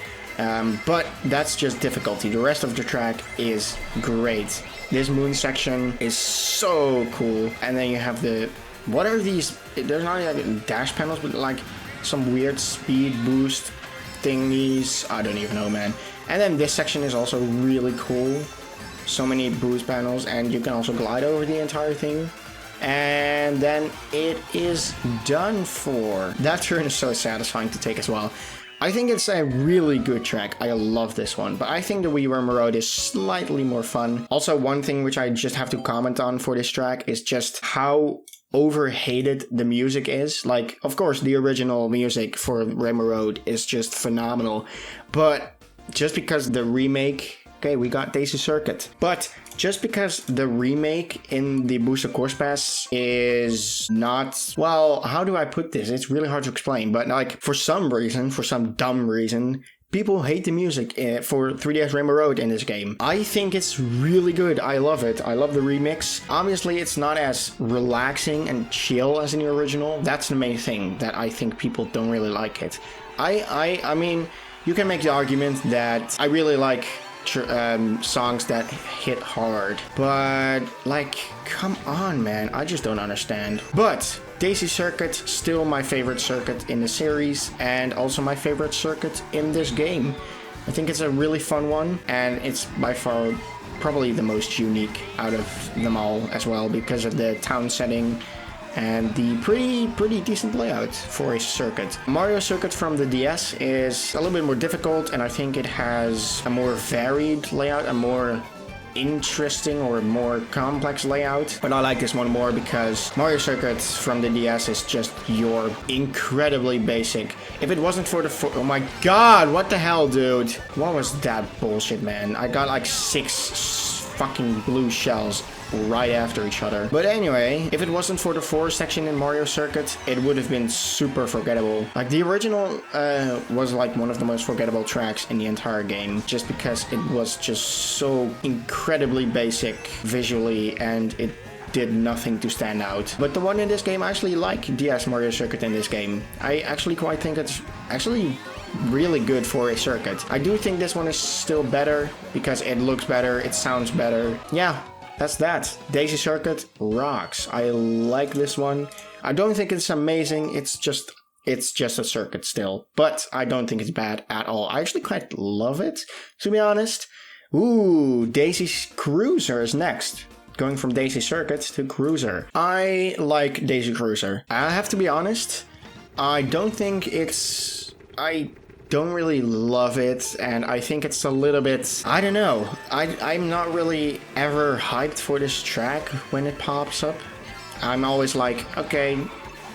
But that's just difficulty. The rest of the track is great. This moon section is so cool. And then you have the... What are these? There's not even dash panels, but like some weird speed boost thingies. I don't even know, man. And then this section is also really cool. So many boost panels, and you can also glide over the entire thing. And then it is done for. That turn is so satisfying to take as well. I think it's a really good track. I love this one, but I think the Wii Rainbow Road is slightly more fun. Also, one thing which I just have to comment on for this track is just how overhated the music is. Like, of course, the original music for Rainbow Road is just phenomenal, but just because the remake... Okay, we got Daisy Circuit. But just because the remake in the Booster Course Pass is not... Well, how do I put this? It's really hard to explain. But like, for some reason, for some dumb reason, people hate the music for 3DS Rainbow Road in this game. I think it's really good. I love it. I love the remix. Obviously, it's not as relaxing and chill as in the original. That's the main thing that I think people don't really like it. I mean, you can make the argument that I really like... songs that hit hard, but like, come on, man, I just don't understand. But Daisy Circuit, still my favorite circuit in the series, and also my favorite circuit in this game. I think it's a really fun one, and it's by far probably the most unique out of them all as well, because of the town setting and the pretty decent layout for a circuit. Mario Circuit from the DS is a little bit more difficult, and I think it has a more varied layout, a more interesting or more complex layout, but I like this one more because Mario Circuit from the DS is just your incredibly basic. If it wasn't for the oh my god, what the hell, dude? What was that bullshit, man? I got like 6 fucking blue shells right after each other. But anyway, if it wasn't for the forest section in Mario Circuit, it would have been super forgettable. Like, the original was like one of the most forgettable tracks in the entire game, just because it was just so incredibly basic visually, and it did nothing to stand out. But the one in this game, I actually like DS Mario Circuit in this game. I actually quite think it's actually really good for a circuit. I do think this one is still better because it looks better, it sounds better. Yeah, that's that. Daisy Circuit rocks. I like this one. I don't think it's amazing. It's just a circuit still, but I don't think it's bad at all. I actually quite love it, to be honest. Ooh, Daisy Cruiser is next. Going from Daisy Circuit to Cruiser. I like Daisy Cruiser. I have to be honest. I don't really love it, and I think it's a little bit, I don't know. I'm not really ever hyped for this track when it pops up. I'm always like, okay,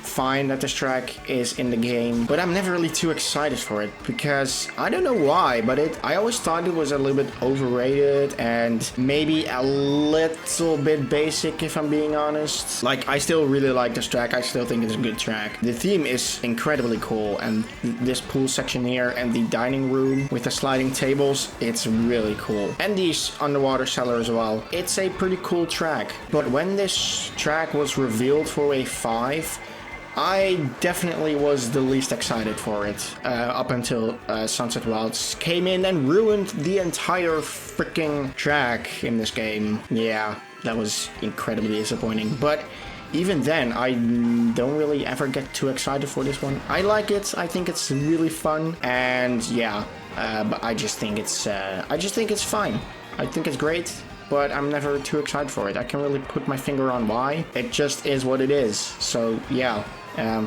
fine that this track is in the game, but I'm never really too excited for it because I don't know why, but I always thought it was a little bit overrated and maybe a little bit basic, if I'm being honest. Like, I still really like this track. I still think it's a good track. The theme is incredibly cool, and this pool section here and the dining room with the sliding tables, it's really cool. And these underwater cellar as well. It's a pretty cool track, but when this track was revealed for a 5, I definitely was the least excited for it, up until Sunset Wilds came in and ruined the entire freaking track in this game. Yeah, that was incredibly disappointing, but even then, I don't really ever get too excited for this one. I like it, I think it's really fun, and yeah, but I just think it's fine. I think it's great, but I'm never too excited for it. I can't really put my finger on why. It just is what it is, so yeah.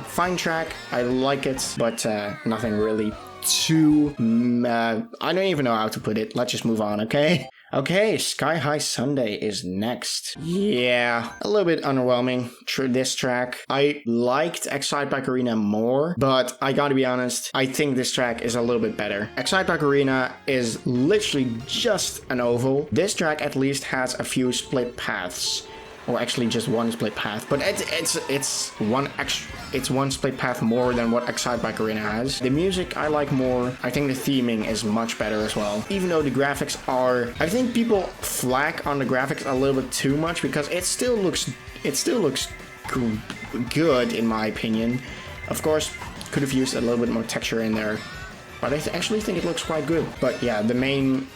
Fine track, I like it, but nothing really too... I don't even know how to put it. Let's just move on, okay? Okay, Sky High Sunday is next. Yeah, a little bit underwhelming, this track. I liked Excitebike Arena more, but I gotta be honest, I think this track is a little bit better. Excitebike Arena is literally just an oval. This track at least has a few split paths. Or actually just one split path, but it's one split path more than what Excitebike Arena has. The music I like more. I think the theming is much better as well. Even though the graphics are, I think people flack on the graphics a little bit too much because it still looks good in my opinion. Of course, could have used a little bit more texture in there, but I actually think it looks quite good. But yeah, the main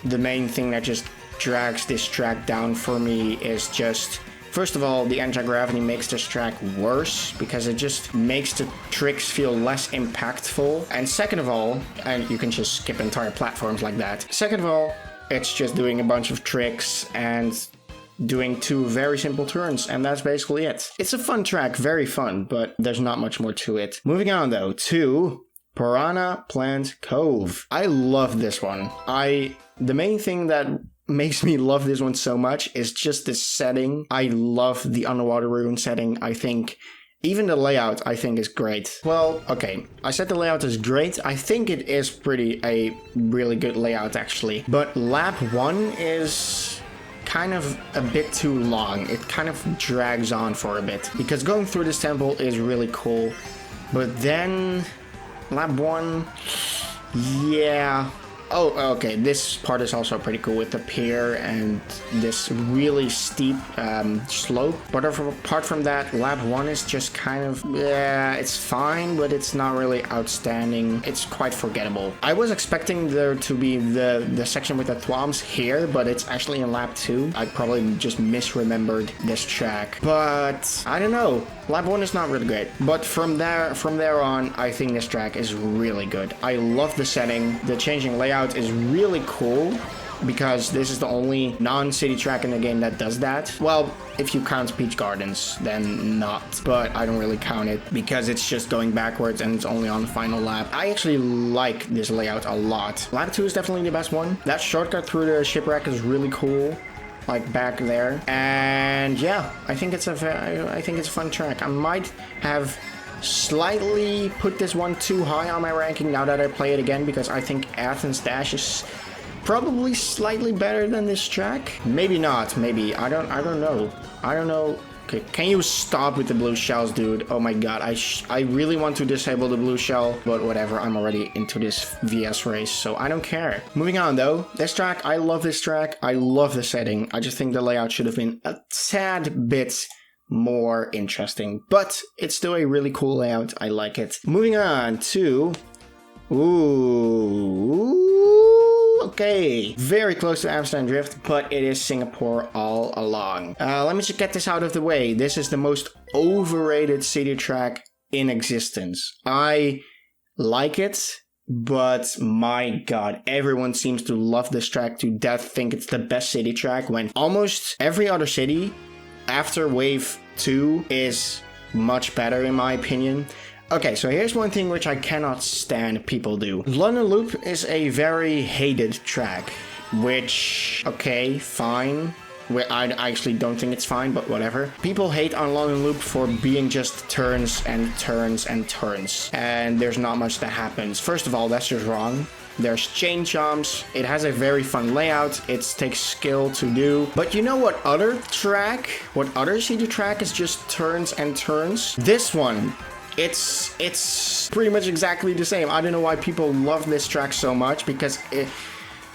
thing that just drags this track down for me is just, first of all, the anti-gravity makes this track worse because it just makes the tricks feel less impactful. And second of all, and you can just skip entire platforms like that. Second of all, it's just doing a bunch of tricks and doing 2 very simple turns, and that's basically it. It's a fun track, very fun, but there's not much more to it. Moving on though to Piranha Plant Cove. I love this one. The main thing that makes me love this one so much is just the setting. I love the underwater ruin setting. I think even the layout I think is great. Well, okay, I said the layout is great. I think it is a really good layout actually. But lap 1 is kind of a bit too long. It kind of drags on for a bit because going through this temple is really cool. But then lap 1, yeah. Oh, okay, this part is also pretty cool with the pier and this really steep slope. But apart from that, lap 1 is just kind of, yeah, it's fine, but it's not really outstanding. It's quite forgettable. I was expecting there to be the section with the thwomps here, but it's actually in lap 2. I probably just misremembered this track. But I don't know. Lap 1 is not really great, but from there on, I think this track is really good. I love the setting. The changing layout is really cool because this is the only non-city track in the game that does that. Well, if you count Peach Gardens, then not, but I don't really count it because it's just going backwards and it's only on the final lap. I actually like this layout a lot. Lap 2 is definitely the best one. That shortcut through the shipwreck is really cool. like back there. And yeah, I think it's a fun track. I might have slightly put this one too high on my ranking now that I play it again, because I think Athens Dash is probably slightly better than this track. Maybe not, maybe. I don't know. Okay, can you stop with the blue shells, dude? Oh my god, I really want to disable the blue shell, but whatever, I'm already into this VS race, so I don't care. Moving on though, this track, I love this track. I love the setting. I just think the layout should have been a tad bit more interesting, but it's still a really cool layout. I like it. Moving on to... Okay, very close to Amsterdam Drift, but it is Singapore all along. Let me just get this out of the way. This is the most overrated city track in existence. I like it, but my god, everyone seems to love this track to death, think it's the best city track, when almost every other city after Wave 2 is much better in my opinion. Okay, so here's one thing which I cannot stand people do. London Loop is a very hated track, which, okay, fine. I actually don't think it's fine, but whatever. People hate on London Loop for being just turns and turns and turns, and there's not much that happens. First of all, that's just wrong. There's chain jumps, it has a very fun layout, it takes skill to do. But you know what other city track is just turns and turns? This one. It's pretty much exactly the same. I don't know why people love this track so much, because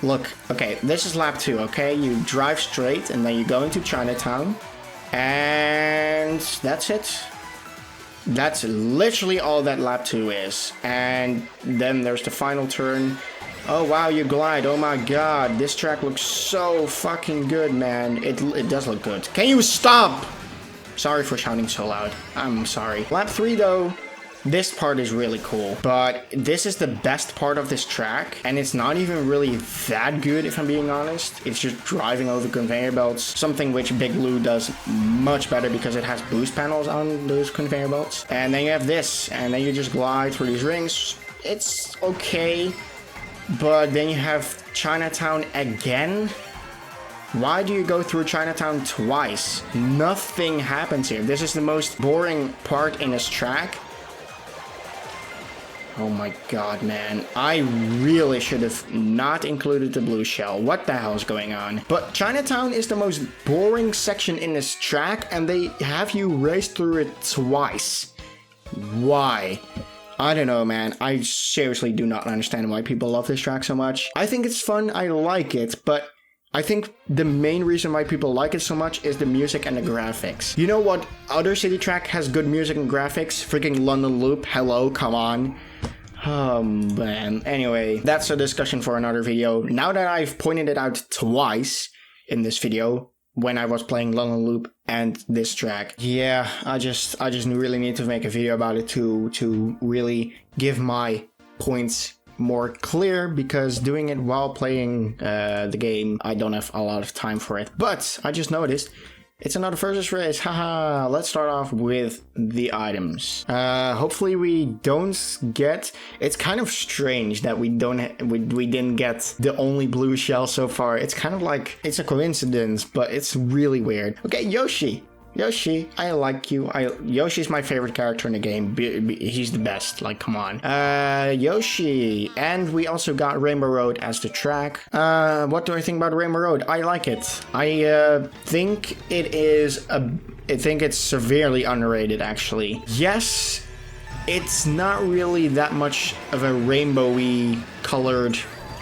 look, okay, this is lap 2, okay? You drive straight and then you go into Chinatown, and that's it. That's literally all that lap 2 is. And then there's the final turn. Oh wow, you glide. Oh my god, this track looks so fucking good, man. It does look good. Can you stop? Sorry for shouting so loud. I'm sorry. Lap 3 though, this part is really cool, but this is the best part of this track, and it's not even really that good if I'm being honest. It's just driving over conveyor belts, something which Big Blue does much better because it has boost panels on those conveyor belts. And then you have this, and then you just glide through these rings. It's okay, but then you have Chinatown again. Why do you go through Chinatown twice? Nothing happens here. This is the most boring part in this track. Oh my god, man. I really should have not included the blue shell. What the hell is going on? But Chinatown is the most boring section in this track, and they have you race through it twice. Why? I don't know, man. I seriously do not understand why people love this track so much. I think it's fun. I like it, but I think the main reason why people like it so much is the music and the graphics. You know what other city track has good music and graphics? Freaking London Loop. Hello, come on. Oh man. Anyway, that's a discussion for another video. Now that I've pointed it out twice in this video, when I was playing London Loop and this track, yeah, I just really need to make a video about it to really give my points more clear, because doing it while playing the game, I don't have a lot of time for it. But I just noticed it's another versus race. Haha. Let's start off with the items. Hopefully we don't get... It's kind of strange that we didn't get the only blue shell so far. It's kind of like it's a coincidence, but it's really weird. Okay, Yoshi, I like you. Yoshi's my favorite character in the game. He's the best. Like, come on. Yoshi. And we also got Rainbow Road as the track. What do I think about Rainbow Road? I like it. I think it's severely underrated, actually. Yes, it's not really that much of a rainbowy colored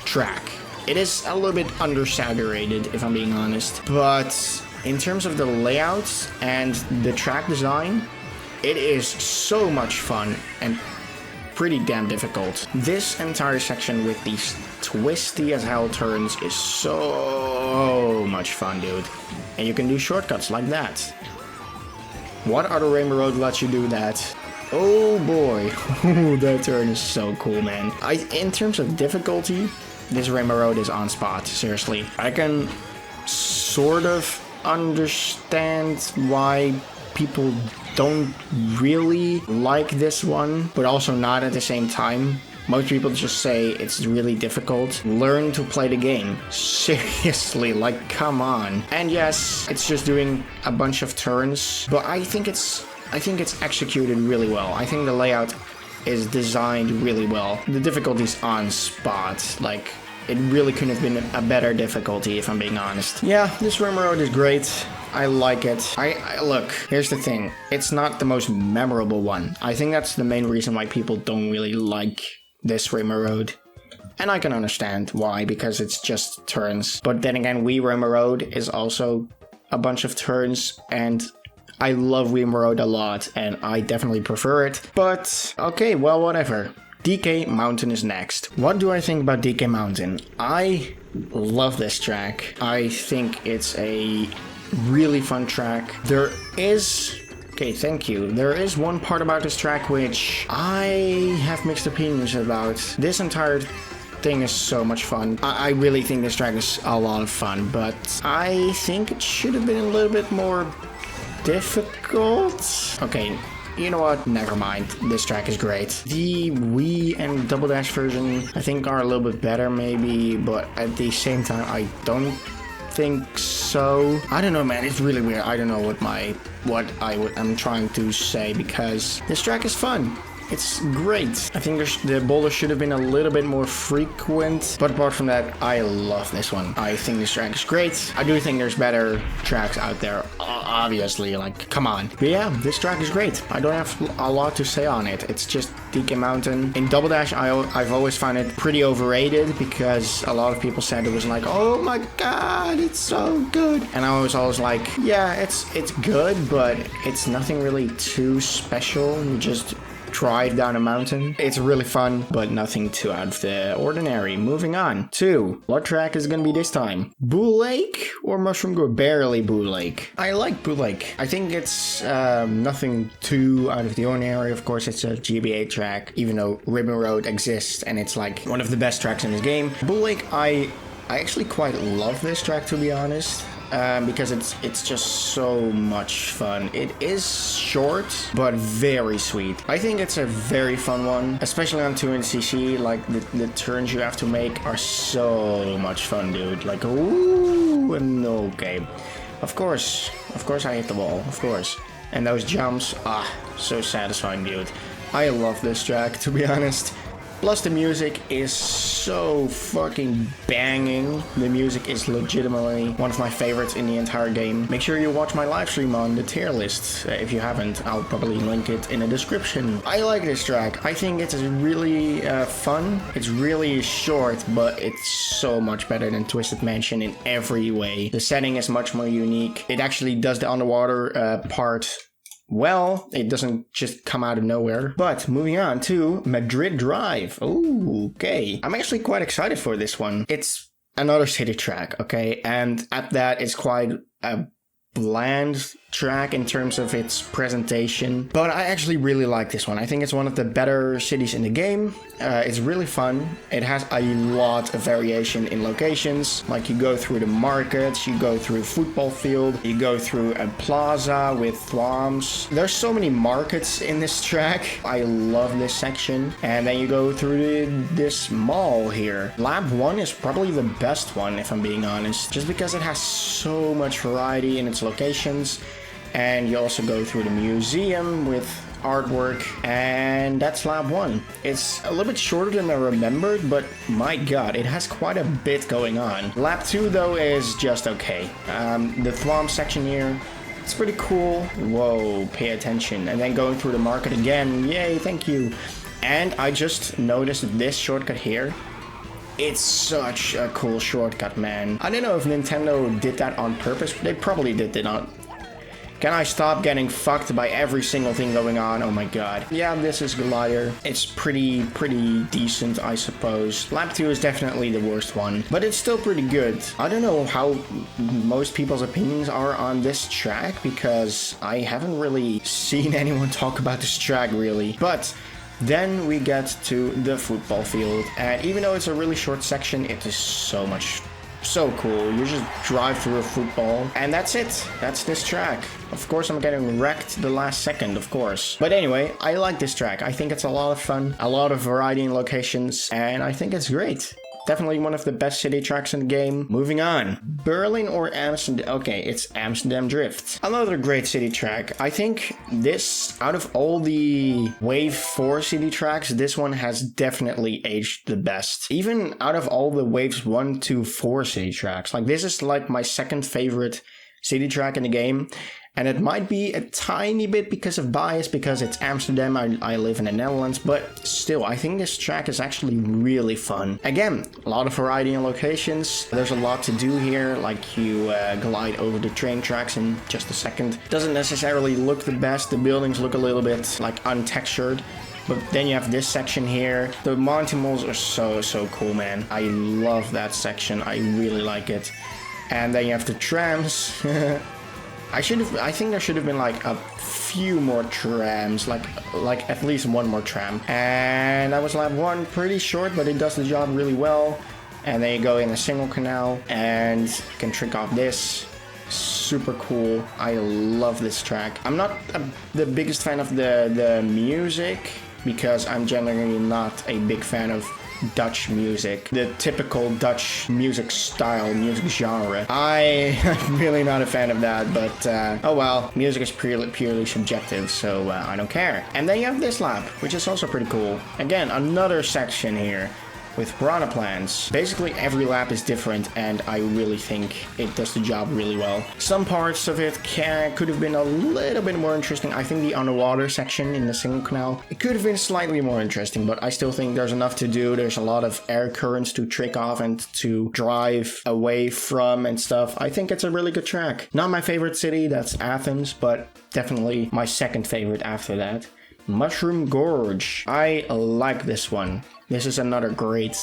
track. It is a little bit undersaturated, if I'm being honest. But in terms of the layouts and the track design, it is so much fun and pretty damn difficult. This entire section with these twisty as hell turns is so much fun, dude. And you can do shortcuts like that. What other Rainbow Road lets you do that? Oh boy, that turn is so cool, man. In terms of difficulty, this Rainbow Road is on spot, seriously. I can sort of understand why people don't really like this one, but also not at the same time. Most people just say it's really difficult. Learn to play the game. Seriously, like, come on. And yes, it's just doing a bunch of turns, but I think it's executed really well. I think the layout is designed really well. The difficulty's on spot. Like, it really couldn't have been a better difficulty, if I'm being honest. Yeah, this Rainbow Road is great. I like it. I look, here's the thing. It's not the most memorable one. I think that's the main reason why people don't really like this Rainbow Road. And I can understand why, because it's just turns. But then again, Wii Rainbow Road is also a bunch of turns, and I love Wii Rainbow Road a lot, and I definitely prefer it. But, okay, well, whatever. DK Mountain is next. What do I think about DK Mountain? I love this track. I think it's a really fun track. There is... Okay, thank you. There is one part about this track which I have mixed opinions about. This entire thing is so much fun. I really think this track is a lot of fun, but I think it should have been a little bit more difficult. Okay, you know what? Never mind. This track is great. The Wii and Double Dash version, I think, are a little bit better maybe, but at the same time, I don't think so. I don't know, man. It's really weird. I don't know I'm trying to say, because this track is fun. It's great. I think the boulders should have been a little bit more frequent. But apart from that, I love this one. I think this track is great. I do think there's better tracks out there, obviously. Like, come on. But yeah, this track is great. I don't have a lot to say on it. It's just DK Mountain. In Double Dash, I've always found it pretty overrated, because a lot of people said it was like, oh my god, it's so good. And I was always like, yeah, it's good, but it's nothing really too special. You just drive down a mountain. It's really fun, but nothing too out of the ordinary. Moving on to, what track is gonna be this time? Boo Lake or Mushroom Grove? Barely Boo Lake. I like Boo Lake. I think it's nothing too out of the ordinary. Of course, it's a GBA track, even though Rainbow Road exists and it's like one of the best tracks in this game. Boo Lake, I actually quite love this track, to be honest. Because it's just so much fun. It is short, but very sweet. I think it's a very fun one, especially on 200cc. Like, the turns you have to make are so much fun, dude. Like, ooh, and okay. Of course I hit the wall, of course. And those jumps, so satisfying, dude. I love this track, to be honest. Plus, the music is so fucking banging. The music is legitimately one of my favorites in the entire game. Make sure you watch my live stream on the tier list. If you haven't, I'll probably link it in the description. I like this track. I think it's really fun. It's really short, but it's so much better than Twisted Mansion in every way. The setting is much more unique. It actually does the underwater part well. It doesn't just come out of nowhere. But moving on to Madrid Drive. Ooh, okay. I'm actually quite excited for this one. It's another city track, okay? And at that, it's quite a bland track in terms of its presentation, but I actually really like this one. I think it's one of the better cities in the game. It's really fun. It has a lot of variation in locations. Like, you go through the markets, you go through a football field, you go through a plaza with thwomps. There's so many markets in this track. I love this section. And then you go through this mall here. Lap 1 is probably the best one, if I'm being honest, just because it has so much variety in its locations. And you also go through the museum with artwork, and that's lap 1. It's a little bit shorter than I remembered, but my god, it has quite a bit going on. Lap 2 though is just okay. The Thwomp section here, it's pretty cool. Whoa, pay attention. And then going through the market again, yay, thank you. And I just noticed this shortcut here. It's such a cool shortcut, man. I don't know if Nintendo did that on purpose. They probably did not. Can I stop getting fucked by every single thing going on? Oh my god. Yeah, this is Glider. It's pretty decent, I suppose. Lap 2 is definitely the worst one, but it's still pretty good. I don't know how most people's opinions are on this track, because I haven't really seen anyone talk about this track, really. But then we get to the football field, and even though it's a really short section, it is so much so cool. You just drive through a football, and that's it. That's this track. Of course, I'm getting wrecked the last second, of course. But anyway, I like this track. I think it's a lot of fun, a lot of variety in locations, and I think it's great. Definitely one of the best city tracks in the game. Moving on. Berlin or Amsterdam? Okay, it's Amsterdam Drift. Another great city track. I think this, out of all the Wave 4 city tracks, this one has definitely aged the best. Even out of all the Waves 1 to 4 city tracks. Like, this is like my second favorite city track in the game. And it might be a tiny bit because of bias, because it's Amsterdam, I live in the Netherlands, but still, I think this track is actually really fun. Again, a lot of variety in locations. There's a lot to do here, like you glide over the train tracks in just a second. Doesn't necessarily look the best, the buildings look a little bit like untextured. But then you have this section here. The mountain malls are so cool, man. I love that section, I really like it. And then you have the trams. I think there should have been like a few more trams, like at least one more tram. And that was lap 1, pretty short, but it does the job really well. And then you go in a single canal and you can trick off this. Super cool. I love this track. I'm not the biggest fan of the music, because I'm generally not a big fan of Dutch music, the typical Dutch music style, music genre. I'm really not a fan of that, but oh well, music is purely subjective, so I don't care. And then you have this lap, which is also pretty cool. Again, another section here with Piranha plans. Basically every lap is different, and I really think it does the job really well. Some parts of it could have been a little bit more interesting. I think the underwater section in the single canal, it could have been slightly more interesting, but I still think there's enough to do. There's a lot of air currents to trick off and to drive away from and stuff. I think it's a really good track. Not my favorite city, that's Athens, but definitely my second favorite after that. Mushroom Gorge. I like this one. This is another great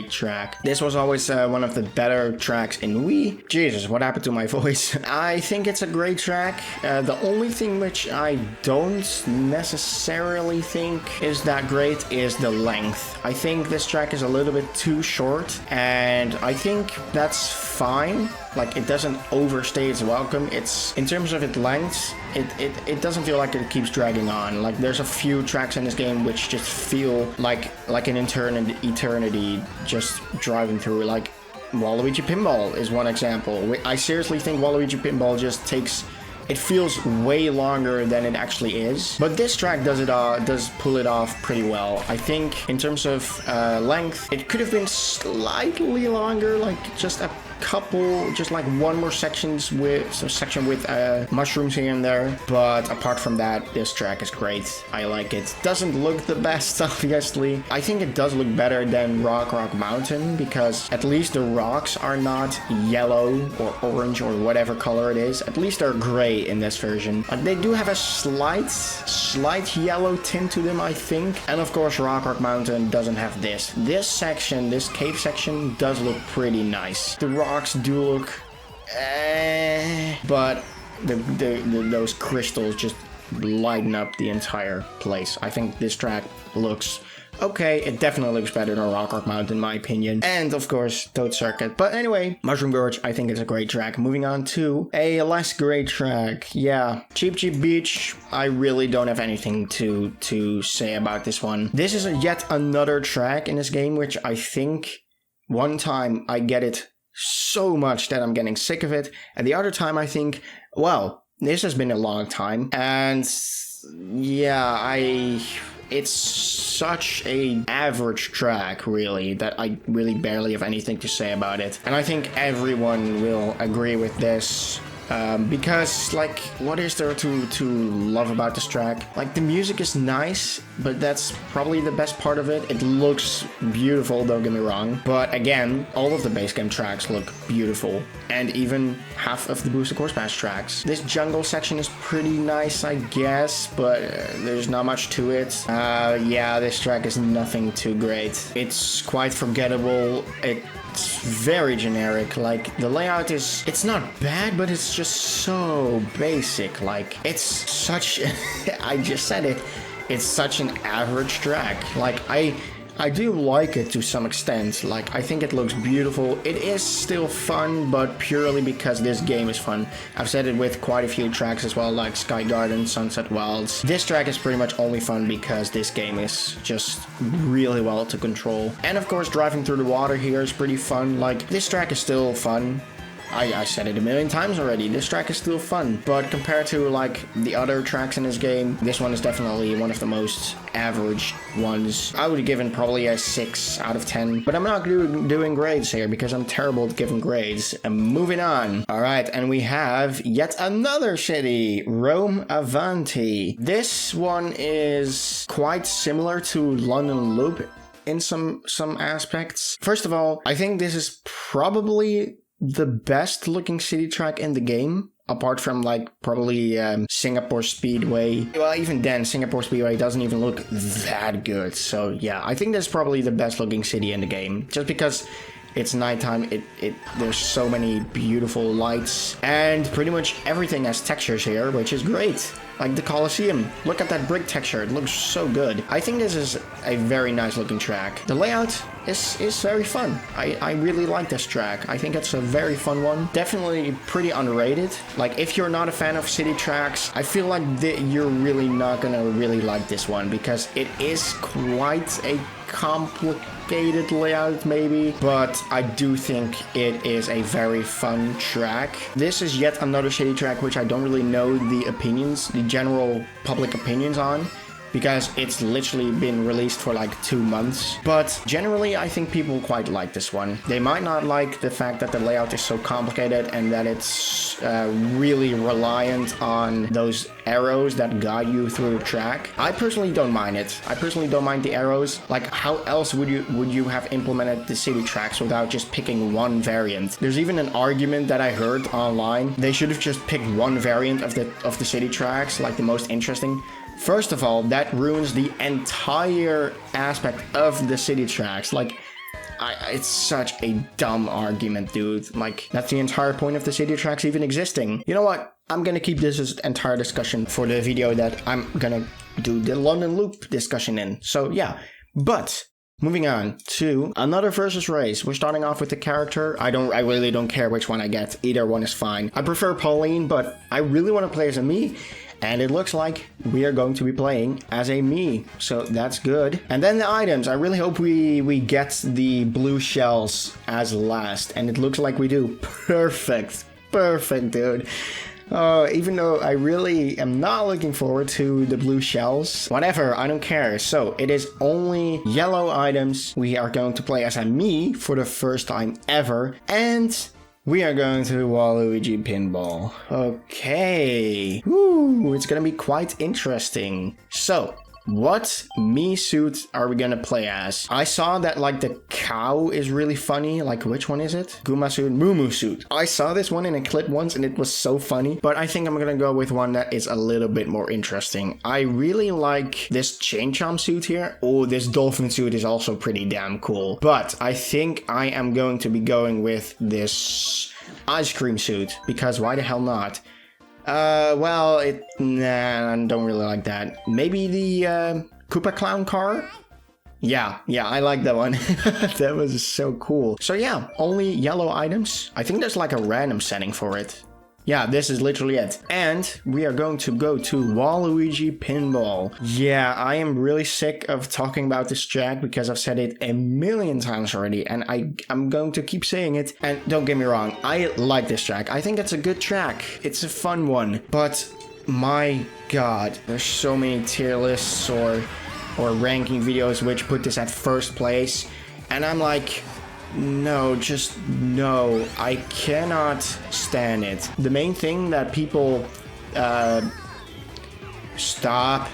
track. This was always one of the better tracks in Wii. Jesus, what happened to my voice? I think it's a great track. The only thing which I don't necessarily think is that great is the length. I think this track is a little bit too short, and I think that's fine. Like, it doesn't overstay its welcome. It's, in terms of its length, it doesn't feel like it keeps dragging on. Like, there's a few tracks in this game which just feel like an eternity just driving through. Like, Waluigi Pinball is one example. I seriously think Waluigi Pinball just takes... It feels way longer than it actually is. But this track does pull it off pretty well. I think in terms of length, it could have been slightly longer, like just a couple, just like one more section with mushrooms here and there. But apart from that, this track is great. I like it. Doesn't look the best, obviously. I think it does look better than Rock Mountain, because at least the rocks are not yellow or orange or whatever color it is. At least they're gray in this version. But they do have a slight yellow tint to them, I think. And of course, Rock Mountain doesn't have this. This section, this cave section, does look pretty nice. The rocks do look but those crystals just lighten up the entire place. I think this track looks okay. It definitely looks better than Rock Mountain, in my opinion. And of course, Toad Circuit. But anyway, Mushroom Gorge, I think it's a great track. Moving on to a less great track. Yeah, Cheep Cheep Beach. I really don't have anything to say about this one. This is yet another track in this game, which I think one time I get it so much that I'm getting sick of it, and the other time I think, well, this has been a long time, and yeah, it's such a average track, really, that I really barely have anything to say about it. And I think everyone will agree with this. Because, like, what is there to love about this track? Like, the music is nice, but that's probably the best part of it. It looks beautiful, don't get me wrong. But again, all of the base game tracks look beautiful. And even half of the Booster Course Pass tracks. This jungle section is pretty nice, I guess, but there's not much to it. Yeah, this track is nothing too great. It's quite forgettable. It's very generic. Like, the layout is, it's not bad, but it's just so basic. Like, it's such, I just said it, it's such an average track. Like, I I do like it to some extent. Like, I think it looks beautiful. It is still fun, but purely because this game is fun. I've said it with quite a few tracks as well, like Sky Garden, Sunset Wilds. This track is pretty much only fun because this game is just really well to control. And of course, driving through the water here is pretty fun. Like, this track is still fun. I said it a million times already, this track is still fun, but compared to like the other tracks in this game, this one is definitely one of the most average ones. I would have given probably a 6 out of 10, but I'm not doing grades here because I'm terrible at giving grades. And moving on. Alright, and we have yet another city, Rome Avanti. This one is quite similar to London Loop in some aspects. First of all, I think this is probably the best looking city track in the game, apart from like probably Singapore Speedway. Well, even then, Singapore Speedway doesn't even look that good. So yeah, I think that's probably the best looking city in the game, just because it's nighttime. There's so many beautiful lights, and pretty much everything has textures here, which is great. Like the Colosseum, look at that brick texture, it looks so good. I think this is a very nice looking track. The layout is very fun. I really like this track. I think it's a very fun one. Definitely pretty underrated. Like, if you're not a fan of city tracks, I feel like you're really not gonna really like this one, because it is quite a complicated layout maybe, but I do think it is a very fun track. This is yet another city track which I don't really know the general public opinions on, because it's literally been released for like 2 months. But generally, I think people quite like this one. They might not like the fact that the layout is so complicated and that it's really reliant on those arrows that guide you through the track. I personally don't mind it. I personally don't mind the arrows. Like, how else would you have implemented the city tracks without just picking one variant? There's even an argument that I heard online. They should have just picked one variant of the city tracks, like the most interesting. First of all, that ruins the entire aspect of the city tracks. Like, it's such a dumb argument, dude. Like, that's the entire point of the city tracks even existing. You know what? I'm gonna keep this entire discussion for the video that I'm gonna do the London Loop discussion in. So yeah, but moving on to another versus race. We're starting off with the character. I really don't care which one I get. Either one is fine. I prefer Pauline, but I really want to play as a me. And it looks like we are going to be playing as a me, so that's good. And then the items, I really hope we get the blue shells as last, and it looks like we do. Perfect, dude. Even though I really am not looking forward to the blue shells, whatever, I don't care. So it is only yellow items. We are going to play as a me for the first time ever, and we are going to Waluigi Pinball. Okay. Woo, it's gonna be quite interesting. So, what me suit are we gonna play as? I saw that like the cow is really funny. Like, which one is it? Guma suit, Moo suit. I saw this one in a clip once and it was so funny, but I think I'm gonna go with one that is a little bit more interesting. I really like this Chain Chomp suit here. Oh, this dolphin suit is also pretty damn cool. But I think I am going to be going with this ice cream suit, because why the hell not? Well, nah, I don't really like that. Maybe the Koopa Clown car? Yeah, I like that one. That was so cool. So yeah, only yellow items. I think there's like a random setting for it. Yeah, this is literally it. And we are going to go to Waluigi Pinball. Yeah, I am really sick of talking about this track because I've said it a million times already, and I'm going to keep saying it. And don't get me wrong, I like this track. I think it's a good track. It's a fun one. But my god, there's so many tier lists or ranking videos which put this at first place. And I'm like, no, just no. I cannot stand it. The main thing that people... Stop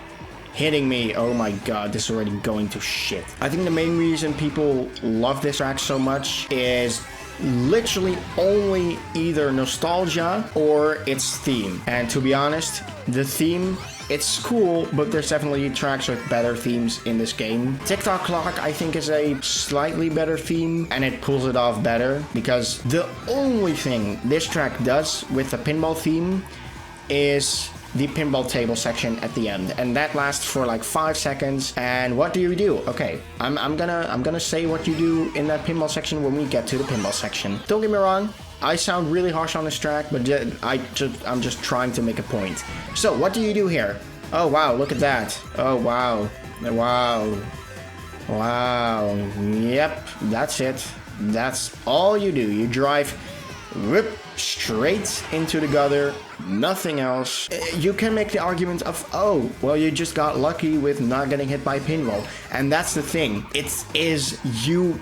hitting me. Oh my god, this is already going to shit. I think the main reason people love this track so much is literally only either nostalgia or its theme. And to be honest, the theme, it's cool, but there's definitely tracks with better themes in this game. Tick-Tock Clock, I think, is a slightly better theme, and it pulls it off better, because the only thing this track does with the pinball theme is the pinball table section at the end, and that lasts for like 5 seconds. And what do you do? Okay, I'm gonna say what you do in that pinball section when we get to the pinball section. Don't get me wrong, I sound really harsh on this track, but I'm just trying to make a point. So what do you do here? Oh wow, look at that. Oh wow, wow, wow. Yep, that's it. That's all you do. You drive whip straight into the gutter, nothing else. You can make the argument of, oh, well, you just got lucky with not getting hit by pinball. And that's the thing. It is you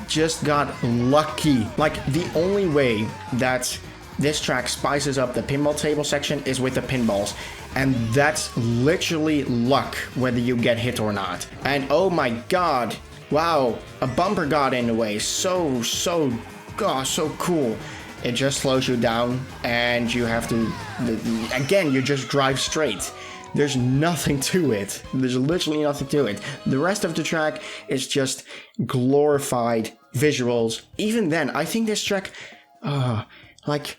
just got lucky. Like, the only way that this track spices up the pinball table section is with the pinballs. And that's literally luck, whether you get hit or not. And oh my god, wow, a bumper got in the way. So cool. It just slows you down, and you have to, again, you just drive straight. There's nothing to it. There's literally nothing to it. The rest of the track is just glorified visuals. Even then, I think this track, like,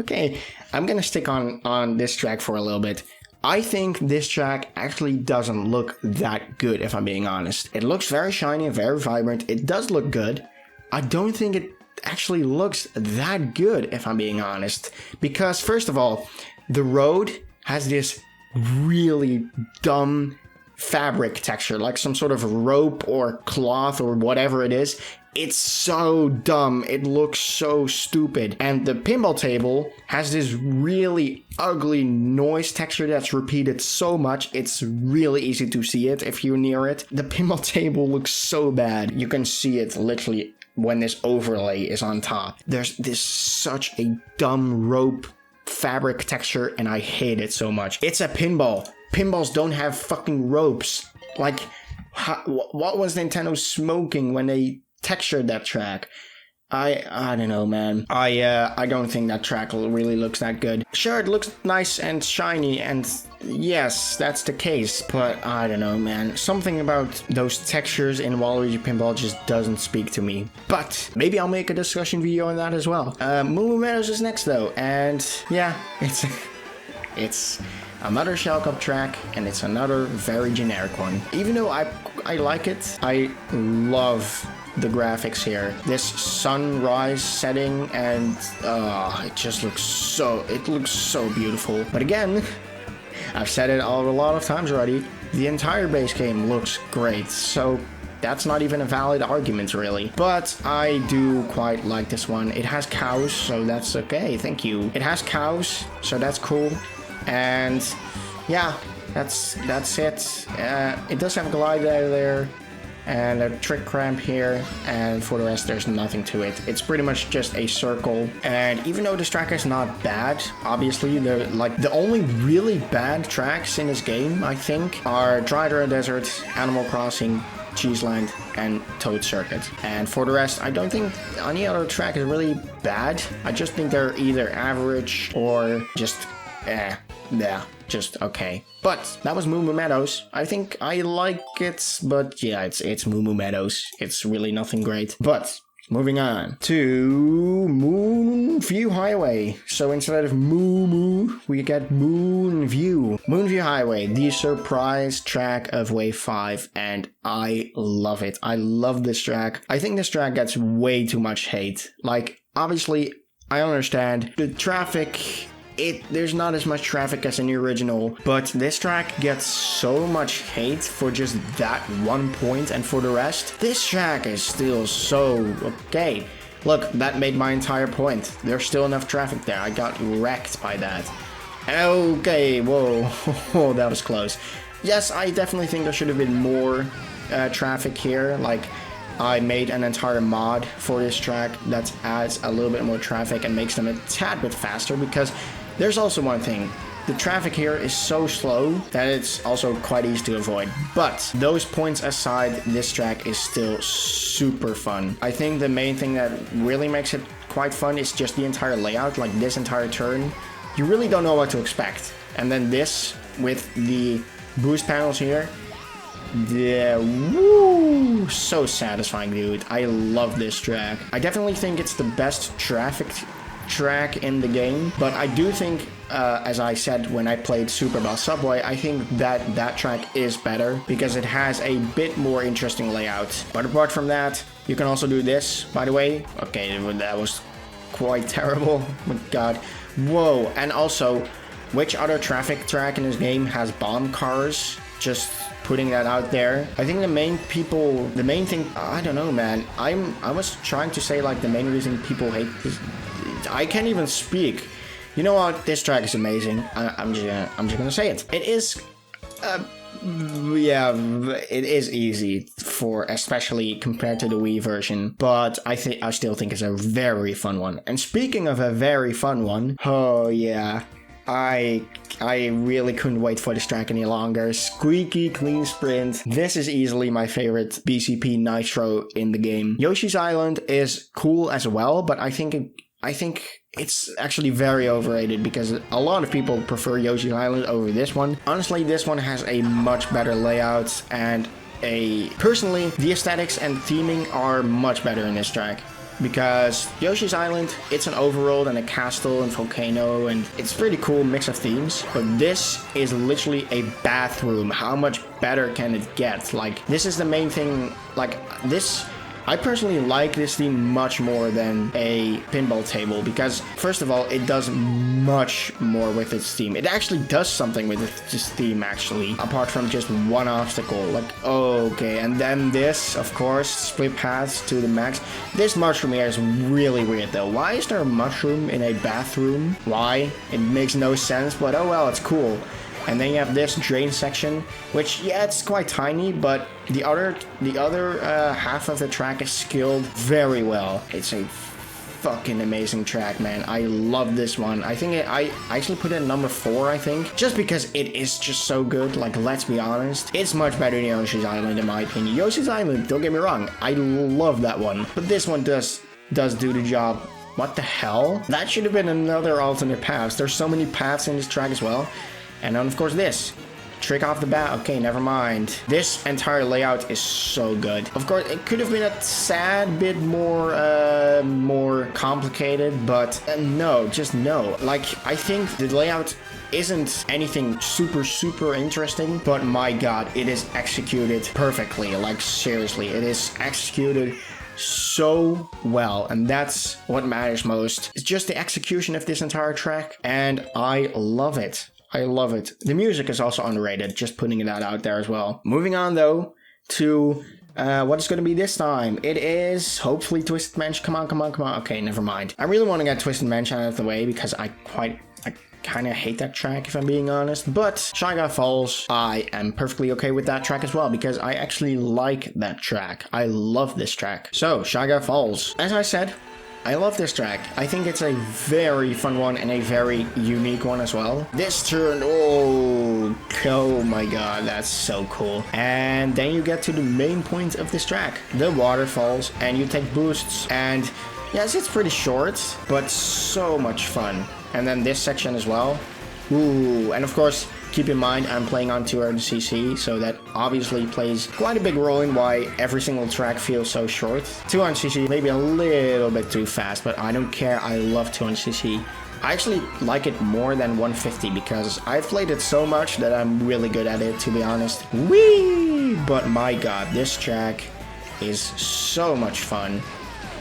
okay, I'm gonna stick on this track for a little bit. I think this track actually doesn't look that good, if I'm being honest. It looks very shiny and very vibrant. It does look good. I don't think it actually looks that good, if I'm being honest, because first of all, the road has this really dumb fabric texture, like some sort of rope or cloth or whatever it is. It's so dumb, it looks so stupid. And the pinball table has this really ugly noise texture that's repeated so much, it's really easy to see it if you're near it. The pinball table looks so bad, you can see it literally when this overlay is on top. There's this such a dumb rope fabric texture, and I hate it so much. It's a pinball. Pinballs don't have fucking ropes. Like, what was Nintendo smoking when they textured that track? I don't know, man. I don't think that track really looks that good. Sure, it looks nice and shiny, and yes, that's the case, but I don't know, man. Something about those textures in Waluigi Pinball just doesn't speak to me. But maybe I'll make a discussion video on that as well. Moo Meadows is next though, and yeah, it's another Shell Cup track, and it's another very generic one. Even though I like it, I love the graphics here. This sunrise setting, and it just looks so beautiful. But again, I've said it a lot of times already, the entire base game looks great, so that's not even a valid argument really. But I do quite like this one. It has cows, so that's okay, thank you. It has cows, so that's cool. And yeah, that's it. It does have a glide there and a trick ramp here, and for the rest there's nothing to it. It's pretty much just a circle. And even though this track is not bad, obviously the only really bad tracks in this game, I think, are Dry Dry Desert, Animal Crossing, Cheese Land, and Toad Circuit. And for the rest, I don't think any other track is really bad. I just think they're either average or just just okay. But that was Moo Moo Meadows. I think I like it, but yeah, it's Moo Moo Meadows. It's really nothing great. But moving on to Moonview Highway. So instead of Moo Moo, we get Moonview. Moonview Highway, the surprise track of Wave 5, and I love it. I love this track. I think this track gets way too much hate. Like, obviously, I understand the traffic. There's not as much traffic as in the original, but this track gets so much hate for just that one point, and for the rest, this track is still so okay. Look, that made my entire point. There's still enough traffic there. I got wrecked by that. Okay, whoa, that was close. Yes, I definitely think there should have been more traffic here. Like, I made an entire mod for this track that adds a little bit more traffic and makes them a tad bit faster, because there's also one thing. The traffic here is so slow that it's also quite easy to avoid. But those points aside, this track is still super fun. I think the main thing that really makes it quite fun is just the entire layout, like this entire turn. You really don't know what to expect. And then this, with the boost panels here, yeah, woo, so satisfying, dude. I love this track. I definitely think it's the best traffic track in the game, but I do think as I said when I played Super Bus Subway, I think that track is better because it has a bit more interesting layout. But apart from that, you can also do this, by the way. Okay, that was quite terrible. Oh my god. Whoa. And also, which other traffic track in this game has bomb cars? Just putting that out there. I think the main thing, I don't know, man. I was trying to say like the main reason people hate this, I can't even speak. You know what? This track is amazing. I'm just gonna say it. It is, yeah, it is easy for, especially compared to the Wii version, but I still think it's a very fun one. And speaking of a very fun one, oh yeah, I really couldn't wait for this track any longer. Squeaky Clean Sprint. This is easily my favorite BCP Nitro in the game. Yoshi's Island is cool as well, but I think it's actually very overrated because a lot of people prefer Yoshi's Island over this one. Honestly, this one has a much better layout, and personally, the aesthetics and theming are much better in this track. Because Yoshi's Island, it's an overworld and a castle and volcano, and it's pretty cool mix of themes. But this is literally a bathroom. How much better can it get? Like, this is the main thing. Like, this, I personally like this theme much more than a pinball table because, first of all, it does much more with its theme. It actually does something with its theme, actually, apart from just one obstacle. Like, okay, and then this, of course, split paths to the max. This mushroom here is really weird, though. Why is there a mushroom in a bathroom? Why? It makes no sense, but oh well, it's cool. And then you have this drain section, which, yeah, it's quite tiny, but the other half of the track is skilled very well. It's a fucking amazing track, man. I love this one. I think I actually put it at number 4, I think, just because it is just so good. Like, let's be honest, it's much better than Yoshi's Island in my opinion. Yoshi's Island, don't get me wrong, I love that one, but this one does do the job. What the hell? That should have been another alternate path. There's so many paths in this track as well. And then, of course, this. Trick off the bat. Okay, never mind. This entire layout is so good. Of course, it could have been a sad bit more complicated, but no, just no. Like, I think the layout isn't anything super interesting, but my god, it is executed perfectly. Like, seriously, it is executed so well, and that's what matters most. It's just the execution of this entire track, and I love it. I love it. The music is also underrated, just putting that out there as well. Moving on, though, to what it's going to be this time. It is hopefully Twisted Mansion. Come on. Okay, never mind. I really want to get Twisted Mansion out of the way because I kind of hate that track, if I'm being honest. But Shy Guy Falls, I am perfectly okay with that track as well because I actually like that track. I love this track. So, Shy Guy Falls. As I said, I love this track. I think it's a very fun one and a very unique one as well. This turn, oh my god, that's so cool. And then you get to the main point of this track, the waterfalls, and you take boosts. And yes, it's pretty short, but so much fun. And then this section as well. Ooh, and of course, keep in mind, I'm playing on 200cc, so that obviously plays quite a big role in why every single track feels so short. 200cc, maybe a little bit too fast, but I don't care. I love 200cc. I actually like it more than 150 because I've played it so much that I'm really good at it, to be honest. Whee! But my god, this track is so much fun.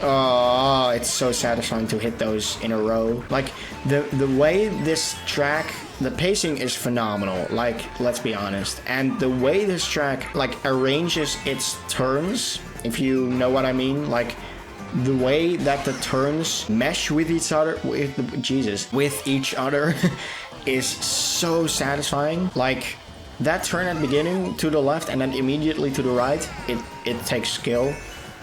Oh, it's so satisfying to hit those in a row. Like, the way this track, the pacing is phenomenal, like, let's be honest. And the way this track, like, arranges its turns, if you know what I mean, like, the way that the turns mesh with each other, with each other is so satisfying. Like, that turn at the beginning to the left and then immediately to the right, it takes skill.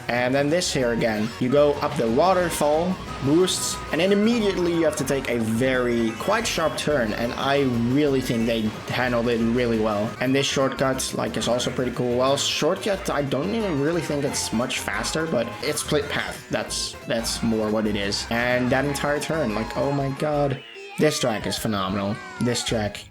And then this here again, you go up the waterfall, boosts, and then immediately you have to take a quite sharp turn, and I really think they handled it really well. And this shortcut, like, is also pretty cool. Well, shortcut, I don't even really think it's much faster, but it's split path. That's more what it is. And that entire turn, like, oh my god. This track is phenomenal. This track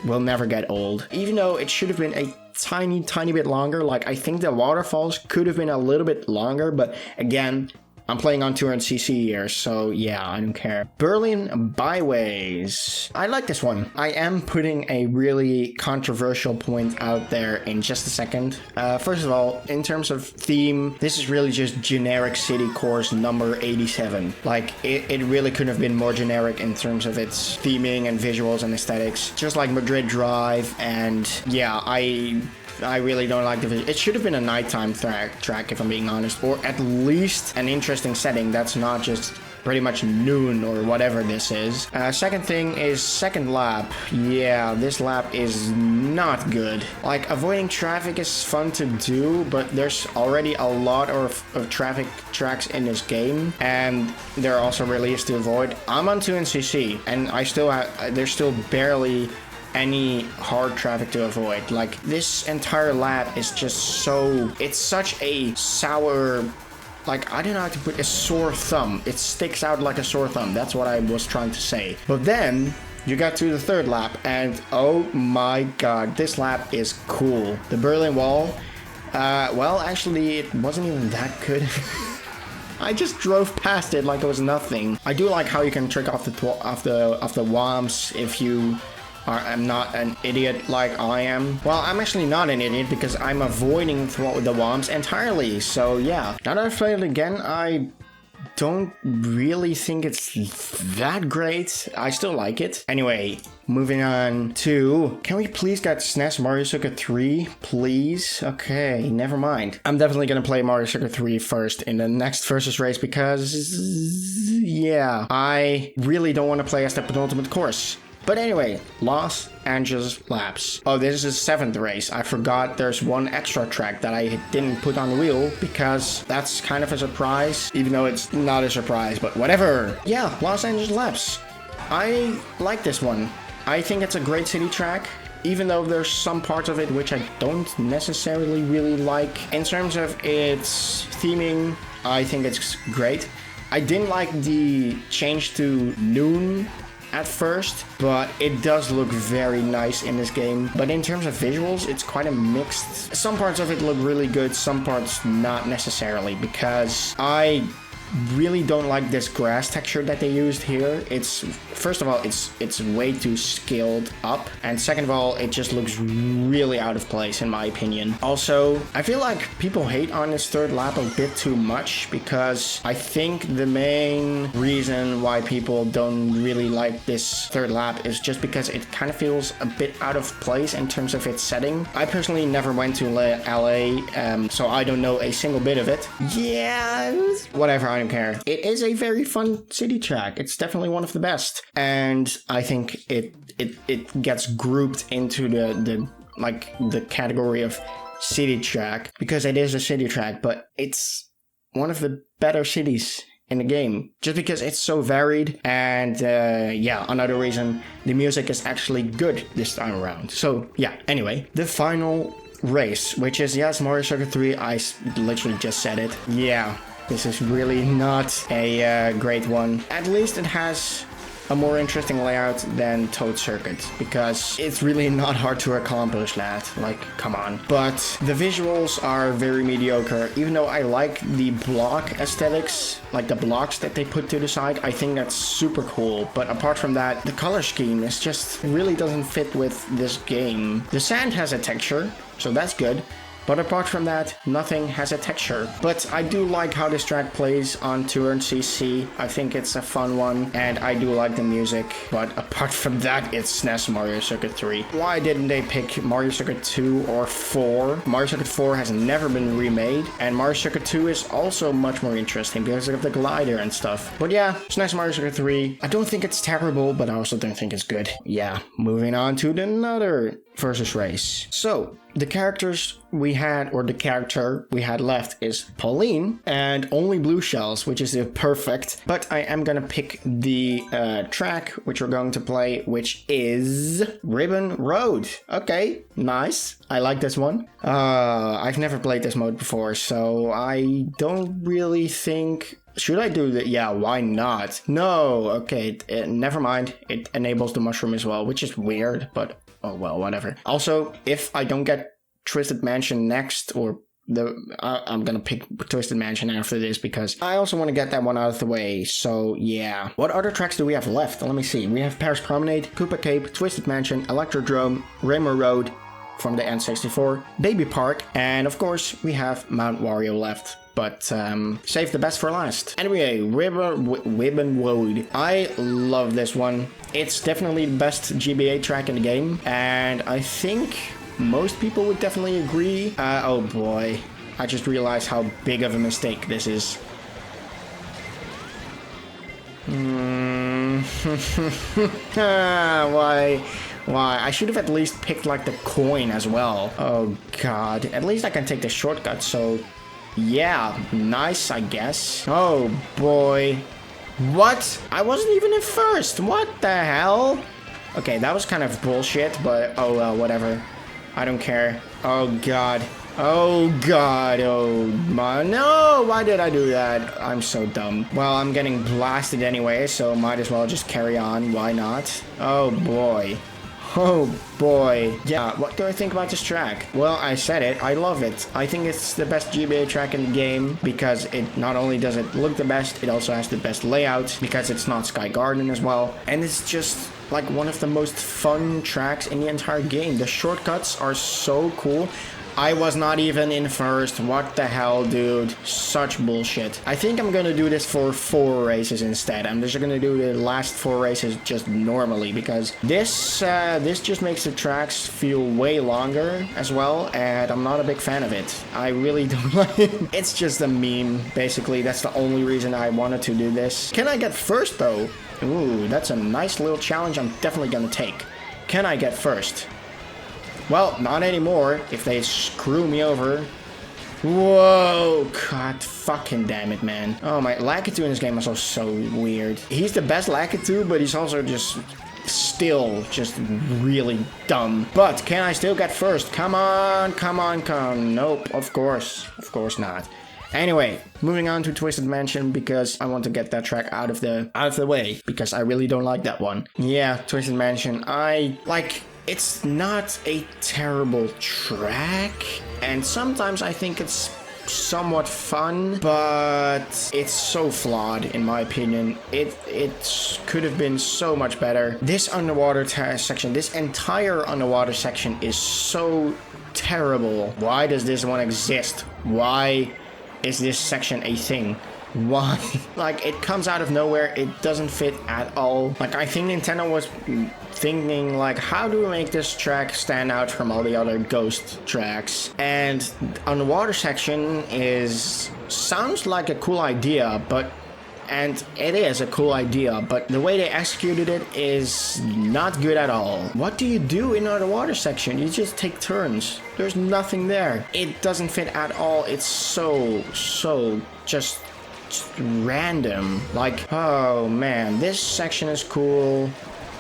will never get old. Even though it should have been a tiny bit longer. Like, I think the waterfalls could have been a little bit longer, but again, I'm playing on 200cc here, so yeah, I don't care. Berlin Byways. I like this one. I am putting a really controversial point out there in just a second. First of all, in terms of theme, this is really just generic city course number 87. Like, it really couldn't have been more generic in terms of its theming and visuals and aesthetics. Just like Madrid Drive, and yeah, I really don't like the video. It should have been a nighttime track, if I'm being honest, or at least an interesting setting that's not just pretty much noon or whatever this is. Second thing is second lap. Yeah, this lap is not good. Like, avoiding traffic is fun to do, but there's already a lot of traffic tracks in this game, and they're also really easy to avoid. I'm on 200cc, and there's still barely any hard traffic to avoid. Like, this entire lap is just it's such a sour, like, I don't know how to put a sore thumb. It sticks out like a sore thumb. That's what I was trying to say. But then you got to the third lap, and oh my god, this lap is cool. The Berlin Wall, well, actually, it wasn't even that good. I just drove past it like it was nothing. I do like how you can trick off the Thwomps if you I'm not an idiot like I am. Well, I'm actually not an idiot because I'm avoiding the Thwomps entirely. So yeah, now that I've played it again, I don't really think it's that great. I still like it. Anyway, moving on to... Can we please get SNES Mario Circuit 3, please? Okay, never mind. I'm definitely gonna play Mario Circuit 3 first in the next versus race because... yeah, I really don't want to play as the penultimate course. But anyway, Los Angeles laps. Oh, this is the 7th race. I forgot there's one extra track that I didn't put on the wheel because that's kind of a surprise, even though it's not a surprise, but whatever. Yeah, Los Angeles laps. I like this one. I think it's a great city track, even though there's some parts of it which I don't necessarily really like. In terms of its theming, I think it's great. I didn't like the change to noon at first, but it does look very nice in this game. But in terms of visuals, it's quite a mixed. Some parts of it look really good, some parts not necessarily, because I really don't like this grass texture that they used here. It's, first of all, it's way too scaled up, and second of all, it just looks really out of place in my opinion. Also, I feel like people hate on this third lap a bit too much, because I think the main reason why people don't really like this third lap is just because it kind of feels a bit out of place in terms of its setting. I personally never went to LA, so I don't know a single bit of it. Yeah, whatever, I don't care. It is a very fun city track. It's definitely one of the best, and I think it gets grouped into the category of city track because it is a city track, but it's one of the better cities in the game just because it's so varied, and yeah, another reason the music is actually good this time around. So yeah, anyway, the final race, which is, yes, Mario Circuit 3. I literally just said it. Yeah, this is really not a great one. At least it has a more interesting layout than Toad Circuit, because it's really not hard to accomplish that. Like, come on. But the visuals are very mediocre. Even though I like the block aesthetics, like the blocks that they put to the side, I think that's super cool. But apart from that, the color scheme is just really doesn't fit with this game. The sand has a texture, so that's good. But apart from that, nothing has a texture. But I do like how this track plays on 200cc. I think it's a fun one, and I do like the music. But apart from that, it's SNES Mario Circuit 3. Why didn't they pick Mario Circuit 2 or 4? Mario Circuit 4 has never been remade, and Mario Circuit 2 is also much more interesting because of the glider and stuff. But yeah, SNES Mario Circuit 3, I don't think it's terrible, but I also don't think it's good. Yeah, moving on to another versus race. So, the characters we had, or the character we had left, is Pauline and only blue shells, which is perfect. But I am gonna pick the track which we're going to play, which is Ribbon Road. Okay, nice. I like this one. I've never played this mode before, so I don't really think... Should I do that? Yeah, why not? No, okay, never mind. It enables the mushroom as well, which is weird, but oh well, whatever. Also, if I don't get Twisted Mansion next, or I'm gonna pick Twisted Mansion after this because I also want to get that one out of the way. So yeah. What other tracks do we have left? Let me see. We have Paris Promenade, Koopa Cape, Twisted Mansion, Electrodrome, Rainbow Road from the N64, Baby Park, and of course we have Mount Wario left. But save the best for last. Anyway, Ribbon Road. I love this one. It's definitely the best GBA track in the game, and I think most people would definitely agree. Oh boy, I just realized how big of a mistake this is. Why? I should have at least picked like the coin as well. Oh god, at least I can take the shortcut, so yeah, nice I guess. Oh boy. What? I wasn't even in first. What the hell? Okay, that was kind of bullshit, but oh well, whatever. I don't care. Oh god. Oh god. Oh my. No, why did I do that? I'm so dumb. Well, I'm getting blasted anyway, so might as well just carry on. Why not? Oh boy. Oh boy. Yeah, what do I think about this track? Well, I said it. I love it. I think it's the best GBA track in the game because it not only does it look the best, it also has the best layout because it's not Sky Garden as well. And it's just like one of the most fun tracks in the entire game. The shortcuts are so cool. I was not even in first. What the hell, dude? Such bullshit. I think I'm gonna do this for 4 races instead. I'm just gonna do the last 4 races just normally because this just makes the tracks feel way longer as well, and I'm not a big fan of it. I really don't like it. It's just a meme, basically. That's the only reason I wanted to do this. Can I get first, though? Ooh, that's a nice little challenge I'm definitely gonna take. Can I get first? Well, not anymore, if they screw me over. Whoa, god fucking damn it, man. Oh my, Lakitu in this game is also so weird. He's the best Lakitu, but he's also just still just really dumb. But can I still get first? Come on, come on, come on. Nope, of course not. Anyway, moving on to Twisted Mansion because I want to get that track out of the way because I really don't like that one. Yeah, Twisted Mansion, it's not a terrible track, and sometimes I think it's somewhat fun, but it's so flawed in my opinion. It could have been so much better. This underwater section, this entire underwater section is so terrible. Why does this one exist? Why is this section a thing? Why? Like, it comes out of nowhere. It doesn't fit at all. Like, I think Nintendo was thinking, like, how do we make this track stand out from all the other Ghost tracks? And on the water section sounds like a cool idea, and it is a cool idea, but the way they executed it is not good at all. What do you do in the water section? You just take turns. There's nothing there. It doesn't fit at all. It's so just random. Like, oh man, this section is cool,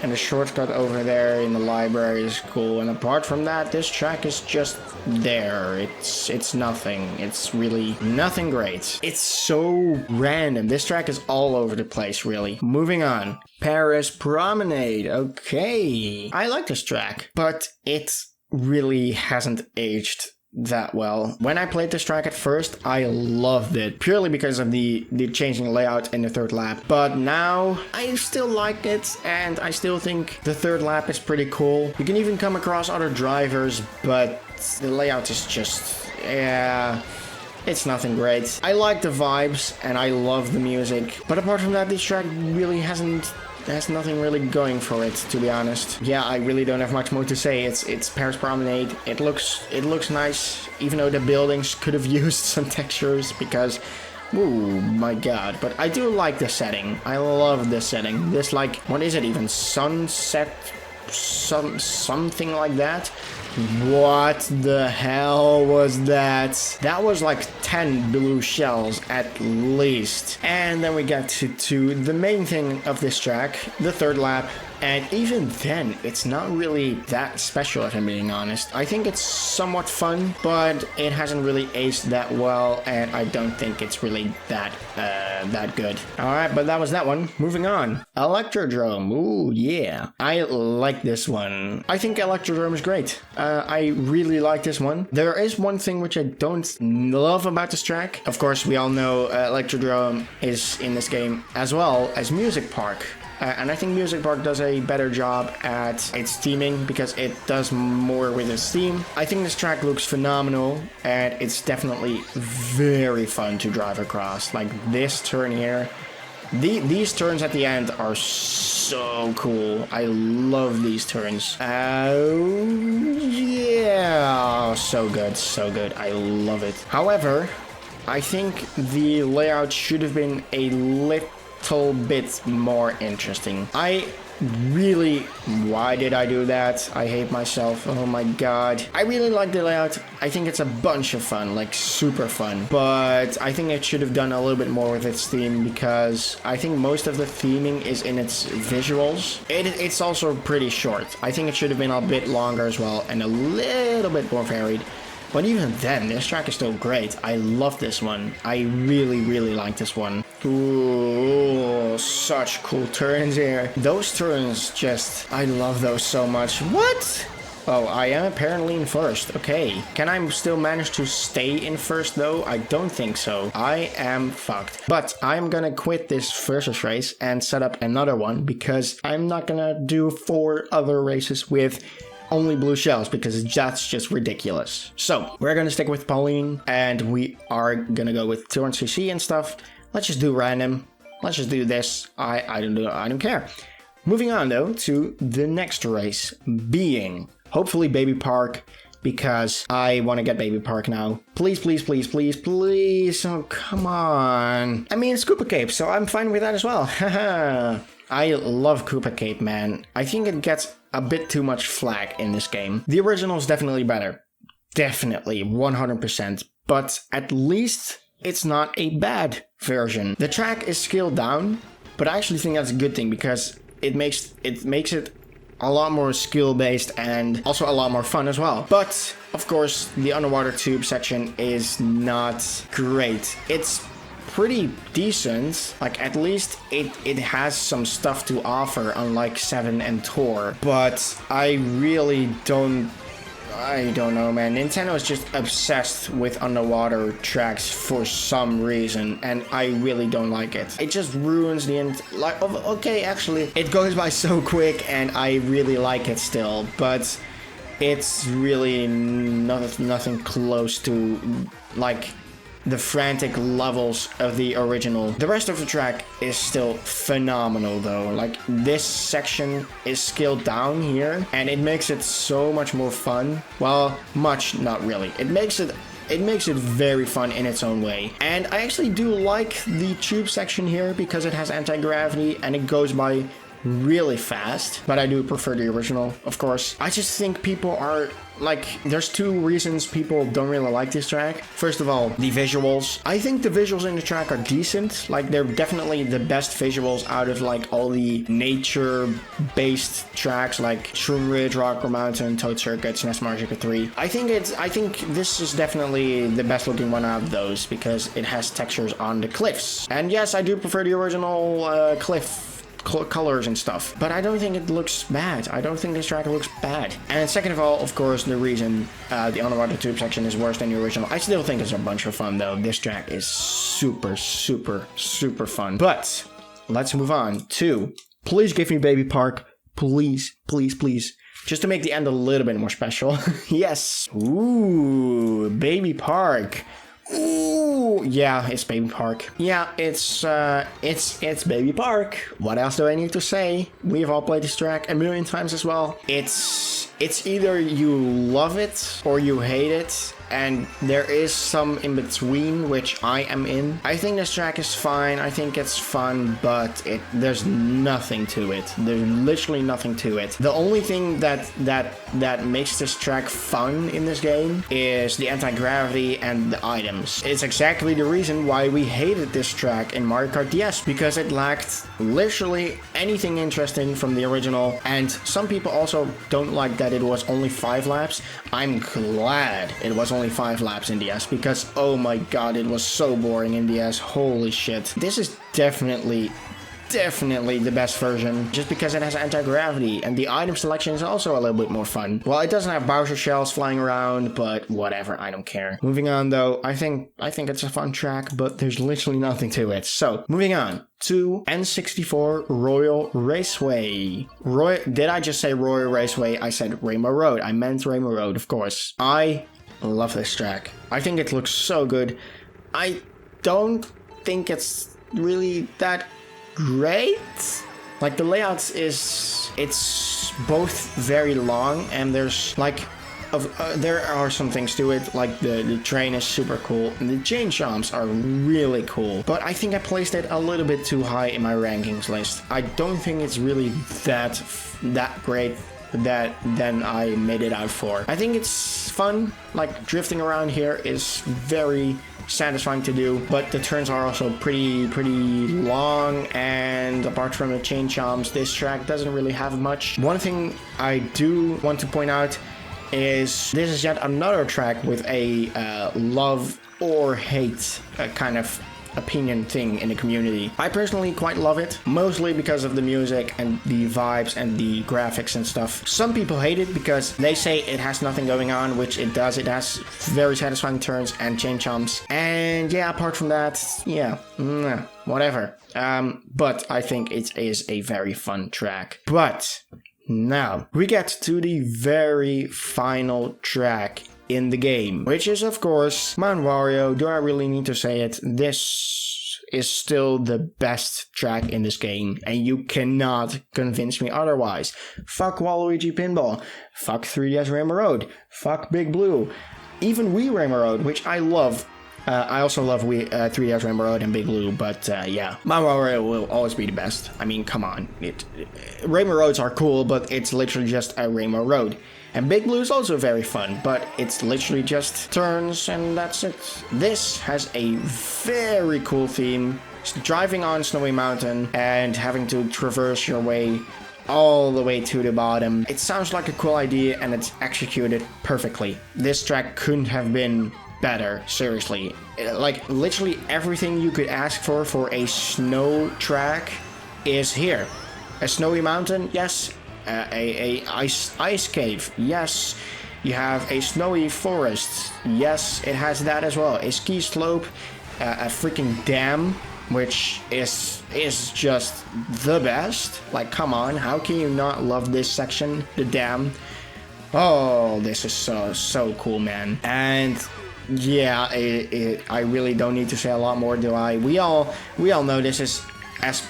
and the shortcut over there in the library is cool, and apart from that, this track is just there. It's nothing. It's really nothing great. It's so random. This track is all over the place, really. Moving on. Paris Promenade. Okay, I like this track, but it really hasn't aged that well. When I played this track at first, I loved it purely because of the changing layout in the third lap, but now I still like it, and I still think the third lap is pretty cool. You can even come across other drivers, but the layout is just, yeah, it's nothing great. I like the vibes and I love the music, but apart from that, this track really has nothing really going for it, to be honest. Yeah, I really don't have much more to say. It's Paris Promenade. It looks nice, even though the buildings could have used some textures because, ooh, my god. But I do like the setting. I love the setting. This, like, what is it even? Sunset, something like that. What the hell was that? That was like 10 blue shells at least. And then we get to the main thing of this track, the third lap, And even then, it's not really that special, if I'm being honest. I think it's somewhat fun, but it hasn't really aced that well, and I don't think it's really that good. Alright, but that was that one. Moving on. Electrodrome. Ooh, yeah. I like this one. I think Electrodrome is great. I really like this one. There is one thing which I don't love about this track. Of course, we all know Electrodrome is in this game, as well as Music Park. And I think Music Park does a better job at its theming because it does more with its theme. I think this track looks phenomenal and it's definitely very fun to drive across. Like this turn here. These turns at the end are so cool. I love these turns. Yeah. So good, so good. I love it. However, I think the layout should have been a little bit more interesting. Why did I do that? I hate myself. Oh my god. I really like the layout. I think it's a bunch of fun, like super fun. But I think it should have done a little bit more with its theme because I think most of the theming is in its visuals. It's also pretty short. I think it should have been a bit longer as well and a little bit more varied. But even then, this track is still great. I love this one. I really like this one. Ooh, such cool turns here. Those turns I love those so much. What? Oh, I am apparently in first. Okay. Can I still manage to stay in first though? I don't think so. I am fucked. But I'm gonna quit this versus race and set up another one because I'm not gonna do 4 other races with only blue shells because that's just ridiculous. So we're gonna stick with Pauline and we are gonna go with 200cc and stuff. Let's just do random. Let's just do this. I don't care. Moving on though to the next race, being hopefully Baby Park, because I want to get Baby Park now. Please, please, please, please, please. Oh, come on. I mean, it's Koopa Cape, so I'm fine with that as well. Haha. I love Koopa Cape, man. I think it gets a bit too much flack in this game. The original is definitely better. Definitely, 100%. But at least it's not a bad version. The track is scaled down, but I actually think that's a good thing because it makes it a lot more skill-based and also a lot more fun as well. But, of course, the underwater tube section is not great. It's pretty decent. Like, at least it has some stuff to offer, unlike 7 and Tour. But I don't know, man. Nintendo is just obsessed with underwater tracks for some reason, and I really don't like it. It just ruins the end. Like, okay, actually, it goes by so quick, and I really like it still, but it's really nothing close to, like, the frantic levels of the original. The rest of the track is still phenomenal though. Like, this section is scaled down here and it makes it so much more fun. Well, not really. It makes it very fun in its own way. And I actually do like the tube section here because it has anti-gravity and it goes by really fast, but I do prefer the original, of course. I just think people are like, there's 2 reasons people don't really like this track. First of all, the visuals. I think the visuals in the track are decent. Like, they're definitely the best visuals out of like all the nature-based tracks like Shroom Ridge, Rocker Mountain, Toad Circuit, SNES Mario Circuit 3. I think this is definitely the best looking one out of those because it has textures on the cliffs. And yes, I do prefer the original cliff colors and stuff, but I don't think it looks bad. I don't think this track looks bad. And second of all, of course, the reason the underwater tube section is worse than the original, I still think it's a bunch of fun though. This track is super fun. But let's move on to, please give me Baby Park. Please, please, please. Just to make the end a little bit more special. Yes. Ooh, Baby Park. Ooh, yeah, it's Baby Park. Yeah, it's Baby Park. What else do I need to say? We've all played this track a million times as well. It's either you love it or you hate it. and there is some in between, which I am in. I think this track is fine. I think it's fun, but there's nothing to it. There's literally nothing to it. The only thing that makes this track fun in this game is the anti-gravity and the items. It's exactly the reason why we hated this track in Mario Kart DS, because it lacked literally anything interesting from the original, and some people also don't like that it was only 5 laps. I'm glad it was only 5 laps in DS, because oh my god, it was so boring in DS. Holy shit. This is definitely the best version, just because it has anti-gravity, and the item selection is also a little bit more fun. Well, it doesn't have Bowser shells flying around, but whatever, I don't care. Moving on though, I think it's a fun track, but there's literally nothing to it. So, moving on to N64 Royal Raceway. Did I just say Royal Raceway? I said Rainbow Road. I meant Rainbow Road, of course. I love this track. I think it looks so good. I don't think it's really that great. Like, the layout it's both very long, and there's like there are some things to it, like the train is super cool, and the chain jumps are really cool. But I think I placed it a little bit too high in my rankings list. I don't think it's really that great than I made it out for. I think it's fun. Like, drifting around here is very satisfying to do, but the turns are also pretty long, and apart from the chain jumps, this track doesn't really have much. One thing I do want to point out is this is yet another track with a love or hate kind of opinion thing in the community. I personally quite love it, mostly because of the music and the vibes and the graphics and stuff. Some people hate it because they say it has nothing going on, which it does. It has very satisfying turns and chain jumps, and yeah, apart from that, yeah, whatever. But I think it is a very fun track. But now we get to the very final track in the game, which is of course Mount Wario. Do I really need to say it? This is still the best track in this game, and you cannot convince me otherwise. Fuck Waluigi Pinball, fuck 3DS Rainbow Road, fuck Big Blue, even Wii Rainbow Road, which I love. I also love 3DS Rainbow Road and Big Blue, but yeah, Mount Wario will always be the best. I mean, come on. Rainbow Roads are cool, but it's literally just a Rainbow Road. And Big Blue is also very fun, but it's literally just turns and that's it. This has a very cool theme. Driving on Snowy Mountain and having to traverse your way all the way to the bottom. It sounds like a cool idea, and it's executed perfectly. This track couldn't have been better, seriously. Like, literally everything you could ask for a snow track is here. A snowy mountain, yes. A ice cave, yes. You have a snowy forest, yes, it has that as well. A ski slope, a freaking dam, which is just the best. Like, come on, how can you not love this section, the dam? Oh, this is so cool, man. And yeah, I really don't need to say a lot more, do I? We all know this is S++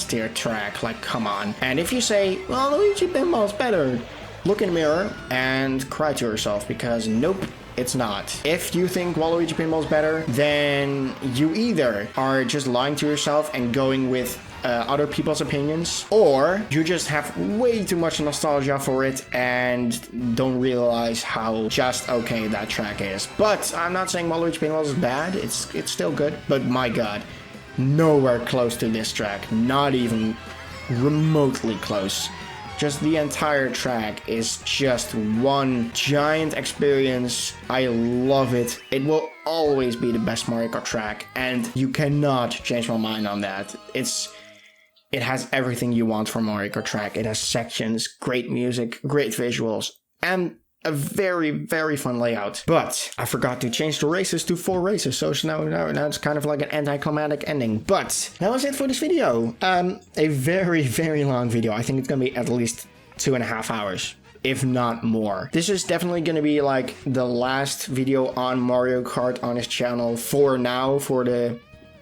tier track, like, come on. And if you say, well, Luigi Pinball's better, look in the mirror and cry to yourself, because nope, it's not. If you think Waluigi Pinball's better, then you either are just lying to yourself and going with other people's opinions, or you just have way too much nostalgia for it and don't realize how just okay that track is. But I'm not saying Waluigi Pinball is bad, it's still good, but my god, nowhere close to this track, not even remotely close. Just the entire track is just one giant experience. I love it. It will always be the best Mario Kart track, and you cannot change my mind on that. It has everything you want from Mario Kart track. It has sections, great music, great visuals, and a very, very fun layout. But I forgot to change the races to 4 races, so now it's kind of like an anticlimactic ending. But that was it for this video. A very, very long video. I think it's gonna be at least 2.5 hours, if not more. This is definitely gonna be like the last video on Mario Kart on his channel for now, for the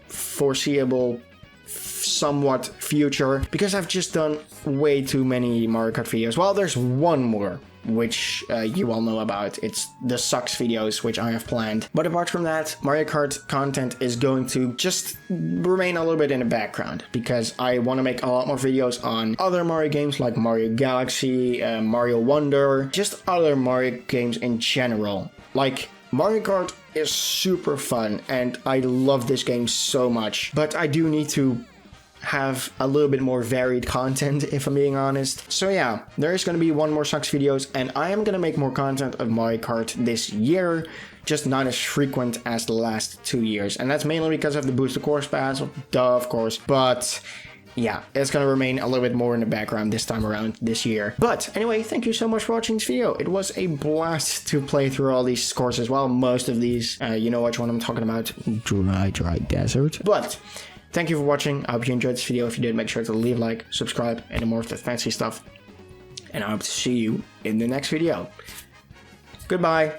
foreseeable somewhat future, because I've just done way too many Mario Kart videos. Well, there's one more which you all know about. It's the sucks videos, which I have planned. But apart from that, Mario Kart content is going to just remain a little bit in the background, because I want to make a lot more videos on other Mario games like Mario Galaxy, Mario Wonder, just other Mario games in general. Like, Mario Kart is super fun, and I love this game so much, but I do need to have a little bit more varied content, if I'm being honest. So yeah, there is going to be one more sucks videos, and I am going to make more content of Mario Kart this year, just not as frequent as the last 2 years, and that's mainly because of the booster course pass, duh, of course, but yeah, it's gonna remain a little bit more in the background this time around this year. But anyway, thank you so much for watching this video. It was a blast to play through all these courses. Well, most of these, you know which one I'm talking about, Dry Dry Desert. But thank you for watching. I hope you enjoyed this video. If you did, make sure to leave a like, subscribe, and more of the fancy stuff. And I hope to see you in the next video. Goodbye.